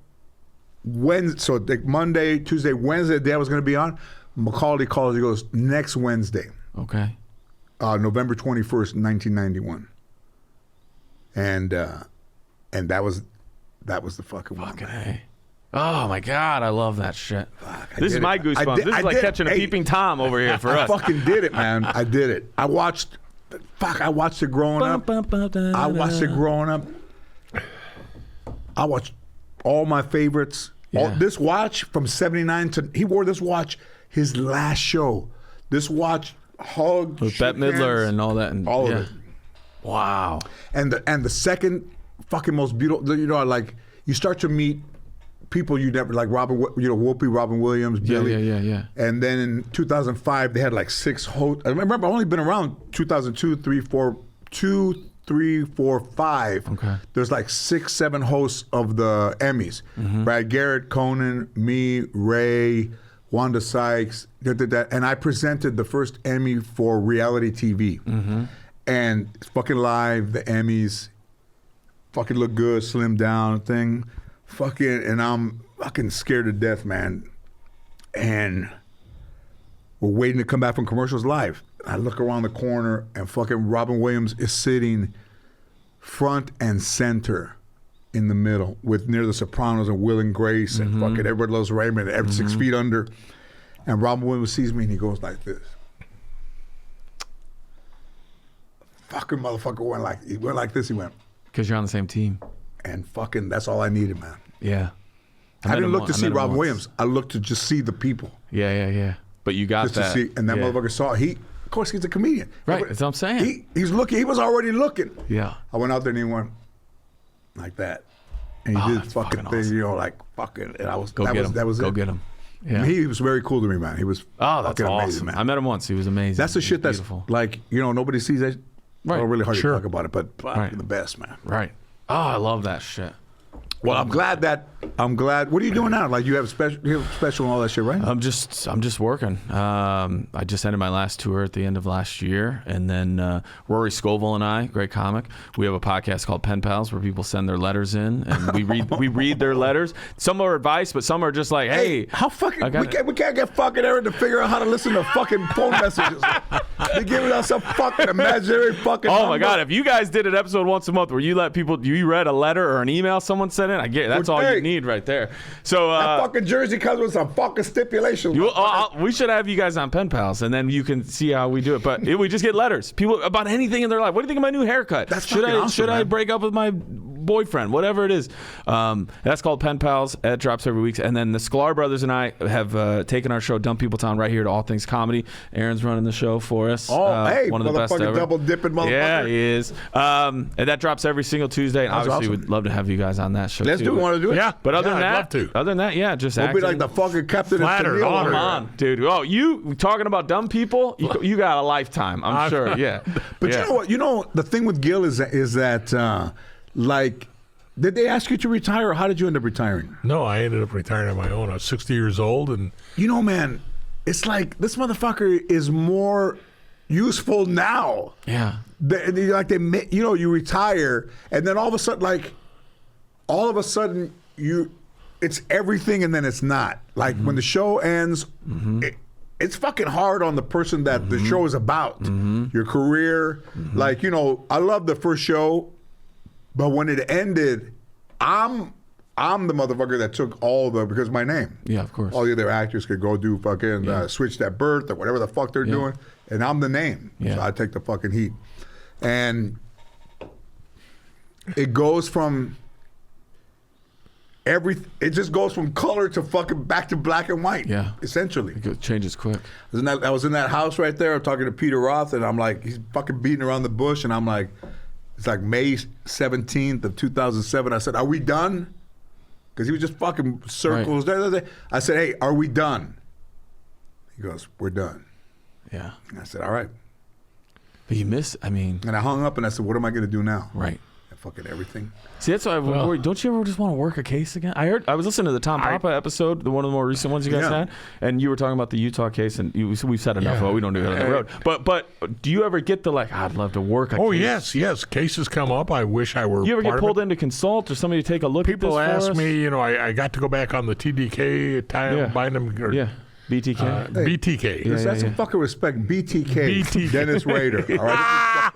Wednesday, so Monday, Tuesday, Wednesday, the day I was going to be on, Macaulay calls, he goes, next Wednesday. Okay. November 21st, 1991. And that was the fucking one. Fucking A. Oh my God, I love that shit. Fuck, This is my goosebumps. This is like catching a peeping Tom over here for us. I fucking did it, man. I did it. I watched it growing up. I watched it growing up. I watched all my favorites. Yeah. This watch from '79 to he wore this watch his last show. This watch hugged With Bette Midler and all that, and all of it. Wow. And the second fucking most beautiful, like you start to meet people you never like Whoopi, Robin Williams, Billy. Yeah. And then in 2005 they had like 6 hosts. I remember I've only been around 2002, 3, 4, 5. Okay. There's like 6, 7 hosts of the Emmys. Mm-hmm. Brad Garrett, Conan, me, Ray, Wanda Sykes, and I presented the first Emmy for reality TV. Mm-hmm. And it's fucking live, the Emmys, fucking look good, slim down thing. Fucking, and I'm fucking scared to death, man. And we're waiting to come back from commercials live. I look around the corner and fucking Robin Williams is sitting front and center in the middle with near the Sopranos and Will and Grace and fucking Everybody Loves Raymond and 6 feet under. And Robin Williams sees me and he goes like this. Fucking motherfucker went like this. He went. Because you're on the same team. And fucking, that's all I needed, man. Yeah. I didn't look to see Robin Williams. I looked to just see the people. Yeah. But you got Just that. to see, and that motherfucker saw it. Of course, he's a comedian. Right, that's what I'm saying. He's looking. He was already looking. Yeah. I went out there and he went like that, and he did that's fucking fucking thing, awesome. like fucking. And I was Go that get was him. that was Go it. get him. Yeah. He was very cool to me, man. He was Oh, that's fucking awesome. amazing, man. I met him once. He was amazing. That's the He was shit that's beautiful. like nobody sees that. Right. Well, really hard Sure. to talk about it, but Right. the best, man. Right. Oh, I love that shit. Well, I'm glad. What are you doing now? Like you have special and all that shit, right? I'm just working. I just ended my last tour at the end of last year, and then Rory Scovel and I, great comic, we have a podcast called Pen Pals where people send their letters in, and we read their letters. Some are advice, but some are just like, hey, how fucking we can't get fucking Aaron to figure out how to listen to fucking phone messages. They're giving us some fucking imaginary fucking. Oh number. my God! If you guys did an episode once a month where you let people, you read a letter or an email someone sent in, I get it. That's all you need right there. So that fucking jersey comes with some fucking stipulations. We should have you guys on Pen Pals, and then you can see how we do it. But we just get letters, people about anything in their life. What do you think of my new haircut? That's should fucking awesome, I man. break up with my boyfriend, whatever it is. That's called Pen Pals. It drops every week. And then the Sklar brothers and I have taken our show Dumb People Town right here to All Things Comedy. Aaron's running the show for us. Oh, hey, one of the best ever. double dipping motherfucker. Yeah, he is. And that drops every single Tuesday. And That's obviously, awesome. we'd love to have you guys on that show. Let's too. do it. Want to do it? Yeah. But other than I'd that, love to. Just We'll acting. be like the fucking captain. Flattered, Tennille honored. over Come here. on, dude. Oh, you talking about dumb people? You got a lifetime, I'm sure. Yeah. But Yeah. you know what? You know the thing with Gil is that like, did they ask you to retire, or how did you end up retiring? No, I ended up retiring on my own. I was 60 years old, and You know, man, it's like this motherfucker is more useful now. Yeah. You retire, and then all of a sudden, it's everything, and then it's not. Like when the show ends, it's fucking hard on the person that the show is about. Your career, like I love the first show, but when it ended, I'm the motherfucker that took because my name. Yeah, of course. All the other actors could go do fucking switch that birth or whatever the fuck they're doing, and I'm the name. Yeah. So I take the fucking heat, and it goes from. It just goes from color to fucking back to black and white. Yeah. Essentially. It changes quick. I was in that house right there talking to Peter Roth, and I'm like, he's fucking beating around the bush, and I'm like, it's like May 17th of 2007. I said, are we done? Because he was just fucking circles. Right. I said, hey, are we done? He goes, we're done. Yeah. And I said, all right. But you miss, And I hung up, and I said, what am I going to do now? Right. Fucking everything. See, that's why I'm worried. Don't you ever just want to work a case again? I was listening to the Tom Papa episode, one of the more recent ones you guys had, and you were talking about the Utah case, and we've said enough. Yeah. We don't do it on the road. But do you ever get the I'd love to work a case? yes. Cases come up. I wish I were. You ever part get of pulled it. in to consult or somebody to take a look People at this ask for us? me, I got to go back on the TDK time, Yeah. bind them. Or, Yeah. BTK. BTK. That's some fucking respect. BTK. BTK. Dennis Rader. All right.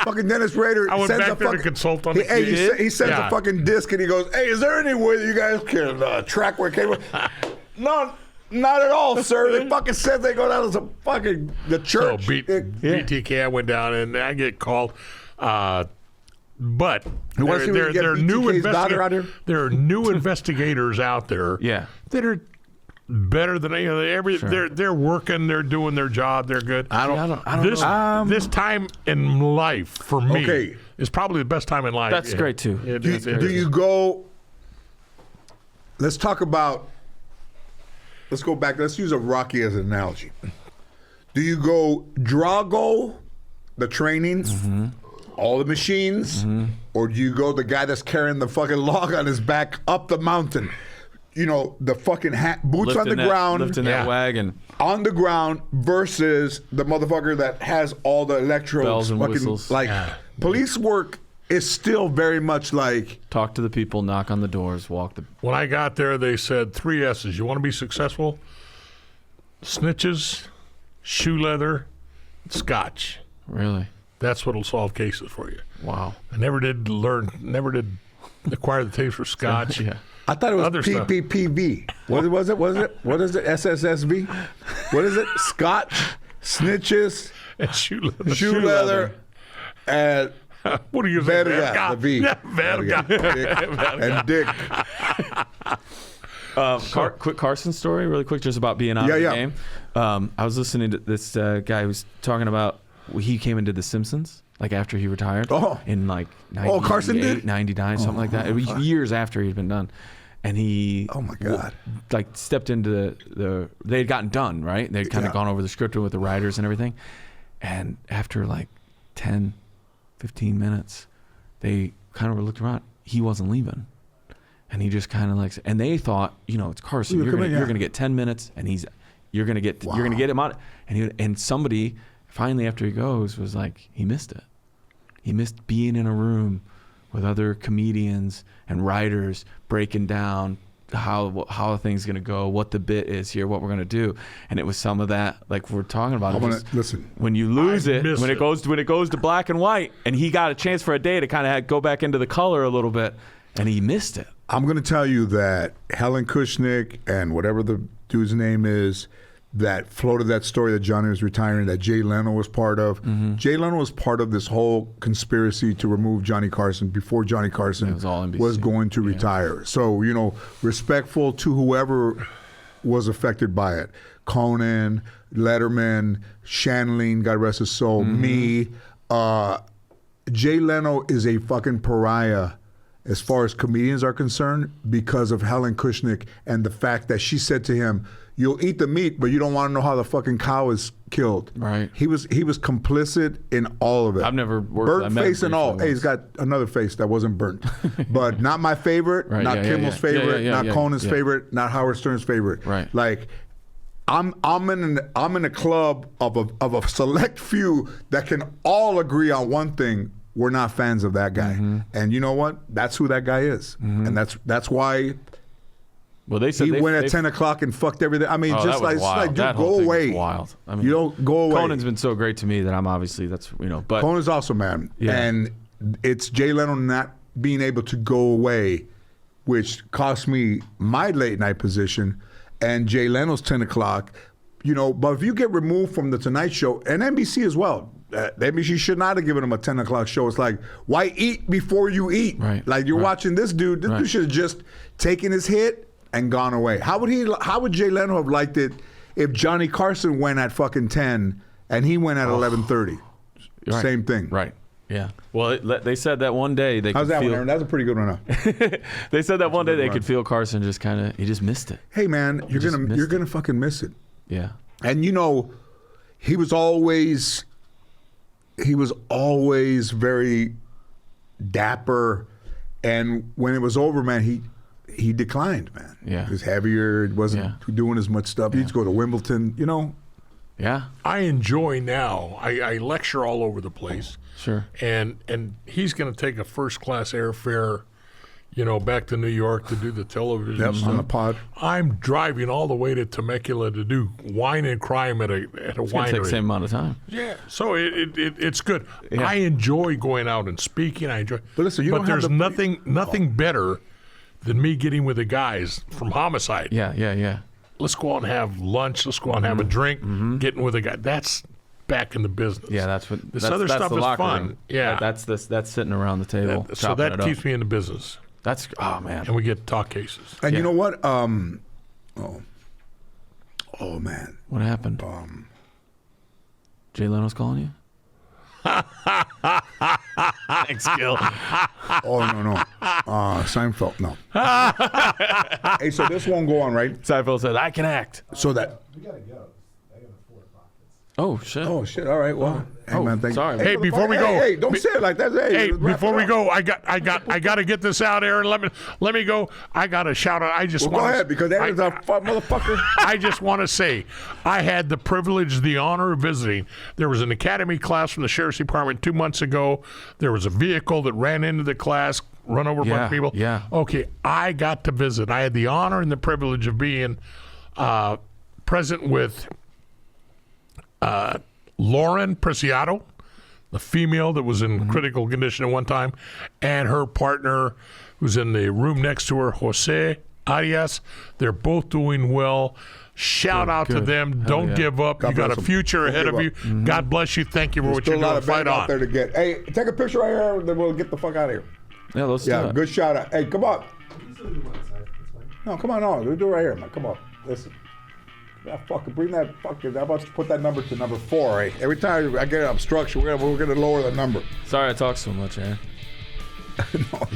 Fucking Dennis Rader. I went sends back there to consult on the Hey, case. he sends a fucking disc, and he goes, "Hey, is there any way that you guys can track where it came from?" No, not at all, sir. They fucking said they go down to some fucking the So church. BTK, I went down and I get called. But wanna see when you get there are new BTK's daughter out here? There are new investigators out there. Yeah. That are better than they're working, they're doing their job, they're good. I don't know. This time in life for me Okay. is probably the best time in life. That's great, too. Do you go? Let's talk about. Let's go back. Let's use a Rocky as an analogy. Do you go Drago, the trainings, all the machines, or do you go the guy that's carrying the fucking log on his back up the mountain? The fucking boots on the ground, lifting that wagon. on the ground versus the motherfucker that has all the electrodes. Bells and fucking, whistles. Police work is still very much like. Talk to the people, knock on the doors, walk the. When I got there, they said 3 S's. You want to be successful? Snitches, shoe leather, scotch. Really? That's what'll solve cases for you. Wow. I never did acquire the taste for scotch. Yeah. I thought it was Other stuff. PPPV. What is it? What is it? SSSV? What is it? Scotch, snitches, And shoe leather. shoe leather, and What do you say? verga, the V. Verga. Dick. Quick Carson story, really quick, just about being out of the game. I was listening to this guy who was talking about he came and did The Simpsons, after he retired. In 98, Carson did? 99, something like that. It was years after he'd been done. And he Oh my God. stepped into they had gotten done, right? They'd kind of gone over the script with the writers and everything. And after 10, 15 minutes, they kind of looked around. He wasn't leaving. And he just kind of and they thought, it's Carson. You're gonna get 10 minutes, and you're gonna get him out. And somebody finally, after he goes, was he missed it. He missed being in a room with other comedians and writers breaking down how a thing's gonna go, what the bit is here, what we're gonna do. And it was some of that, we're talking about. Listen. When you lose it, when it goes to black and white, and he got a chance for a day to kind of go back into the color a little bit, and he missed it. I'm going to tell you that Helen Kushnick and whatever the dude's name is, that floated that story that Johnny was retiring, that Jay Leno was part of. Jay Leno was part of this whole conspiracy to remove Johnny Carson before Johnny Carson was all NBC. was going to retire. So, respectful to whoever was affected by it. Conan, Letterman, Shanley, God rest his soul, me. Jay Leno is a fucking pariah as far as comedians are concerned because of Helen Kushnick and the fact that she said to him, "You'll eat the meat, but you don't want to know how the fucking cow is killed." Right. He was complicit in all of it. I've never worked burnt I met face him and all. briefly Hey, he's got another face that wasn't burnt, but not my favorite, Right, not yeah, Kimmel's yeah. favorite, Yeah, not yeah, Conan's yeah. favorite, not Howard Stern's favorite. Right. Like, I'm in a club of a select few that can all agree on one thing. We're not fans of that guy, and you know what? That's who that guy is, and that's why. Well, they said He they went at they- 10 o'clock and fucked everything. I mean, Oh, just that was wild. dude, That whole go thing was away. wild. I mean, You don't go away. Conan's been so great to me that I'm obviously but Conan's awesome, man. Yeah. And it's Jay Leno not being able to go away, which cost me my late night position, and Jay Leno's 10 o'clock. But if you get removed from the Tonight Show, and NBC as well, NBC should not have given him a 10 o'clock show. It's like, why eat before you eat? Right, Like, you're right. watching this dude. This dude should have just taken his hit and gone away. How would Jay Leno have liked it if Johnny Carson went at fucking 10 and he went at 11:30? Right. Same thing. Right. Yeah. Well, they said that one day they How's could that feel. one, Aaron? That's a pretty good one. Huh? They said that one day they run. could feel Carson just he just missed it. Hey man, you're just gonna missed it. fucking miss it. Yeah. And he was always very dapper, and when it was over, man, he declined, man. Yeah. He was heavier. He wasn't doing as much stuff. He used to go to Wimbledon, Yeah. I enjoy now. I lecture all over the place. Sure. And he's going to take a first class airfare, back to New York to do the television Yep, stuff. on the pod. I'm driving all the way to Temecula to do wine and crime at a It's gonna take winery. the same amount of time. Yeah, so it's good. Yeah. I enjoy going out and speaking. I enjoy. But listen, you don't have there's the- nothing better than me getting with the guys from Homicide. Yeah. Let's go out and have lunch. Let's go out and have a drink. Getting with a guy. That's back in the business. Yeah, that's what. This that's, other that's stuff the is locker fun. room. Yeah. That's sitting around the table. So chopping that it up. keeps me in the business, That's man. and we get talk cases. And Yeah. you know what? Oh man. What happened? Jay Leno's calling you. Thanks, Gil. Oh no. Seinfeld, no. Hey, so this won't go on, right? Seinfeld said, "I can act." So that. Oh shit. Oh shit! All right. Well, hey, man, thank sorry. you. Hey, before we go- hey, don't say it like that. Hey, wrap before it we up. go, I got to get this out, Aaron. Let me go. I got to shout out. I just Well, go want ahead, because Aaron's a motherfucker. I just want to say, I had the privilege, the honor of visiting. There was an academy class from the Sheriff's Department 2 months ago. There was a vehicle that ran into the class, run over a bunch Yeah, of people. yeah. Okay, I got to visit. I had the honor and the privilege of being present with Lauren Preciado, the female that was in critical condition at one time, and her partner who's in the room next to her, Jose Arias. They're both doing well. Shout out to good. them. Hell Don't yeah. give up. God You got bless a 'em. future Don't ahead give of you. up. God bless you. Thank you for what Still you're a lot doing. of Fight band out on. there to get. Hey, take a picture right here, then we'll get the fuck out of here. Yeah, let's do Yeah, it. good shout out. Hey, come on. No, come on, no. We'll do it right here, man. Come on. Listen. Bring that fucking. How about you put that number to number 4, right? Every time I get an obstruction, we're gonna lower the number. Sorry I talk so much, Aaron. No,